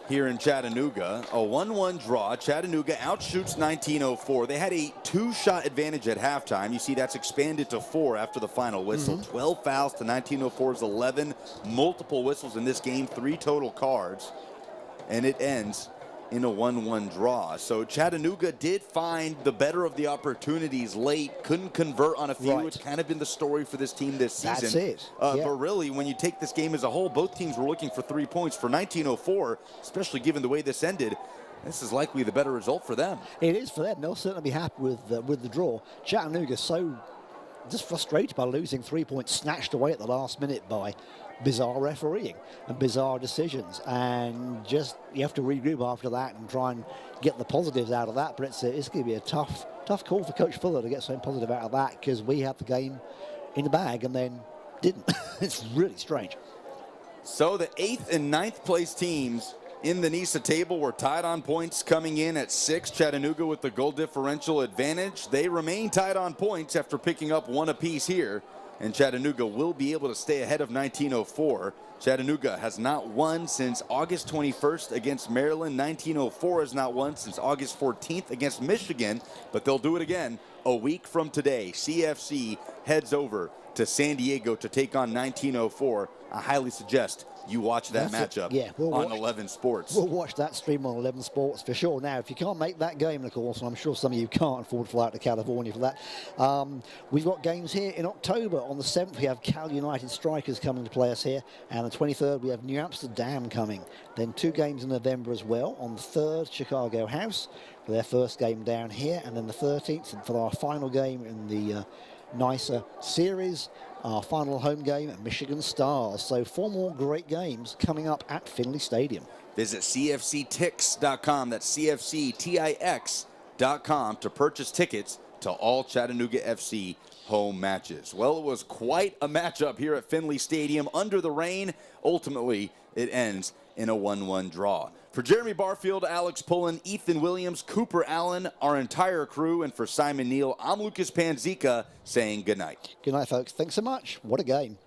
here in Chattanooga. A 1-1 draw. Chattanooga outshoots 1904. They had a 2-shot advantage at halftime. You see that's expanded to 4 after the final whistle. 12 fouls to 1904's 11. Multiple whistles in this game, 3 total cards. And it ends in a 1-1 draw. So Chattanooga did find the better of the opportunities late, couldn't convert on a few. It's kind of been the story for this team this season. That's it. But really, when you take this game as a whole, both teams were looking for 3 points. For 1904, especially given the way this ended, this is likely the better result for them. It is for them. They'll certainly be happy with the draw. Chattanooga so just frustrated by losing 3 points snatched away at the last minute by bizarre refereeing and bizarre decisions, and just you have to regroup after that and try and get the positives out of that. But it's going to be a tough call for Coach Fuller to get something positive out of that, because we had the game in the bag and then didn't. It's really strange. So the 8th and 9th place teams in the NISA table were tied on points coming in at 6. Chattanooga with the goal differential advantage. They remain tied on points after picking up 1 apiece here. And Chattanooga will be able to stay ahead of 1904. Chattanooga has not won since August 21st against Maryland. 1904 has not won since August 14th against Michigan, but they'll do it again a week from today. CFC heads over to San Diego to take on 1904. I highly suggest you watch that matchup on 11 Sports. We'll watch that stream on 11 Sports for sure. Now, if you can't make that game, of course, and I'm sure some of you can't afford to fly out to California for that, we've got games here in October. On the 7th, we have Cal United Strikers coming to play us here, and the 23rd, we have New Amsterdam coming. Then 2 games in November as well. On the 3rd, Chicago House for their first game down here, and then the 13th for our final game in the NISA series, our final home game at Michigan Stars. So 4 more great games coming up at Finley Stadium. Visit CFCTix.com. That's CFCTix.com to purchase tickets to all Chattanooga FC home matches. Well, it was quite a matchup here at Finley Stadium under the rain. Ultimately, it ends in a 1-1 draw. For Jeremy Barfield, Alex Pullen, Ethan Williams, Cooper Allen, our entire crew, and for Simon Neal, I'm Lucas Panzica saying good night. Good night, folks. Thanks so much. What a game.